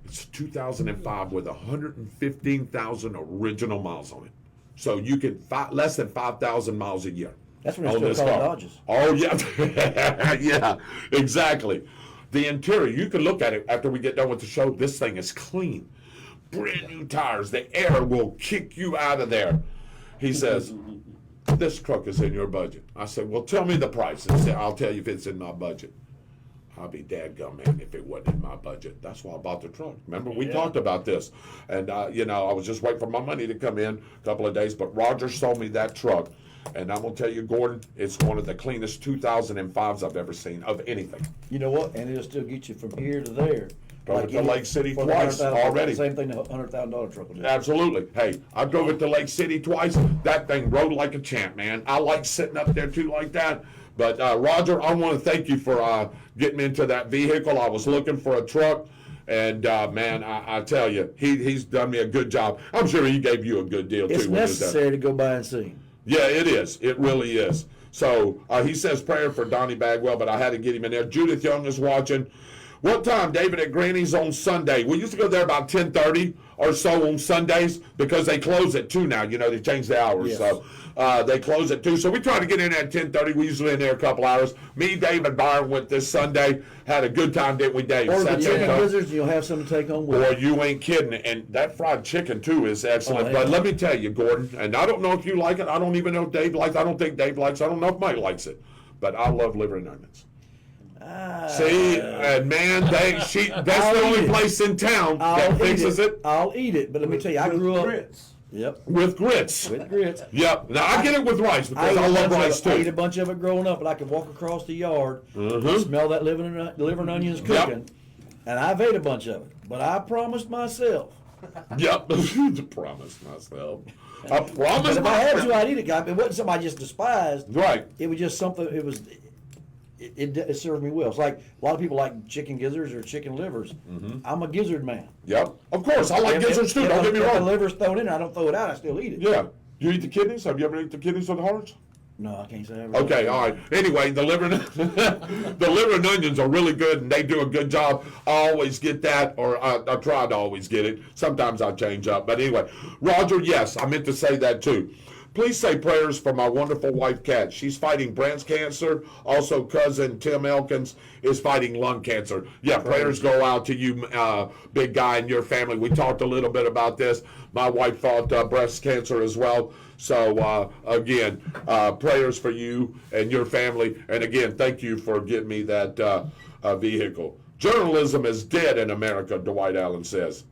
It's 2005 with 115,000 original miles on it. So you can less than 5,000 miles a year. That's when on it's still this called car. Dodges. Oh, yeah. Yeah, exactly. The interior, you can look at it after we get done with the show. This thing is clean. Brand new tires. The air will kick you out of there. He says, this truck is in your budget. I said, well, tell me the price. He said, I'll tell you if it's in my budget. I'll be dadgum, man, if it wasn't in my budget. That's why I bought the truck. Remember, we talked about this. And, you know, I was just waiting for my money to come in a couple of days. But Rodgers sold me that truck. And I'm going to tell you, Gordon, it's one of the cleanest 2005s I've ever seen of anything. You know what? And it'll still get you from here to there. Drove it to Lake City for the twice $100,000 already. Same thing the $100,000 truck will do. Absolutely. Hey, I drove it to Lake City twice. That thing rode like a champ, man. I like sitting up there, too, like that. But, Roger, I want to thank you for getting me into that vehicle. I was looking for a truck. And, man, I tell you, he's done me a good job. I'm sure he gave you a good deal, too. It's necessary to go by and see. Yeah, it is. It really is. So he says prayer for Donnie Bagwell, but I had to get him in there. Judith Young is watching. What time, David, at Granny's on Sunday? We used to go there about 10:30 or so on Sundays because they close at 2 now. You know, they changed the hours. Yes. So they close at 2. So we try to get in there at 10:30. We usually in there a couple hours. Me, Dave, and Byron went this Sunday. Had a good time, didn't we, Dave? Order the Sat there chicken and gizzards, and you'll have some to take home with Boy, you. you ain't kidding. And that fried chicken, too, is excellent. Oh, But yeah. let me tell you, Gordon, and I don't know if you like it. I don't even know if Dave likes it. I don't think Dave likes it. I don't know if Mike likes it. But I love liver and onions. See, and man, that's I'll the only eat it. place in town that fixes it I'll eat it. But let me tell you, I grew up. Grits. Yep. with grits. With grits. Yep. Now, I get it with rice because I love rice, I ate a too. bunch of it growing up, and I could walk across the yard, Mhm. smell that liver and onions cooking, and I've ate a bunch of it. But I promised myself, Yep. Promised myself. I that promised if I had to, myself. I'd eat it. It wasn't something I just despised. Right. It was just something. It served me well. It's like a lot of people like chicken gizzards or chicken livers. I'm a gizzard man. Yep. Of course. I like gizzards, too. If Don't get me If the wrong. liver's thrown in, I don't throw it out. I still eat it. Yeah. You eat the kidneys? Have you ever eaten the kidneys or the hearts? No, I can't say that. Okay, all right. Anyway, the liver, the liver and onions are really good, and they do a good job. I always get that, or I try to always get it. Sometimes I change up, but anyway, Roger, yes, I meant to say that too. Please say prayers for my wonderful wife, Kat. She's fighting breast cancer. Also, cousin Tim Elkins is fighting lung cancer. Yeah, prayers go out to you, big guy, and your family. We talked a little bit about this. My wife fought breast cancer as well. So, again, prayers for you and your family. And again, thank you for getting me that vehicle. Journalism is dead in America, Dwight Allen says.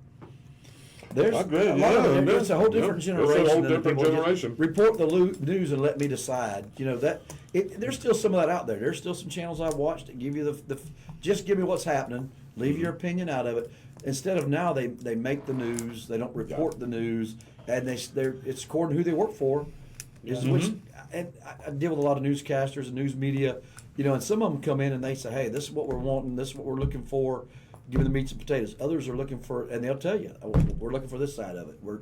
There's I agree, a lot of yeah, it. It's a whole yeah. different It's a generation. whole than the different people just generation. report the news and let me decide. You know that there's still some of that out there. There's still some channels I've watched that give you the just give me what's happening. Leave your opinion out of it. Instead of now they make the news. They don't report the news, and it's according to who they work for. And I deal with a lot of newscasters and news media. You know, and some of them come in and they say, "Hey, this is what we're wanting. This is what we're looking for." Give me the meats and potatoes. Others are looking for, and they'll tell you, "Oh, we're looking for this side of it." We're,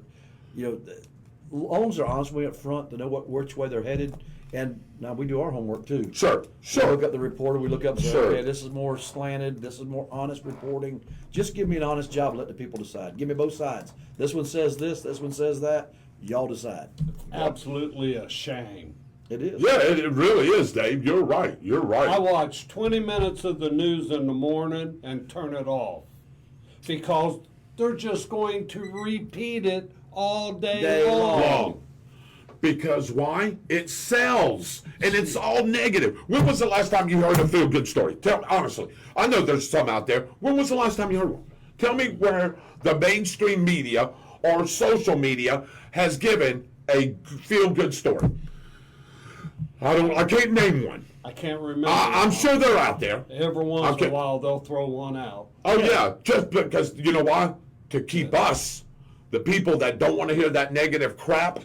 you know, as long as they're honest way up front to know which way they're headed. And now we do our homework too. Sure, We sure. look up the reporter. We look up and say, Sure. okay, this is more slanted. This is more honest reporting. Just give me an honest job. Let the people decide. Give me both sides. This one says this. This one says that. Y'all decide. Absolutely a shame. It is. Yeah, it really is, Dave. You're right. You're right. I watch 20 minutes of the news in the morning and turn it off because they're just going to repeat it all day long. Wrong. Because why? It sells, and it's all negative. When was the last time you heard a feel-good story? Tell me, honestly. I know there's some out there. When was the last time you heard one? Tell me where the mainstream media or social media has given a feel-good story. I can't name one. I can't remember. I'm sure they're out there. Every once Okay. in a while they'll throw one out. Oh, yeah, just because, you know why? To keep us, the people that don't want to hear that negative crap,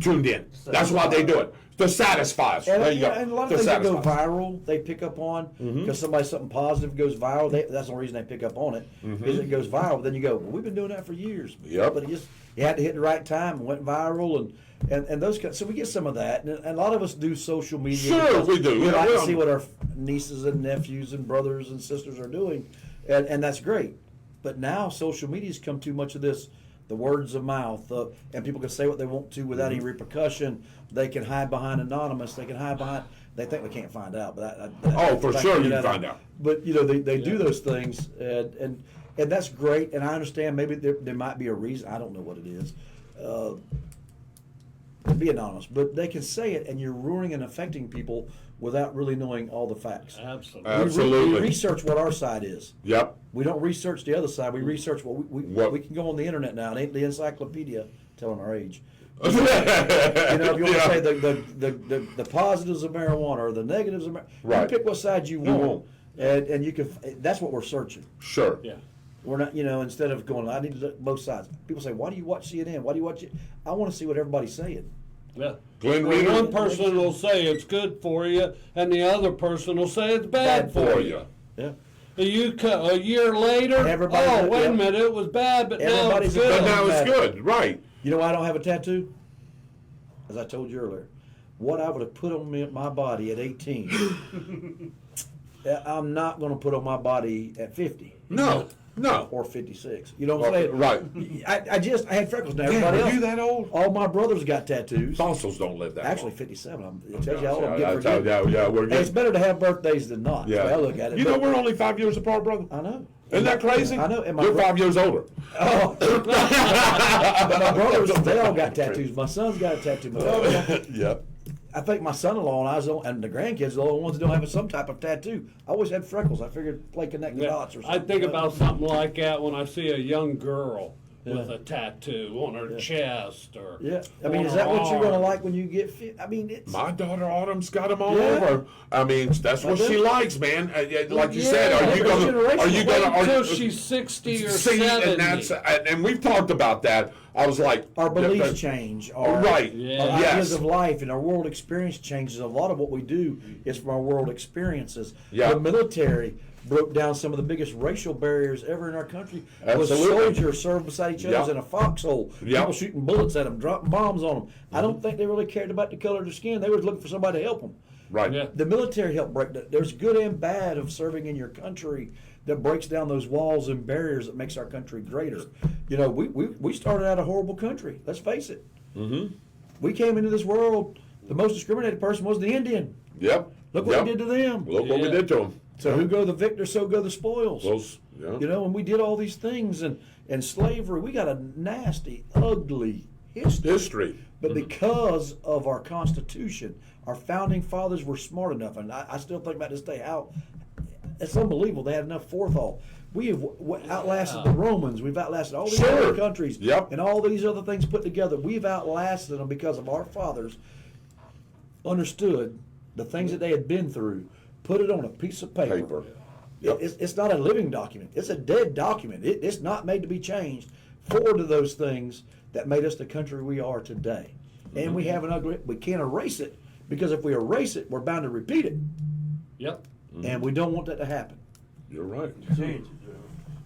tuned in. That's why they do it. To satisfy us. And, There you go. and a lot of To things that go satisfy us. viral, they pick up on because something positive goes viral. That's the reason they pick up on it because it goes viral. Then you go, well, we've been doing that for years. Yep. But you had to hit the right time and went viral and those. So we get some of that, and a lot of us do social media. Sure, because we do. We Yeah, like we to don't- see what our nieces and nephews and brothers and sisters are doing, and that's great. But now social media's come too much of this, the words of mouth, and people can say what they want to without any repercussion. They can hide behind anonymous. They can hide behind. They think they can't find out, but For sure you can find out. But they do those things, and that's great. And I understand maybe there might be a reason. I don't know what it is. To be anonymous, but they can say it, and you're ruining and affecting people without really knowing all the facts. Absolutely. Absolutely. We research what our side is. Yep. We don't research the other side. We research what we can go on the internet now. It ain't the encyclopedia telling our age. You know, if you want to say the positives of marijuana or the negatives of marijuana, Right. you pick what side you want, and you can. That's what we're searching. Sure. Yeah. We're not, instead of going, I need to look both sides. People say, why do you watch CNN? Why do you watch it? I want to see what everybody's saying. Yeah. Glenn Well, Reeder. one person will say it's good for you, and the other person will say it's bad for you. Yeah. A year later, Everybody- wait yeah. a minute, it was bad, but now it's Everybody's good. But now it's good, right? You know why I don't have a tattoo? As I told you earlier, what I would have put on my body at 18, I'm not going to put on my body at 50. No. Or 56. You know what I'm saying? Right. I had freckles now. Damn, Everybody are else, you that old? all my brothers got tattoos. Fossils don't live that Actually, long. 57. It tells you how old I'm getting for good. Yeah, we're Hey, it's good. better to have birthdays than not. Yeah. The way I look at it. You know, But- we're only 5 years apart, brother. I know. Isn't that crazy? I know. And my You're bro- 5 years older. Oh. But my brothers, they all got tattoos. My son's got a tattoo. My daughter, Yep. I think my son-in-law and the grandkids are the only ones that don't have some type of tattoo. I always had freckles. I figured play connect the dots or I something. think about something like that when I see a young girl with Yeah. a tattoo on her chest or Yeah. I mean, on is her that what you're going to arm. like when you get fit? I mean, it's... My daughter Autumn's got them all Yeah. over. I mean, that's what My she daughter- likes, man. Like you Yeah, said, are you every gonna? generation. Are you gonna? Wait Are until she's 60 or See, 70. and that's and we've talked about that. I was like, Our beliefs change. Our, Right. Yeah. Our ideas Yes. of life and our world experience changes. A lot of what we do is from our world experiences. Yeah. The military broke down some of the biggest racial barriers ever in our country. Was Absolutely. soldiers served beside each other Yeah. in a foxhole. Yeah. People shooting bullets at them, dropping bombs on them. I don't think they really cared about the color of their skin. They were looking for somebody to help them. right. Yeah. The military helped break that. There's good and bad of serving in your country that breaks down those walls and barriers that makes our country greater. You know, we started out a horrible country. Let's face it. Mm-hmm. We came into this world, the most discriminated person was the Indian. Yep. Look what Yep. we did to them. Look what we Yeah. did to them. So who go the victor, so go the spoils. Those, yeah. You know, and we did all these things, and slavery, we got a nasty, ugly history. History. But because of our Constitution, our founding fathers were smart enough, and I still think about this day how it's unbelievable they had enough forethought. We have outlasted the Romans. We've outlasted all these Sure. other countries, Yep. and all these other things put together. We've outlasted them because of our fathers understood the things that they had been through, put it on a piece of paper. Paper. Yep. It's not a living document. It's a dead document. It's not made to be changed. Forward to those things that made us the country we are today. And we have an ugly, we can't erase it, because if we erase it, we're bound to repeat it. Yep. And we don't want that to happen. You're right.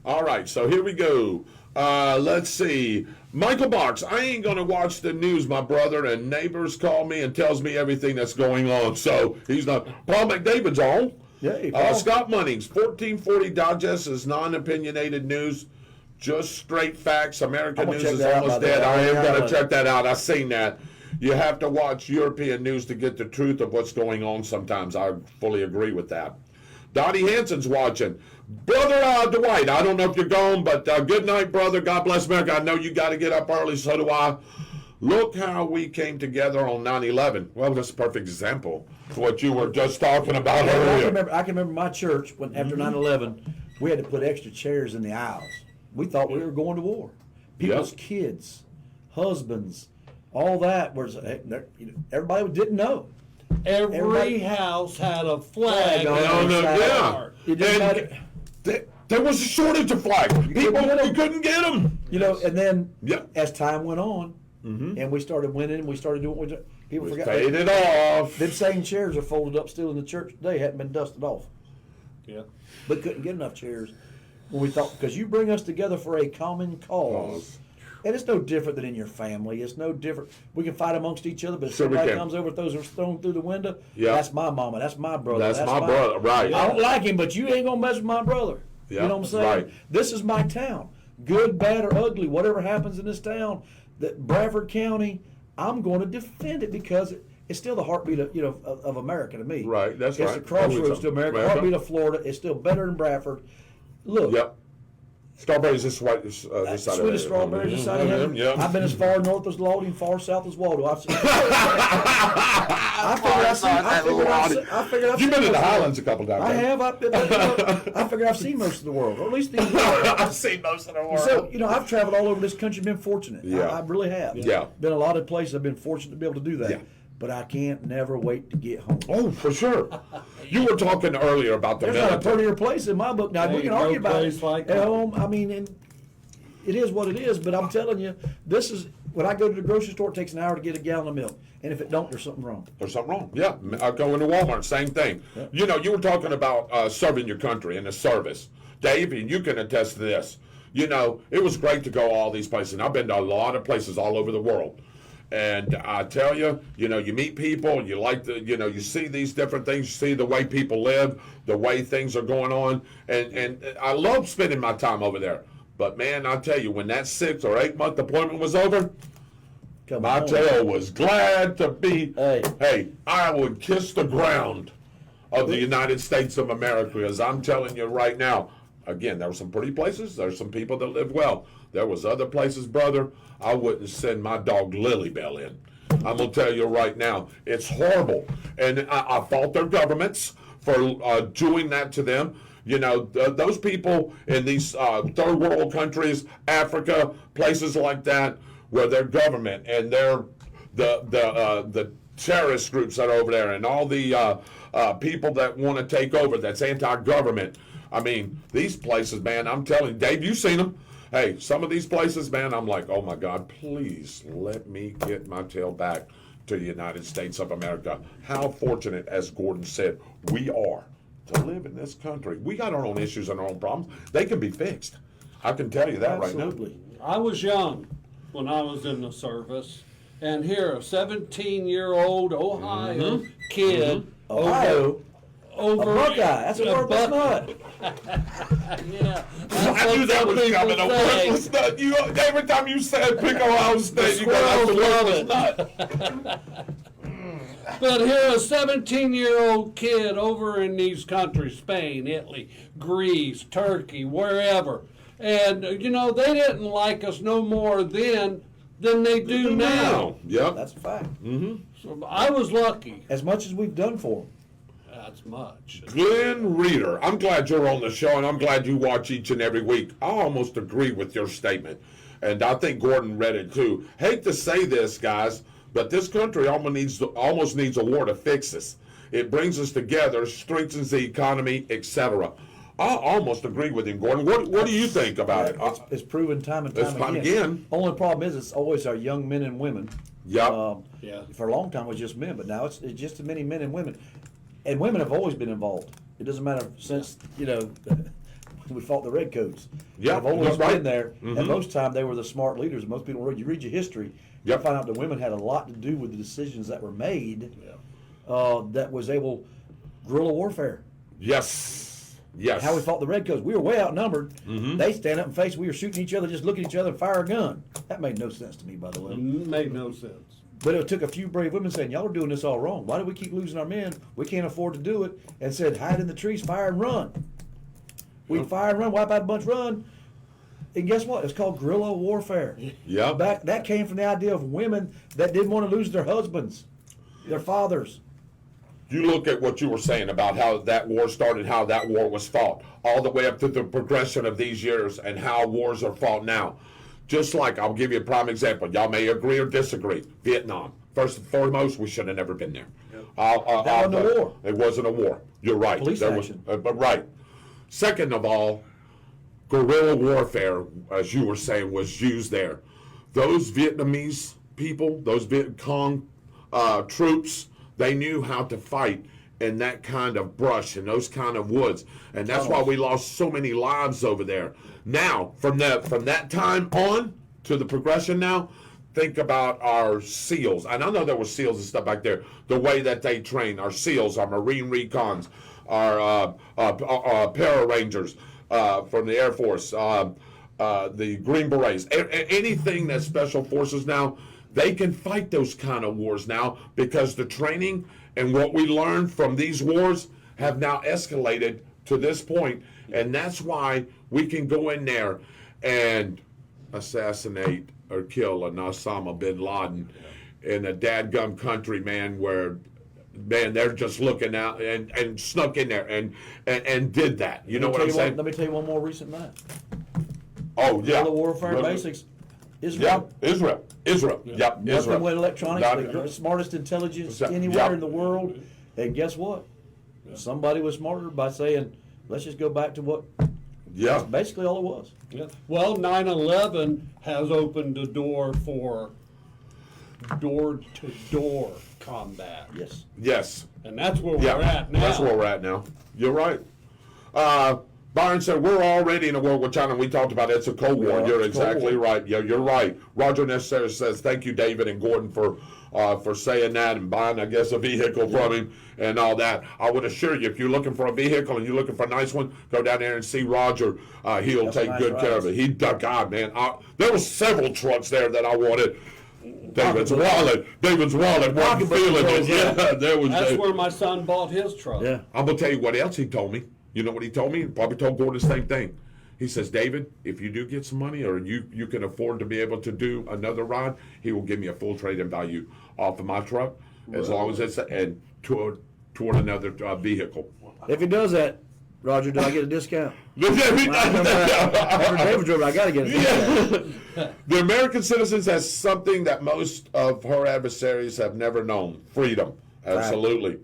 All right, so here we go. Let's see. Michael Marks, I ain't going to watch the news, my brother, and neighbors call me and tells me everything that's going on. So he's not. Paul McDavid's on. Yay, Paul. Scott Munnings, 1440 Digest is non-opinionated news, just straight facts. American I'm gonna news check is that out, almost by the dead. way. I am Yeah, going but- to check that out. I've seen that. You have to watch European news to get the truth of what's going on sometimes. I fully agree with that. Dottie Hanson's watching. Brother Dwight, I don't know if you're gone, but good night, brother. God bless America. I know you got to get up early, so do I. Look how we came together on 9/11. Well, that's a perfect example of what you were just talking about I earlier. can remember my church, when after 9/11, we had to put extra chairs in the aisles. We thought we were going to war. People's Yep. kids, husbands, all that was, everybody didn't know. Every Everybody- house had a flag. Flag on on the the side. yeah. It didn't And matter. there was a shortage of flags. People, get 'em. you couldn't get them. You know, and then Yep. as time went on, and we started winning, and we started doing what we did, people We forgot. paid it off. Them same chairs are folded up still in the church today, hadn't been dusted off. Yep. But couldn't get enough chairs when we thought, because you bring us together for a common cause. And it's no different than in your family. It's no different. We can fight amongst each other, but if Sure we somebody can. comes over and throws a stone through the window, Yeah. that's my mama, that's my brother. That's my brother, right. I don't like him, but you ain't going to mess with my brother. Yeah, You know what I'm saying? right. This is my town. Good, bad, or ugly, whatever happens in this town, that Bradford County, I'm going to defend it because it's still the heartbeat of America to me. Right, that's it's right. It's the crossroads to America, America. heartbeat of Florida. It's still better than Bradford. Look. Yep. Strawberries this white this side of Sweetest strawberries this side of heaven. Yep. I've been as far north as Lodi and far south as Waldo. I figured I've You've been seen in the most of Highlands a couple times. I haven't you? have. I figured I've seen most of the world, or at least these. I've seen most of the world. So, I've traveled all over this country, been fortunate. Yeah. I really have. Yeah. Been a lot of places I've been fortunate to be able to do that. Yeah. But I can't never wait to get home. Oh, for sure. You were talking earlier about the There's not a military. prettier place in my book. Now, we Ain't can no argue about place it like at home. home. I mean, and it is what it is, but I'm telling you, this is, when I go to the grocery store, it takes an hour to get a gallon of milk. And if it don't, there's something wrong. There's something wrong. Yeah, I go into Walmart, same thing. Yeah. You were talking about serving your country and the service. Dave, and you can attest to this. It was great to go all these places. And I've been to a lot of places all over the world. And I tell you, you meet people, you like you see these different things, you see the way people live, the way things are going on. And I love spending my time over there. But man, I tell you, when that 6 or 8 month deployment was over, my tail was glad to be. Hey, I would kiss the ground of the United States of America, because I'm telling you right now, again, there were some pretty places, there's some people that live well. There was other places, brother, I wouldn't send my dog Lilybell in. I'm going to tell you right now, it's horrible. And I fault their governments for doing that to them. Those people in these third world countries, Africa, places like that, where their government and the terrorist groups that are over there and all the people that want to take over, that's anti-government. I mean, these places, man, I'm telling you, Dave, you've seen them. Hey, some of these places, man, I'm like, oh my God, please let me get my tail back to the United States of America. How fortunate, as Gordon said, we are to live in this country. We got our own issues and our own problems. They can be fixed. I can tell you that right now. Absolutely. I was young when I was in the service, and here a 17-year-old Ohio kid Ohio? over A Buckeye. That's a worthless nut. Yeah, I knew that was coming. A worthless nut. Every time you said pick Ohio State, you go, that's a worthless nut. But here, a 17-year-old kid over in these countries, Spain, Italy, Greece, Turkey, wherever, and they didn't like us no more then than they do now. Yep. That's a fact. So I was lucky. As much as we've done for them. That's much. Glenn Reeder, I'm glad you're on the show, and I'm glad you watch each and every week. I almost agree with your statement, and I think Gordon read it too. Hate to say this, guys, but this country almost needs a war to fix us. It brings us together, strengthens the economy, etc. I almost agree with him, Gordon. What do you think about it? It's proven time and time It's time again. again. Only problem is it's always our young men and women. Yep. Yeah. For a long time it was just men, but now it's just as many men and women. And women have always been involved. It doesn't matter since, we fought the redcoats. Yeah, They've always that's right. been there. And most time they were the smart leaders. Most people read your history, Yep. you find out the women had a lot to do with the decisions that were made. That was able guerrilla warfare. Yes. Yes. How we fought the redcoats. We were way outnumbered. They stand up and face. We were shooting each other, just looking at each other and fire a gun. That made no sense to me, by the way. Made no sense. But it took a few brave women saying, y'all are doing this all wrong. Why do we keep losing our men? We can't afford to do it. And said, hide in the trees, fire and run. We'd fire and run, wipe out a bunch, run. And guess what? It's called guerrilla warfare. Yep. That came from the idea of women that didn't want to lose their husbands, their fathers. You look at what you were saying about how that war started, how that war was fought, all the way up to the progression of these years and how wars are fought now. Just like, I'll give you a prime example. Y'all may agree or disagree. Vietnam. First and foremost, we should have never been there. That wasn't a war. It wasn't a war. You're right. Police action. But right. Second of all, guerrilla warfare, as you were saying, was used there. Those Vietnamese people, those Viet Cong troops, they knew how to fight in that kind of brush and those kind of woods, and that's why we lost so many lives over there. Now, from that time on, to the progression now. Think about our SEALs. And I know there were SEALs and stuff back there. The way that they train, our SEALs, our Marine Recons, our Para Rangers from the Air Force, the Green Berets, anything that's Special Forces now, they can fight those kind of wars now because the training and what we learned from these wars have now escalated to this point. And that's why we can go in there and assassinate or kill an Osama bin Laden in a dadgum country, man, where, man, they're just looking out and snuck in there and did that. You know what I'm saying? Let me tell you one more recent than that. Oh, yeah. The warfare basics. Israel. Yeah, Israel. Yep, Nothing Israel. with electronics, the smartest intelligence anywhere in the world. And guess what? Somebody was smarter by saying, let's just go back to what that's basically all it was. Yeah. Well, 9/11 has opened the door for door-to-door combat. Yes. Yes. And that's where we're at now. That's where we're at now. You're right. Byron said, we're already in a world with China. We talked about it's a Cold War. You're exactly right. Yeah, you're right. Roger Necessary says, thank you, David and Gordon, for saying that and buying, I guess, a vehicle from him and all that. I would assure you, if you're looking for a vehicle and you're looking for a nice one, go down there and see Roger. He'll take good care of it. He, God, man, there were several trucks there that I wanted. David's wallet wasn't feeling it. Yeah, there was. That's where my son bought his truck. Yeah. I'm going to tell you what else he told me. You know what he told me? Probably told Gordon the same thing. He says, David, if you do get some money or you can afford to be able to do another ride, he will give me a full trade-in value off of my truck as long as it's and toward another vehicle. If he does that, Roger, do I get a discount? After David drove, I got to get a discount. The American citizens has something that most of her adversaries have never known: freedom. Absolutely.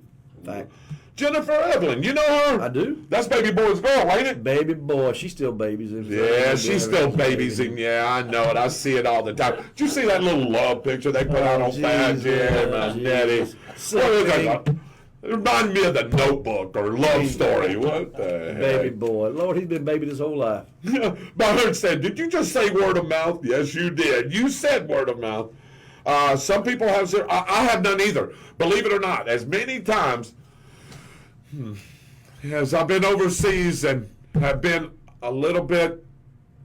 Fact. Jennifer Evelyn, you know her? I do. That's Baby Boy's girl, ain't it? Baby boy, she still babies. Yeah, she's still babies, and yeah, I know it. I see it all the time. Did you see that little love picture they put out on Fat Jim and Daddy? What is that? It reminded me of The Notebook or Love Story. What the heck? Baby boy. Lord, he's been babied his whole life. Byron said, did you just say word of mouth? Yes, you did. You said word of mouth. Some people have zero. I have none either. Believe it or not, as many times as I've been overseas and have been a little bit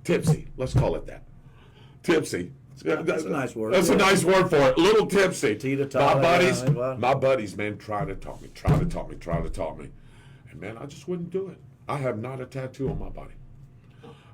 tipsy. Let's call it that. Tipsy. That's a nice word. That's a nice word for it. Little tipsy. My My buddies, man, trying to talk me. And man, I just wouldn't do it. I have not a tattoo on my body.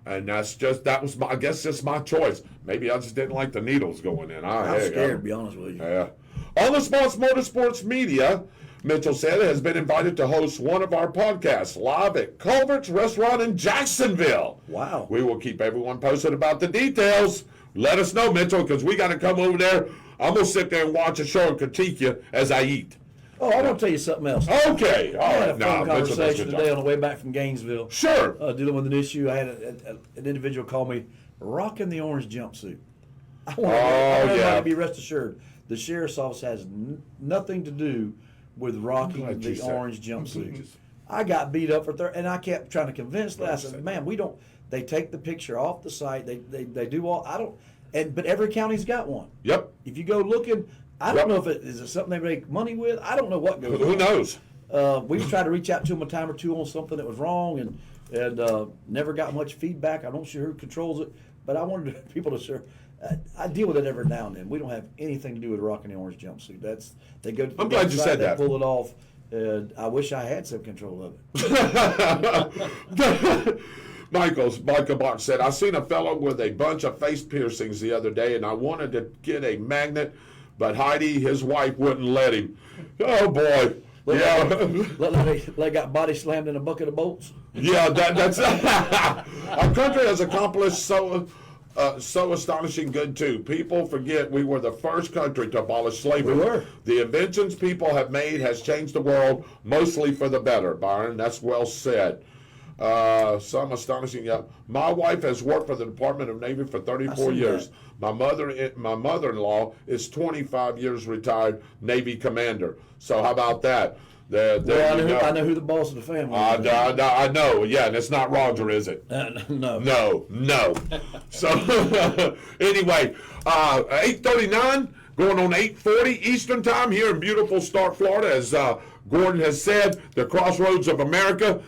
And that was my, I guess just my choice. Maybe I just didn't like the needles going in. I'm scared, to be honest with you. Yeah. On the Sports Motorsports Media, Mitchell said, has been invited to host one of our podcasts live at Culver's Restaurant in Jacksonville. Wow. We will keep everyone posted about the details. Let us know, Mitchell, because we got to come over there. I'm going to sit there and watch a show and critique you as I eat. Oh, I want to tell you something else. Okay. I had a phone conversation today on the way back from Gainesville. Sure. Dealing with an issue. I had an individual call me rocking the orange jumpsuit. I want everybody to be rest assured. The sheriff's office has nothing to do with rocking the orange jumpsuit. I got beat up for and I kept trying to convince them. I said, man, we don't. They take the picture off the site. They do all. I don't. But every county's got one. Yep. If you go looking, I don't know if it is something they make money with. I don't know what goes on. Who knows? We tried to reach out to them a time or two on something that was wrong, and never got much feedback. I'm not sure who controls it, but I wanted people to share. I deal with it every now and then. We don't have anything to do with rocking the orange jumpsuit. They go to the I'm glad you said that. Pull it off. I wish I had some control of it. Michael Bach said, I seen a fellow with a bunch of face piercings the other day, and I wanted to get a magnet, but Heidi, his wife, wouldn't let him. Oh, boy. They got body slammed in a bucket of bolts. Yeah, that's our country has accomplished so astonishing good, too. People forget we were the first country to abolish slavery. We were. The inventions people have made has changed the world, mostly for the better, Byron. That's well said. Some astonishing. Yeah, my wife has worked for the Department of Navy for 34 see years. that. My mother-in-law is 25 years retired Navy commander. So how about that? There Well, you go. I know who the boss of the family is. I know. Yeah, and it's not Roger, is it? No. No. So anyway, 8:39 going on 8:40 Eastern time here in beautiful Stark, Florida. As Gordon has said, the crossroads of America.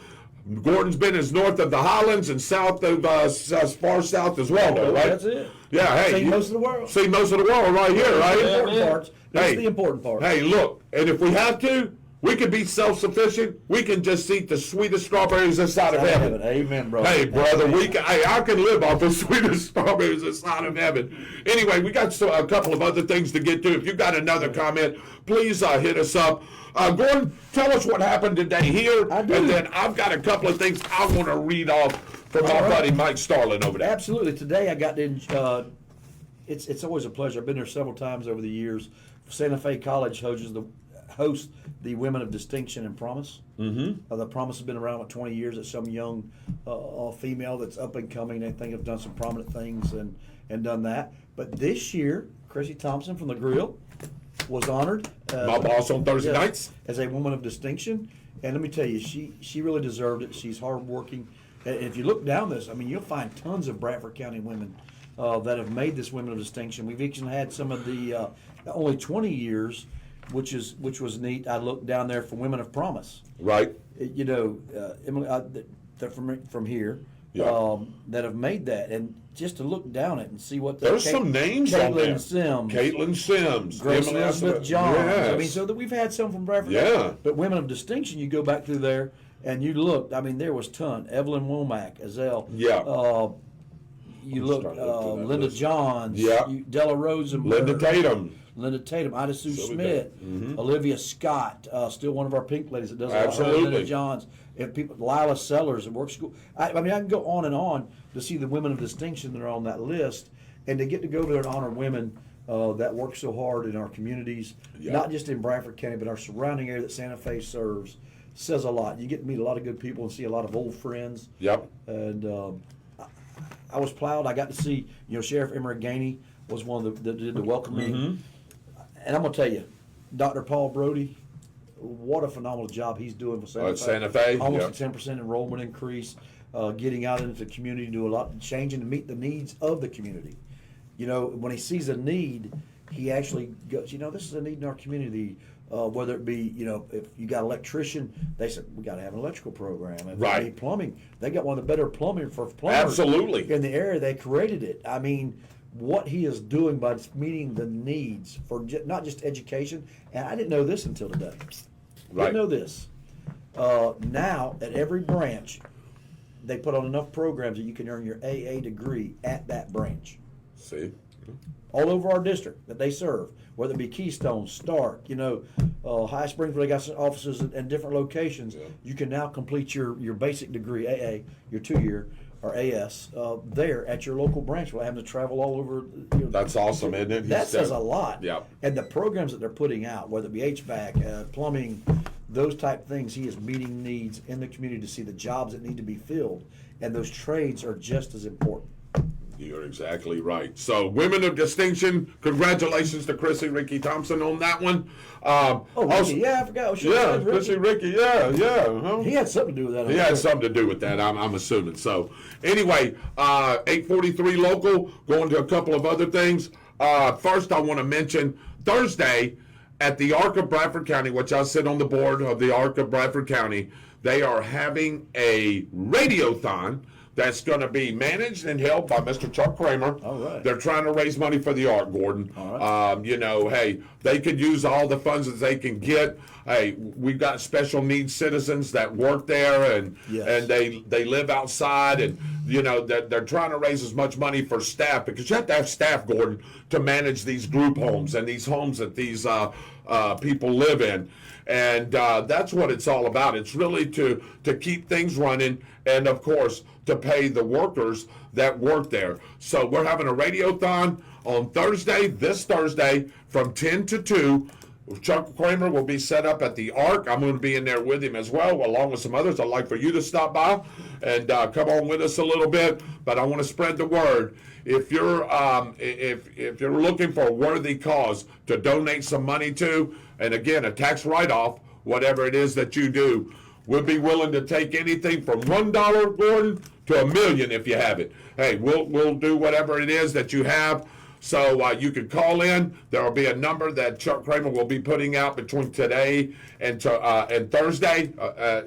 Gordon's been as north of the Highlands and south of as far south as Waldo, right? That's it. Yeah. Hey, See most of the world. See most of the world right here, right? The important parts. That's Hey. the important part. Hey, look, and if we have to, we can be self-sufficient. We can just eat the sweetest strawberries inside of heaven. Amen, brother. Hey, brother, I can live off the sweetest strawberries inside of heaven. Anyway, we got a couple of other things to get to. If you got another comment, please hit us up. Gordon, tell us what happened today here, I do. and then I've got a couple of things I want to read off from my buddy Mike Starlin over there. Absolutely. Today I got to. It's always a pleasure. I've been there several times over the years. Santa Fe College hosts the Women of Distinction and Promise. Mm-hmm. The Promise has been around for 20 years. It's some young female that's up and coming. They think have done some prominent things and done that. But this year, Chrissy Thompson from the Grill was honored. My boss on Thursday nights. As a woman of distinction. And let me tell you, she really deserved it. She's hardworking. And if you look down this, I mean, you'll find tons of Bradford County women that have made this Women of Distinction. We've even had some of the only 20 years, which was neat. I looked down there for Women of Promise. Right. You know, Emily, they're from here. Yeah. That have made that, and just to look down it and see what There's some names on there. Caitlin Sims, Caitlin Sims, Grace Emily Elizabeth Johns. Yes. I mean, so that we've had some from Bradford. Yeah. But Women of Distinction, you go back through there and you looked. I mean, there was ton. Evelyn Womack, Azelle. Yeah. You look, start looking through that Linda list. Johns. Yeah. Della Rosenberg. Linda Tatum. Ida Sue So we Smith, got- Olivia Scott, still one of our pink ladies that does a Absolutely. lot. Linda Johns, and people, Lila Sellers at work school. I mean, I can go on and on to see the women of distinction that are on that list, and to get to go there and honor women that work so hard in our communities, Yeah. not just in Bradford County, but our surrounding area that Santa Fe serves, says a lot. You get to meet a lot of good people and see a lot of old friends. Yep. And I was proud. I got to see, Sheriff Emery Gainey was one that did the welcoming. And I'm going to tell you, Dr. Paul Brody, what a phenomenal job he's doing for Santa Fe. Santa Fe, Almost yeah. a 10% enrollment increase, getting out into the community to do a lot, changing to meet the needs of the community. When he sees a need, he actually goes, this is a need in our community. Whether it be, if you got an electrician, they said, we got to have an electrical program. If Right. it be plumbing, they got one of the better plumbing for plumbers. Absolutely. In the area, they created it. I mean, what he is doing by meeting the needs for not just education, and I didn't know this until today. Right. Didn't know this. Now, at every branch, they put on enough programs that you can earn your AA degree at that branch. See? All over our district that they serve, whether it be Keystone, Stark, High Springs, where they got offices in different locations. Yeah. You can now complete your basic degree, AA, your 2-year, or AS, there at your local branch without having to travel all over. That's awesome, isn't it? That says a lot. Yeah. And the programs that they're putting out, whether it be HVAC, plumbing, those type things, he is meeting needs in the community to see the jobs that need to be filled. And those trades are just as important. You're exactly right. So, Women of Distinction, congratulations to Chrissy Ricky Thompson on that one. Ricky, yeah, I forgot. Yeah, Chrissy Ricky, yeah. Huh? He had something to do with that. He had something to do with that, I'm assuming. So, anyway, 843 local, going to a couple of other things. First, I want to mention Thursday at the Arc of Bradford County, which I sit on the board of the Arc of Bradford County. They are having a radiothon that's going to be managed and held by Mr. Chuck Kramer. All right. They're trying to raise money for the Arc, Gordon. All right. Hey, they could use all the funds that they can get. Hey, we've got special needs citizens that work there, and Yes. and they live outside, and they're trying to raise as much money for staff, because you have to have staff, Gordon, to manage these group homes and these homes that these people live in. And that's what it's all about. It's really to keep things running, and of course to pay the workers that work there. So we're having a radiothon on this Thursday from 10 to 2 Chuck Kramer will be set up at the Ark. I'm going to be in there with him as well, along with some others. I'd like for you to stop by and come on with us a little bit. But I want to spread the word. If you're if you're looking for a worthy cause to donate some money to, and again, a tax write-off, whatever it is that you do, we'll be willing to take anything from $1, Gordon, to $1 million if you have it. Hey, we'll do whatever it is that you have. So you can call in. There will be a number that Chuck Kramer will be putting out between today and Thursday.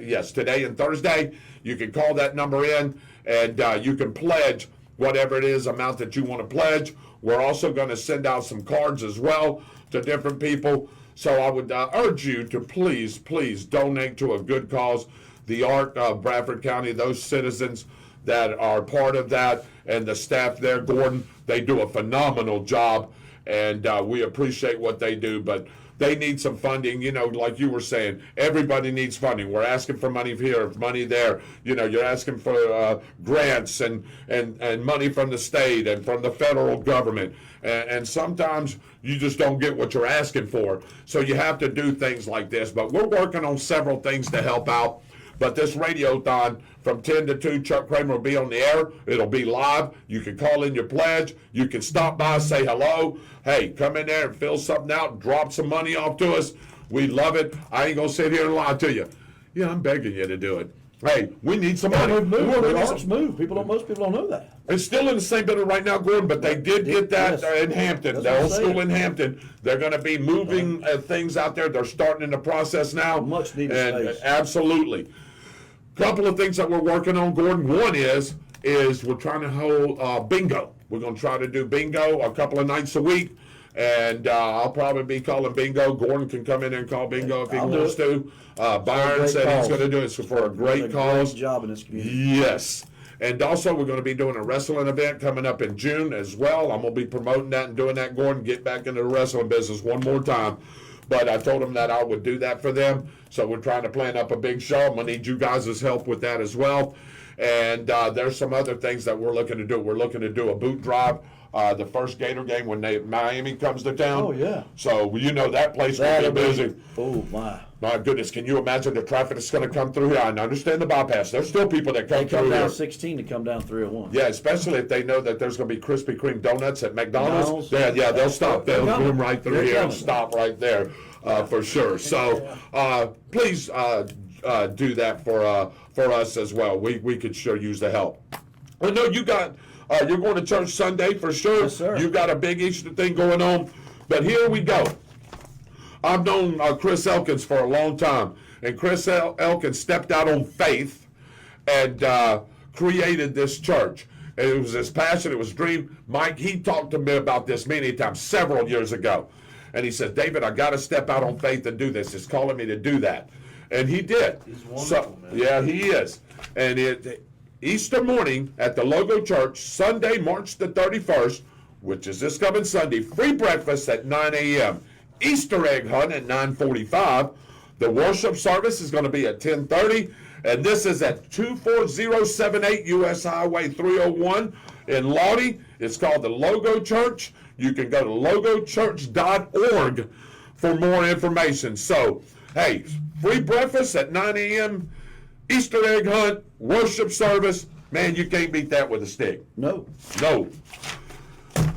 Yes, today and Thursday. You can call that number in, and you can pledge whatever it is amount that you want to pledge. We're also going to send out some cards as well to different people. So I would urge you to please donate to a good cause. The Ark of Bradford County, those citizens that are part of that, and the staff there, Gordon, they do a phenomenal job, and we appreciate what they do. But they need some funding, like you were saying. Everybody needs funding. We're asking for money here, money there. You're asking for grants and money from the state and from the federal government. And sometimes you just don't get what you're asking for. So you have to do things like this. But we're working on several things to help out. But this Radiothon from 10 to 2, Chuck Kramer will be on the air. It'll be live. You can call in your pledge. You can stop by, say hello. Hey, come in there and fill something out, drop some money off to us. We love it. I ain't going to sit here and lie to you. Yeah, I'm begging you to do it. Hey, we need some money. The Ark's moved. Most people don't know that. It's still in the same building right now, Gordon, but they did get that in Hampton. The old school in Hampton. They're going to be moving things out there. They're starting in the process now. Much needed space. Absolutely. Couple of things that we're working on, Gordon. One is we're trying to hold bingo. We're going to try to do bingo a couple of nights a week, and I'll probably be calling bingo. Gordon can come in and call bingo if he wants to. Byron said he's going to do it for a great cause. Great job in this community. Yes. And also, we're going to be doing a wrestling event coming up in June as well. I'm going to be promoting that and doing that, Gordon. Get back into the wrestling business one more time. But I told them that I would do that for them. So we're trying to plan up a big show. I'm going to need you guys' help with that as well. And there's some other things that we're looking to do. We're looking to do a boot drive, the first Gator game when Miami comes to town. Oh, yeah. So that place will be busy. Oh, my. My goodness, can you imagine the traffic that's going to come through here? I understand the bypass. There's still people that come through here. They come down 16 to come down 301. Yeah, especially if they know that there's going to be Krispy Kreme donuts at McDonald's. Yeah, they'll stop. They'll boom right through here and stop right there for sure. So please do that for us as well. We could sure use the help. I know you got you're going to church Sunday for sure. Yes, sir. You got a big Easter thing going on, but here we go. I've known Chris Elkins for a long time, and Chris Elkins stepped out on faith and created this church. And it was his passion, it was his dream. Mike, he talked to me about this many times, several years ago. And he said, David, I got to step out on faith and do this. It's calling me to do that. And he did. He's wonderful, man. Yeah, he is. And Easter morning at the Logo Church, Sunday, March the 31st, which is this coming Sunday, free breakfast at 9 a.m., Easter egg hunt at 9:45. The worship service is going to be at 10:30, and this is at 24078 U.S. Highway 301 in Lottie. It's called the Logo Church. You can go to logochurch.org for more information. So, hey, free breakfast at 9 a.m., Easter egg hunt, worship service. Man, you can't beat that with a stick. No.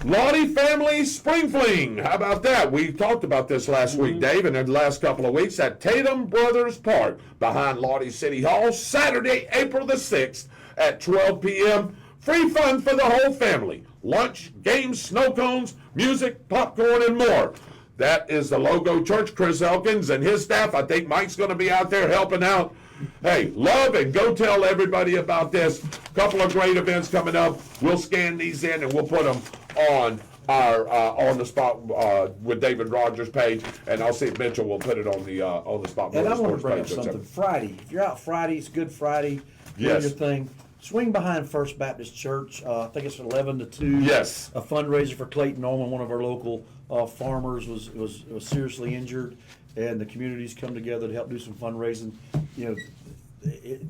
Lottie Family Spring Fling. How about that? We talked about this last week, Dave, and in the last couple of weeks at Tatum Brothers Park behind Lottie City Hall, Saturday, April the 6th at 12 p.m. Free fun for the whole family. Lunch, games, snow cones, music, popcorn, and more. That is the Logo Church. Chris Elkins and his staff. I think Mike's going to be out there helping out. Hey, love and go tell everybody about this. Couple of great events coming up. We'll scan these in and we'll put them on our on the spot with David Rodgers page, and I'll see if Mitchell will put it on the spot. And I want to bring up something. Friday, if you're out Friday, it's Good Friday. Yes. Do your thing. Swing behind First Baptist Church. I think it's 11 to 2. Yes. A fundraiser for Clayton Norman, one of our local farmers, was seriously injured, and the community's come together to help do some fundraising. You know,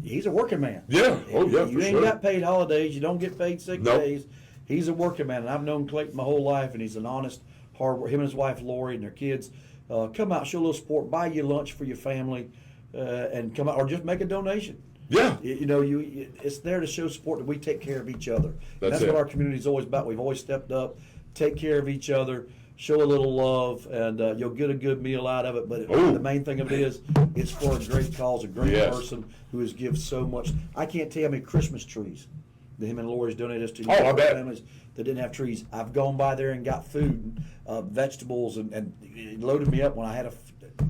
he's a working man. Yeah. Oh, yeah. You ain't got paid holidays. You don't get paid sick days. He's a working man, and I've known Clayton my whole life, and he's an honest, hard worker. Him and his wife Lori and their kids, come out, show a little support, buy you lunch for your family, and come out, or just make a donation. Yeah. It's there to show support that we take care of each other. That's What it. our community is always about. We've always stepped up, take care of each other, show a little love, and you'll get a good meal out of it. But Ooh. the main thing of it is, it's for a great cause, a great Yes. person who has given so much. I can't tell you how many Christmas trees that him and Lori's donated us to. Oh, I bet. Families that didn't have trees. I've gone by there and got food, vegetables, and it loaded me up when I had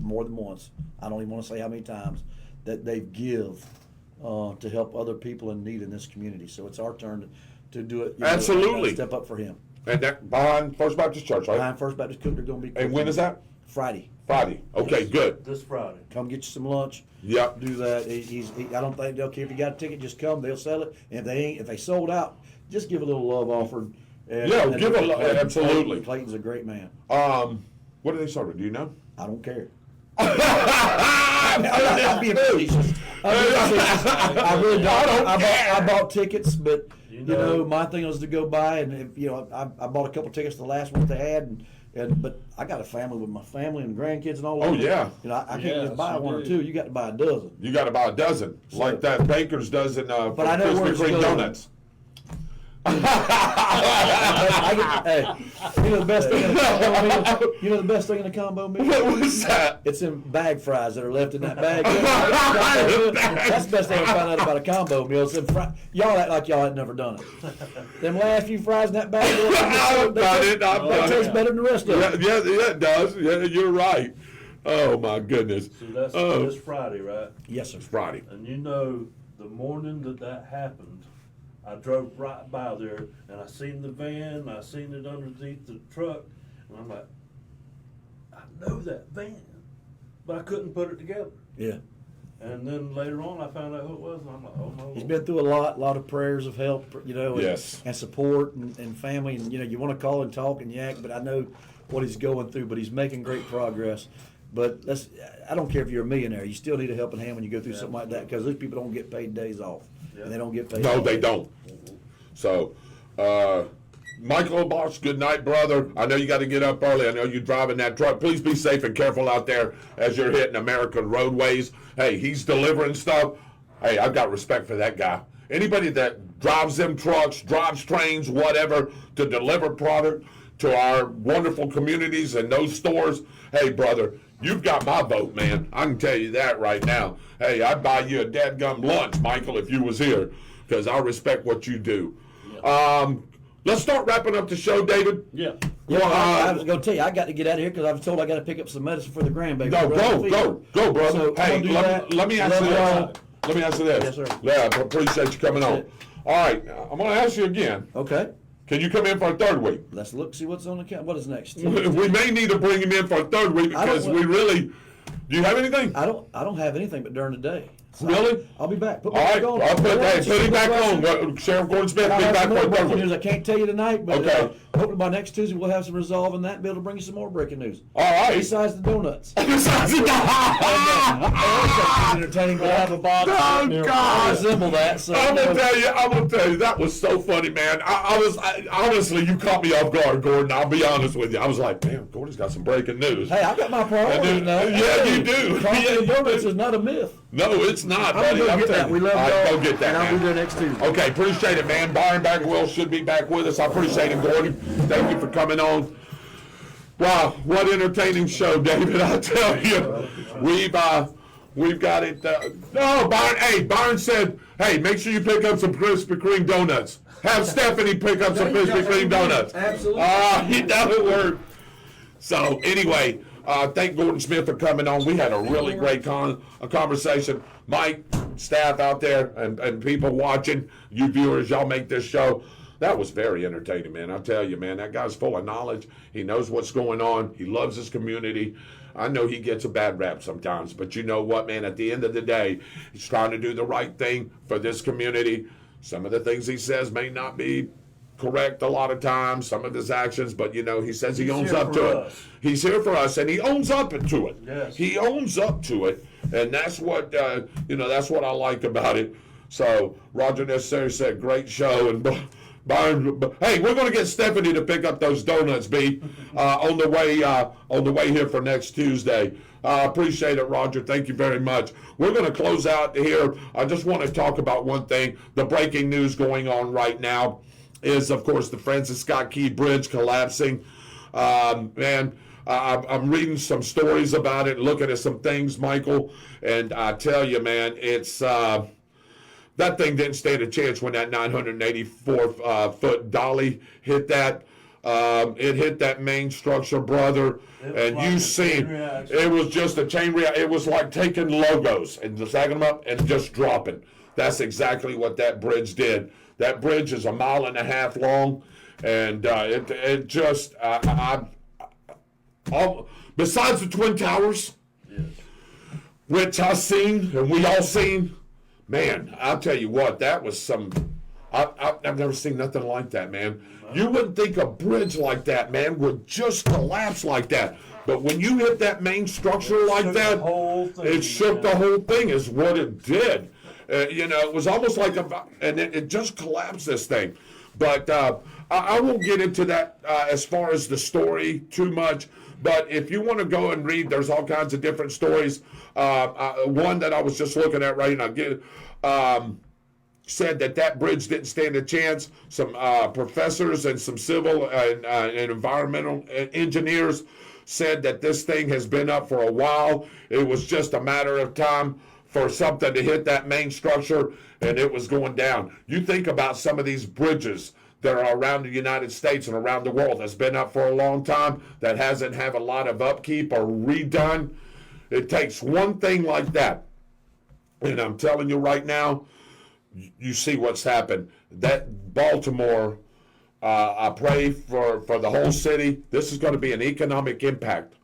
more than once. I don't even want to say how many times that they give to help other people in need in this community. So it's our turn to do it. Absolutely. Step up for him. And that behind First Baptist Church, right? Behind First Baptist Cook, they're going to be. And when is that? Friday. Friday. Okay, good. This Friday. Come get you some lunch. Yep. Do that. I don't think they'll care if you got a ticket. Just come. They'll sell it. And if they sold out, just give a little love offered. Yeah, give a love, absolutely. Clayton's a great man. What are they serving? Do you know? I don't care. I'm being facetious. I really don't. I bought tickets, but you know, my thing was to go by and I bought a couple tickets to the last one they had, but I got a family with my family and grandkids and all. Oh, over. yeah. I can't Yes, just buy you one or do. two. You got to buy a dozen. You got about a dozen, like that Baker's does in But I know where Krispy it's Kreme going. donuts. Hey, you know the best thing in a combo meal? You know the best thing in a combo meal? What was that? It's them bag fries that are left in that bag. That's the best thing I found out about a combo meal. It's them y'all act like y'all had never done it. Them last few fries in that bag, I've done it. I've they done taste it. better than the rest of them. Yeah, it does. Yeah, you're right. Oh my goodness. So that's Oh, this Friday, right? Yes, sir. Friday. And the morning that happened, I drove right by there and I seen the van, I seen it underneath the truck, and I'm like, I know that van, but I couldn't put it together. Yeah. And then later on, I found out who it was, and I'm like, oh my Lord. He's been through a lot of prayers of help, and, Yes. and support and family. And, you want to call and talk and yak, but I know what he's going through, but he's making great progress. But I don't care if you're a millionaire. You still need a helping hand when you go through something like that, because those people don't get paid days off. Yeah. And they don't get paid. No, they don't. So, Michael Bosch, good night, brother. I know you got to get up early. I know you're driving that truck. Please be safe and careful out there as you're hitting American roadways. Hey, he's delivering stuff. Hey, I've got respect for that guy. Anybody that drives them trucks, drives trains, whatever, to deliver product to our wonderful communities and those stores, hey, brother, you've got my vote, man. I can tell you that right now. Hey, I'd buy you a dadgum lunch, Michael, if you was here, because I respect what you do. Let's start wrapping up the show, David. Yeah. Yeah, Well, I was going to tell you, I got to get out of here because I was told I got to pick up some medicine for the grandbaby. Go, brother. So, hey, I'm gonna do let that. me ask you Love y'all. this. Let me ask you this. Yes, sir. Yeah, I appreciate you coming on. it. All right, I'm going to ask you again. Okay. Can you come in for a third week? Let's look, see what's on the count. What is next? We may need to bring him in for a third week I don't because want- we really. Do you have anything? I don't have anything but during the day. So Really? I'll be back. Put All right, on. I'll put him back on. Sheriff Gordon Smith, be I have back some for more a third breaking week. news. I can't tell you tonight, but Okay. hopefully by next Tuesday we'll have some resolve in that and be able to bring you some more breaking news. All right. Besides the donuts. Oh, Entertaining, but I have a box. I God. resemble that. So I'm gonna tell you, that was so funny, man. Honestly, you caught me off guard, Gordon. I'll be honest with you. I was like, man, Gordon's got some breaking news. Hey, I got my priorities now. Yeah, you do. Coffee Yeah, and you donuts do. is not a myth. No, it's not, I'm buddy. gonna I'm go get telling that. you. We love All right, y'all. go get that, and I'll man. be there next Tuesday. Okay, appreciate it, man. Byron Bagwell should be back with us. I appreciate it, Gordon. Thank you for coming on. Wow, what entertaining show, David! I tell you, we've got it. No, Byron. Hey, Byron said, hey, make sure you pick up some Krispy Kreme donuts. Have Stephanie pick up some Krispy Kreme donuts. Absolutely. You know it worked. So anyway, thank Gordon Smith for coming on. We had a really great conversation. Mike, staff out there, and people watching, you viewers, y'all make this show. That was very entertaining, man. I tell you, man, that guy's full of knowledge. He knows what's going on. He loves his community. I know he gets a bad rap sometimes, but you know what, man? At the end of the day, he's trying to do the right thing for this community. Some of the things he says may not be correct a lot of times, some of his actions, but he says he owns up to it. He's here for us, and he owns up to it. Yes. He owns up to it, and that's what that's what I like about it. So Roger Necessary said, great show, and Byron, hey, we're going to get Stephanie to pick up those donuts, B, on the way here for next Tuesday. Appreciate it, Roger. Thank you very much. We're going to close out here. I just want to talk about one thing. The breaking news going on right now is, of course, the Francis Scott Key Bridge collapsing. Man, I'm reading some stories about it, looking at some things, Michael, and I tell you, man, it's that thing didn't stand a chance when that 984-foot dolly hit that. It hit that main structure, brother, and like you seen it was just a chain reaction. It was like taking Logos and stacking them up and just dropping. That's exactly what that bridge did. That bridge is 1.5 miles long, and it just besides the Twin Towers, Yes. which I seen and we all seen. Man, I'll tell you what, that was some. I've never seen nothing like that, man. You wouldn't think a bridge like that, man, would just collapse like that. But when you hit that main structure like shook that, the whole thing, it shook the whole thing, is what it did. It was almost like and it just collapsed this thing. But I won't get into that as far as the story too much. But if you want to go and read, there's all kinds of different stories. One that I was just looking at right now said that bridge didn't stand a chance. Some professors and some civil and environmental engineers said that this thing has been up for a while. It was just a matter of time for something to hit that main structure, and it was going down. You think about some of these bridges that are around the United States and around the world that's been up for a long time, that hasn't had a lot of upkeep or redone. It takes one thing like that. And I'm telling you right now, you see what's happened. That Baltimore, I pray for the whole city. This is going to be an economic impact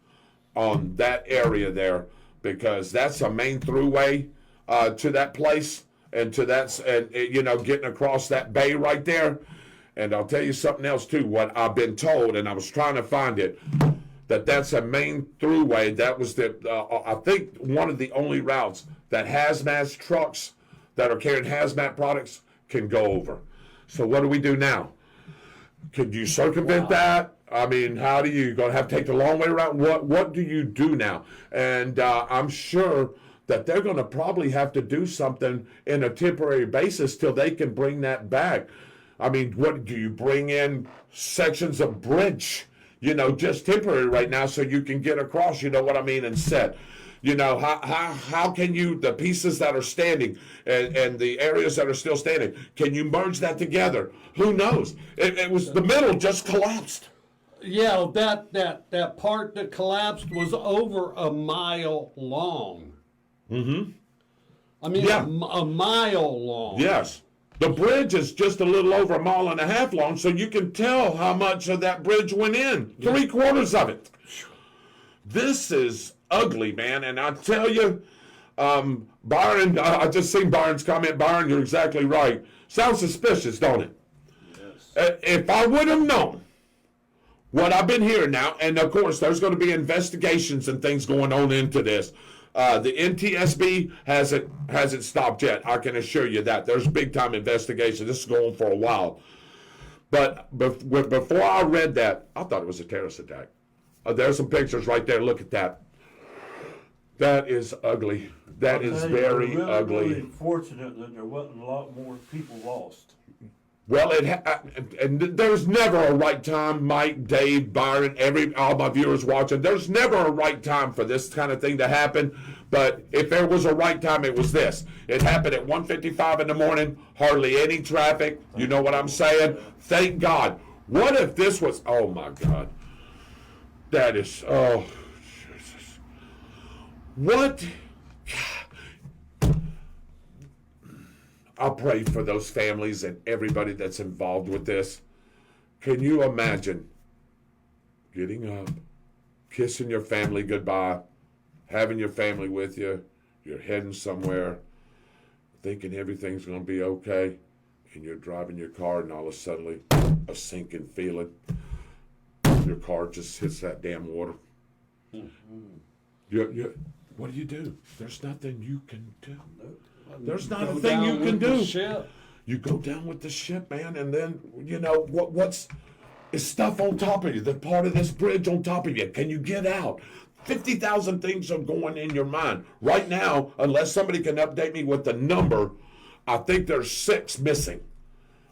on that area there, because that's a main throughway to that place and to that, and getting across that bay right there. And I'll tell you something else too, what I've been told, and I was trying to find it, that's a main throughway. That was I think one of the only routes that hazmat trucks that are carrying hazmat products can go over. So what do we do now? Could you circumvent that? I mean, how do you going to have to take the long way around? What do you do now? And I'm sure that they're going to probably have to do something in a temporary basis till they can bring that back. I mean, what do you bring in sections of bridge, just temporary right now so you can get across, you know what I mean, and set. How can you, the pieces that are standing and the areas that are still standing, can you merge that together? Who knows? It was, the middle just collapsed. Yeah, that part that collapsed was over 1 mile long. Mm-hmm. I mean, Yeah. a mile long. Yes. The bridge is just a little over 1.5 miles long, so you can tell how much of that bridge went in. 3/4 of it. This is ugly, man. And I tell you, Byron, I just seen Byron's comment. Byron, you're exactly right. Sounds suspicious, don't it? Yes. If I would have known what I've been hearing now, and of course there's going to be investigations and things going on into this. The NTSB hasn't stopped yet. I can assure you that. There's big time investigation. This is going for a while. But before I read that, I thought it was a terrorist attack. There's some pictures right there. Look at that. That is ugly. That is very really, ugly. Really fortunate that there wasn't a lot more people lost. Well, and there's never a right time, Mike, Dave, Byron, all my viewers watching. There's never a right time for this kind of thing to happen. But if there was a right time, it was this. It happened at 1:55 in the morning, hardly any traffic. You know what I'm saying? Thank God. What if this was, oh my God. That is, oh, Jesus. What? I pray for those families and everybody that's involved with this. Can you imagine getting up, kissing your family goodbye, having your family with you, you're heading somewhere, thinking everything's going to be okay, and you're driving your car and all of a sudden a sinking feeling. Your car just hits that damn water. What do? There's nothing you can do. There's not a thing you can do. You go down with the ship, man, and then, what's is stuff on top of you, the part of this bridge on top of you. Can you get out? 50,000 things are going in your mind. Right now, unless somebody can update me with the number, I think there's 6 missing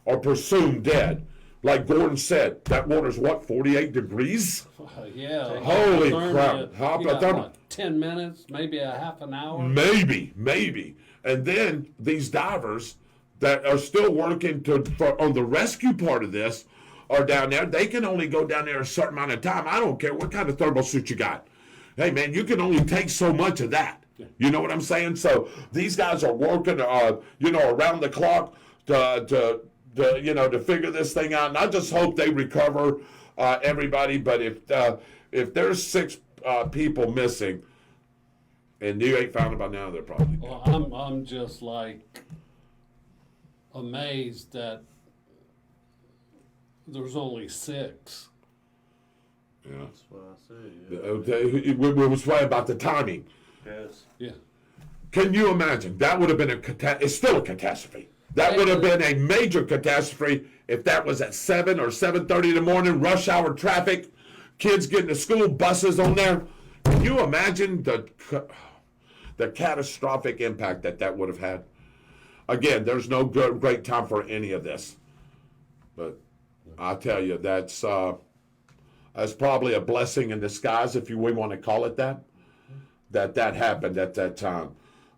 or presumed dead. Like Gordon said, that water's 48 degrees? Yeah. Holy Hypothermia. crap. You got, Hypothermia. what, 10 minutes, maybe a half an hour? Maybe. And then these divers that are still working on the rescue part of this are down there. They can only go down there a certain amount of time. I don't care what kind of thermal suit you got. Hey, man, you can only take so much of that. You know what I'm saying? So these guys are working, around the clock to figure this thing out. And I just hope they recover everybody. But if there's 6 people missing and you ain't found them by now, they're probably dead. Well, I'm just like amazed that there's only 6. Yeah. That's what I say. Okay, we was right about the timing. Yes. Yeah. Can you imagine? That would have been it's still a catastrophe. That would have been a major catastrophe if that was at 7 or 7:30 in the morning, rush hour traffic, kids getting to school, buses on there. Can you imagine the catastrophic impact that would have had? Again, there's no great time for any of this. But I tell you, that's probably a blessing in disguise, if we want to call it that happened at that time.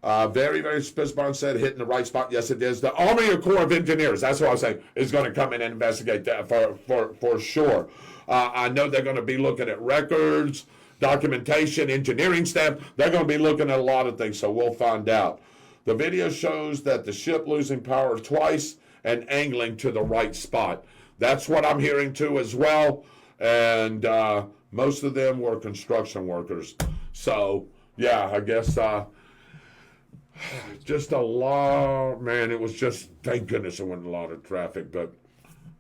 Very, very Spitzbarn said, hitting the right spot. Yes, it is. The Army Corps of Engineers, that's what I was saying, is going to come in and investigate that for sure. I know they're going to be looking at records, documentation, engineering staff. They're going to be looking at a lot of things, so we'll find out. The video shows that the ship losing power twice and angling to the right spot. That's what I'm hearing too as well. And most of them were construction workers. So, yeah, I guess just a lot, man, it was just, thank goodness there wasn't a lot of traffic. But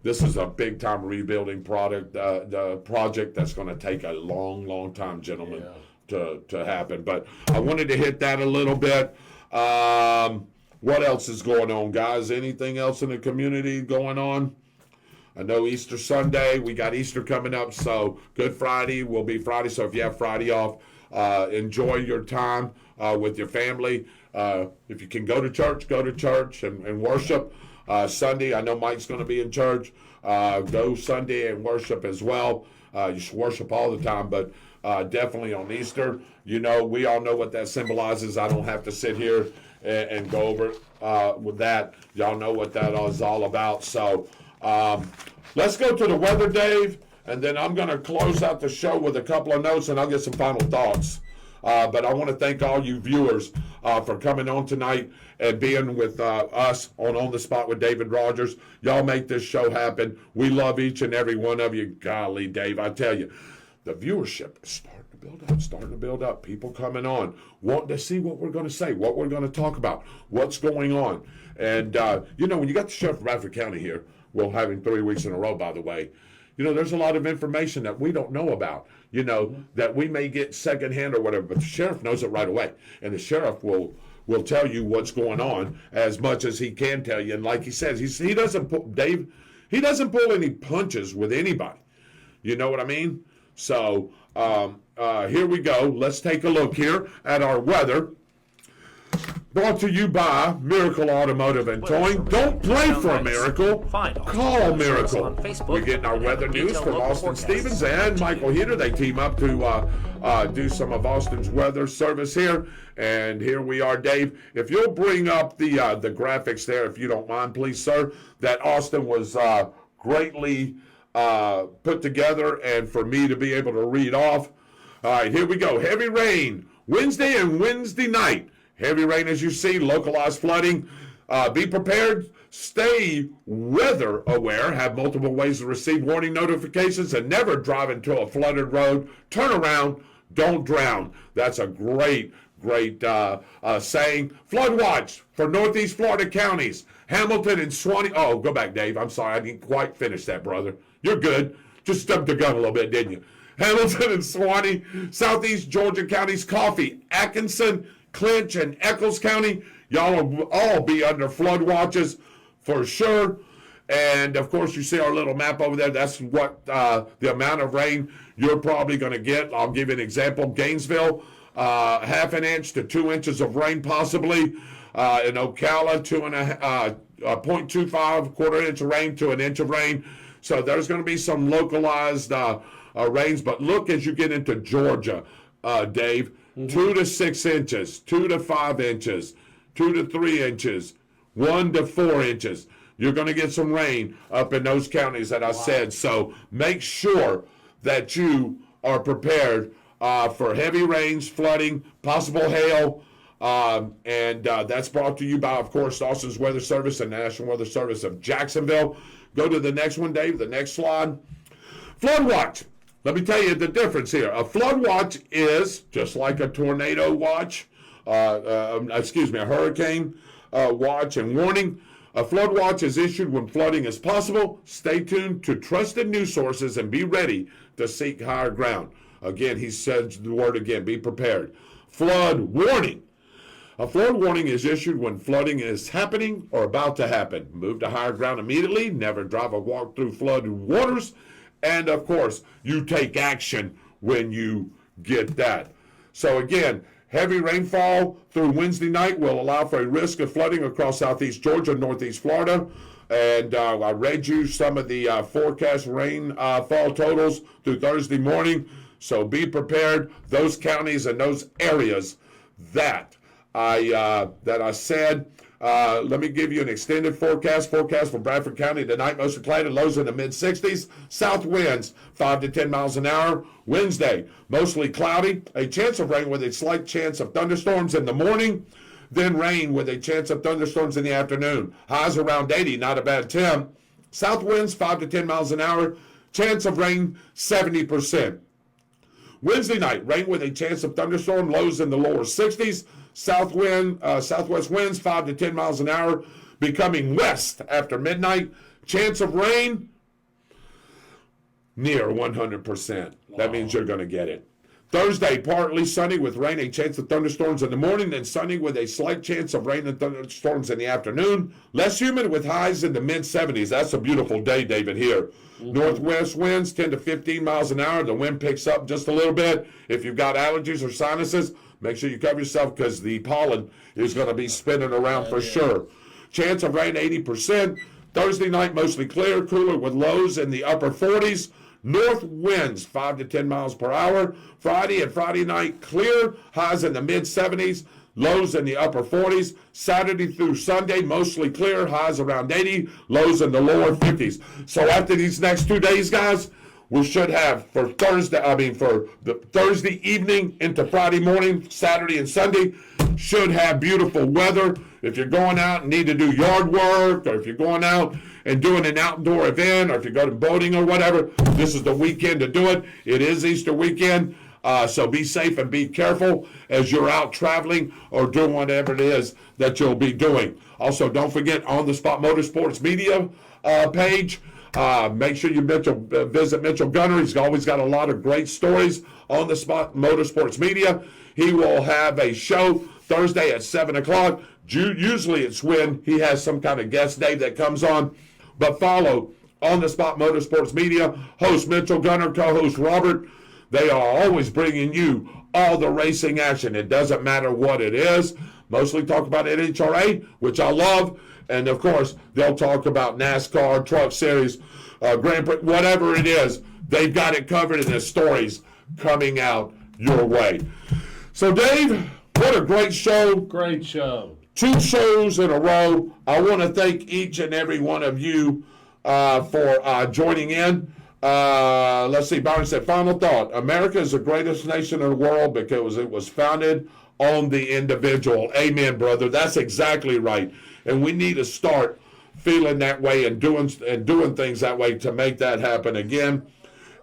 this is a big-time rebuilding the project that's going to take a long, long time, gentlemen, to happen. But I wanted to hit that a little bit. What else is going on, guys? Anything else in the community going on? I know Easter Sunday, we got Easter coming up, so Good Friday will be Friday. So if you have Friday off, enjoy your time with your family. If you can go to church and worship. Sunday, I know Mike's going to be in church. Go Sunday and worship as well. You should worship all the time, but definitely on Easter. We all know what that symbolizes. I don't have to sit here and go over it with that. Y'all know what that is all about. So let's go to the weather, Dave, and then I'm going to close out the show with a couple of notes, and I'll get some final thoughts. But I want to thank all you viewers for coming on tonight and being with us on the Spot with David Rodgers. Y'all make this show happen. We love each and every one of you. Golly, Dave, I tell you, the viewership is starting to build up. People coming on, wanting to see what we're going to say, what we're going to talk about, what's going on. And, when you got the sheriff of Bradford County here, we'll have him 3 weeks in a row, by the way. There's a lot of information that we don't know about, that we may get secondhand or whatever, but the sheriff knows it right away. And the sheriff will tell you what's going on as much as he can tell you. And like he says, he doesn't pull any punches with anybody. You know what I mean? So here we go. Let's take a look here at our weather. Brought to you by Miracle Automotive and Towing. Don't play for a miracle. Call Miracle. We're getting our weather news from Austin Stevens and Michael Heater. They team up to do some of Austin's weather service here. And here we are, Dave. If you'll bring up the graphics there, if you don't mind, please, sir. That Austin was greatly put together and for me to be able to read off. All right, here we go. Heavy rain Wednesday and Wednesday night. Heavy rain, as you see, localized flooding. Be prepared. Stay weather aware. Have multiple ways to receive warning notifications and never drive into a flooded road. Turn around. Don't drown. That's a great saying. Flood watch for Northeast Florida counties. Hamilton and Swanee. Oh, go back, Dave. I'm sorry. I didn't quite finish that, brother. You're good. Just stumped the gun a little bit, didn't you? Hamilton and Swanee. Southeast Georgia counties. Coffee. Atkinson, Clinch, and Eccles County, y'all will all be under flood watches for sure. And of course, you see our little map over there. That's what the amount of rain you're probably going to get. I'll give you an example. Gainesville, half an inch to 2 inches of rain possibly. In Ocala, 0.25, quarter inch of rain to an inch of rain. So there's going to be some localized rains. But look as you get into Georgia, Dave, 2 to 6 inches, 2 to 5 inches, 2 to 3 inches, 1 to 4 inches. You're going to get some rain up in those counties that I said. So make sure that you are prepared for heavy rains, flooding, possible hail. And that's brought to you by, of course, Austin's Weather Service and National Weather Service of Jacksonville. Go to the next one, Dave, the next slide. Flood watch. Let me tell you the difference here. A flood watch is just like a tornado watch, a hurricane watch and warning. A flood watch is issued when flooding is possible. Stay tuned to trusted news sources and be ready to seek higher ground. Again, he says the word again, be prepared. Flood warning. A flood warning is issued when flooding is happening or about to happen. Move to higher ground immediately. Never drive or walk through flooded waters. And, of course, you take action when you get that. So, again, heavy rainfall through Wednesday night will allow for a risk of flooding across southeast Georgia, northeast Florida. And I read you some of the forecast rainfall totals through Thursday morning. So be prepared. Those counties and those areas that I said. Let me give you an extended forecast. Forecast for Bradford County tonight, mostly cloudy, lows in the mid-60s. South winds 5 to 10 miles an hour. Wednesday, mostly cloudy. A chance of rain with a slight chance of thunderstorms in the morning. Then rain with a chance of thunderstorms in the afternoon. Highs around 80, not a bad temp. South winds 5 to 10 miles an hour. Chance of rain 70%. Wednesday night, rain with a chance of thunderstorm, lows in the lower 60s. Southwest winds 5 to 10 miles an hour, becoming west after midnight. Chance of rain near 100%. That means you're going to get it. Thursday, partly sunny with rain, a chance of thunderstorms in the morning, then sunny with a slight chance of rain and thunderstorms in the afternoon. Less humid with highs in the mid-70s. That's a beautiful day, David, here. Northwest winds 10 to 15 miles an hour. The wind picks up just a little bit. If you've got allergies or sinuses, make sure you cover yourself because the pollen is going to be spinning around for sure. Chance of rain 80%. Thursday night, mostly clear, cooler with lows in the upper 40s. North winds 5 to 10 miles per hour. Friday and Friday night, clear, highs in the mid-70s, lows in the upper 40s. Saturday through Sunday, mostly clear, highs around 80, lows in the lower 50s. So after these next 2 days, guys, we should have for the Thursday evening into Friday morning, Saturday and Sunday, should have beautiful weather. If you're going out and need to do yard work, or if you're going out and doing an outdoor event, or if you're going boating or whatever, this is the weekend to do it. It is Easter weekend, so be safe and be careful as you're out traveling or doing whatever it is that you'll be doing. Also, don't forget On the Spot Motorsports Media page. Make sure you visit Mitchell Gunner. He's always got a lot of great stories on the Spot Motorsports Media. He will have a show Thursday at 7 o'clock. Usually it's when he has some kind of guest, Dave, that comes on. But follow On the Spot Motorsports Media. Host Mitchell Gunner, co-host Robert. They are always bringing you all the racing action. It doesn't matter what it is. Mostly talk about NHRA, which I love. And, of course, they'll talk about NASCAR, Truck Series, Grand Prix, whatever it is. They've got it covered in the stories coming out your way. So, Dave, what a great show. Great show. 2 shows in a row. I want to thank each and every one of you for joining in. Let's see, Byron said, final thought. America is the greatest nation in the world because it was founded on the individual. Amen, brother. That's exactly right. And we need to start feeling that way and doing things that way to make that happen again.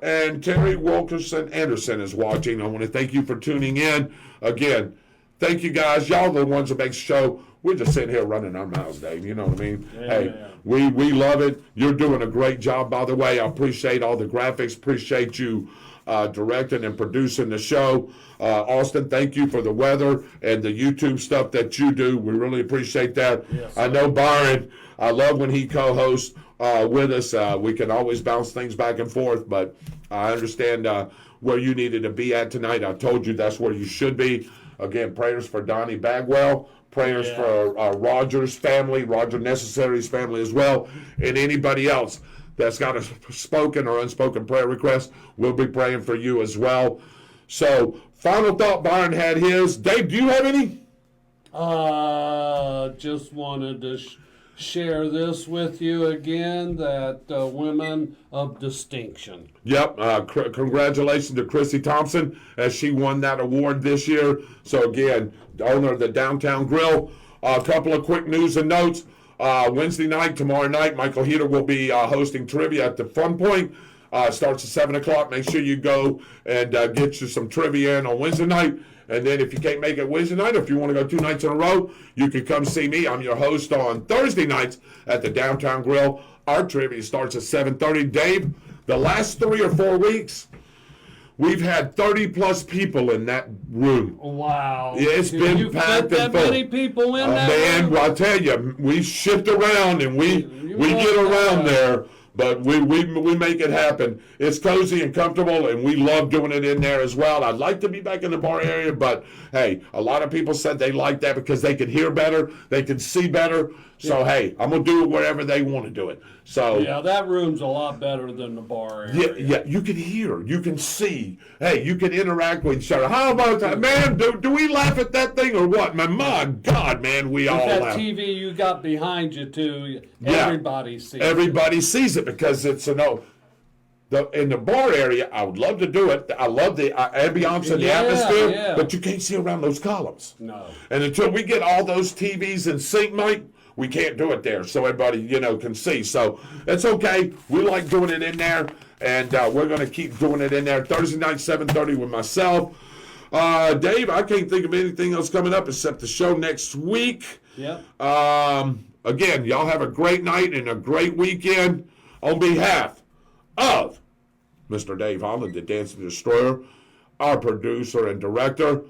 And Terry Wilkerson Anderson is watching. I want to thank you for tuning in. Again, thank you guys. Y'all are the ones that make the show. We're just sitting here running our mouths, Dave. You know what I mean? Yeah. Hey, we love it. You're doing a great job, by the way. I appreciate all the graphics. Appreciate you directing and producing the show. Austin, thank you for the weather and the YouTube stuff that you do. We really appreciate that. Yes, I know Byron, I love when he co-hosts with us. We can always bounce things back and forth, but I understand where you needed to be at tonight. I told you that's where you should be. Again, prayers for Donnie Bagwell, prayers for Rodgers' family, Roger Necessary's family as well, and anybody else that's got a spoken or unspoken prayer request. We'll be praying for you as well. So, final thought, Byron had his. Dave, do you have any? Just wanted to share this with you again, that women of distinction. Yep. Congratulations to Chrissy Thompson as she won that award this year. So again, owner of the Downtown Grill. A couple of quick news and notes. Wednesday night, tomorrow night, Michael Heater will be hosting trivia at the Fun Point. Starts at 7 o'clock. Make sure you go and get you some trivia in on Wednesday night. And then if you can't make it Wednesday night, if you want to go 2 nights in a row, you can come see me. I'm your host on Thursday nights at the Downtown Grill. Our trivia starts at 7:30. Dave, the last 3 or 4 weeks, we've had 30-plus people in that room. Wow. Yeah, it's been you packed fit and that full. many people in that Man, room? well, I tell you, we shift around and we get around there. But we make it happen. It's cozy and comfortable, and we love doing it in there as well. I'd like to be back in the bar area, but, hey, a lot of people said they like that because they could hear better, they could see better. So, hey, I'm going to do it wherever they want to do it. So Yeah, that room's a lot better than the bar area. yeah, you can hear, you can see. Hey, you can interact with each other. How about that? Man, do we laugh at that thing or what? Man, my God, man, we all With that laugh. TV you got behind you, too, Yeah. everybody sees it. Everybody sees it because it's in the bar area. I would love to do it. I love the ambiance and the Yeah, atmosphere, yeah. but you can't see around those columns. No. And until we get all those TVs in sync, Mike, we can't do it there so everybody, can see. So it's okay. We like doing it in there, and we're going to keep doing it in there. Thursday night, 7:30 with myself. Dave, I can't think of anything else coming up except the show next week. Yep. Again, y'all have a great night and a great weekend. On behalf of Mr. Dave Holland, the Dancing Destroyer, our producer and director,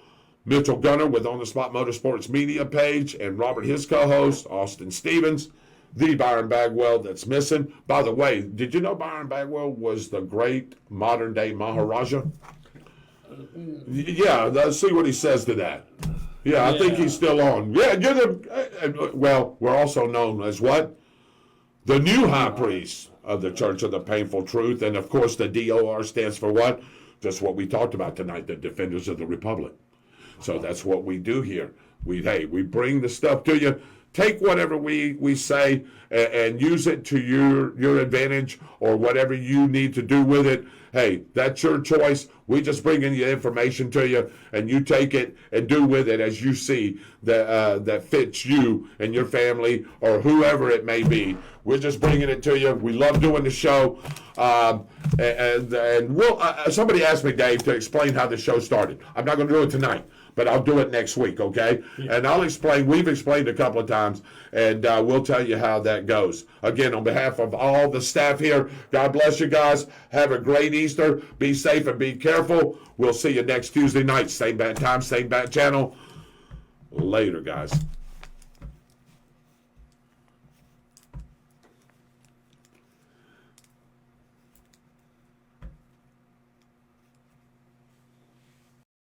Mitchell Gunner with On the Spot Motorsports Media page, and Robert, his co-host, Austin Stevens, the Byron Bagwell that's missing. By the way, did you know Byron Bagwell was the great modern-day Maharaja? Yeah, let's see what he says to that. Yeah, I think he's still on. Yeah, well, we're also known as what? The new high priest of the Church of the Painful Truth. And, of course, the DOR stands for what? Just what we talked about tonight, the Defenders of the Republic. So that's what we do here. We bring the stuff to you. Take whatever we say and use it to your advantage or whatever you need to do with it. Hey, that's your choice. We just bring in the information to you, and you take it and do with it as you see that fits you and your family or whoever it may be. We're just bringing it to you. We love doing the show. And we'll, somebody asked me, Dave, to explain how the show started. I'm not going to do it tonight, but I'll do it next week, okay? Yeah. And I'll explain. We've explained a couple of times, and we'll tell you how that goes. Again, on behalf of all the staff here, God bless you guys. Have a great Easter. Be safe and be careful. We'll see you next Tuesday night. Same bad time, same bad channel. Later, guys.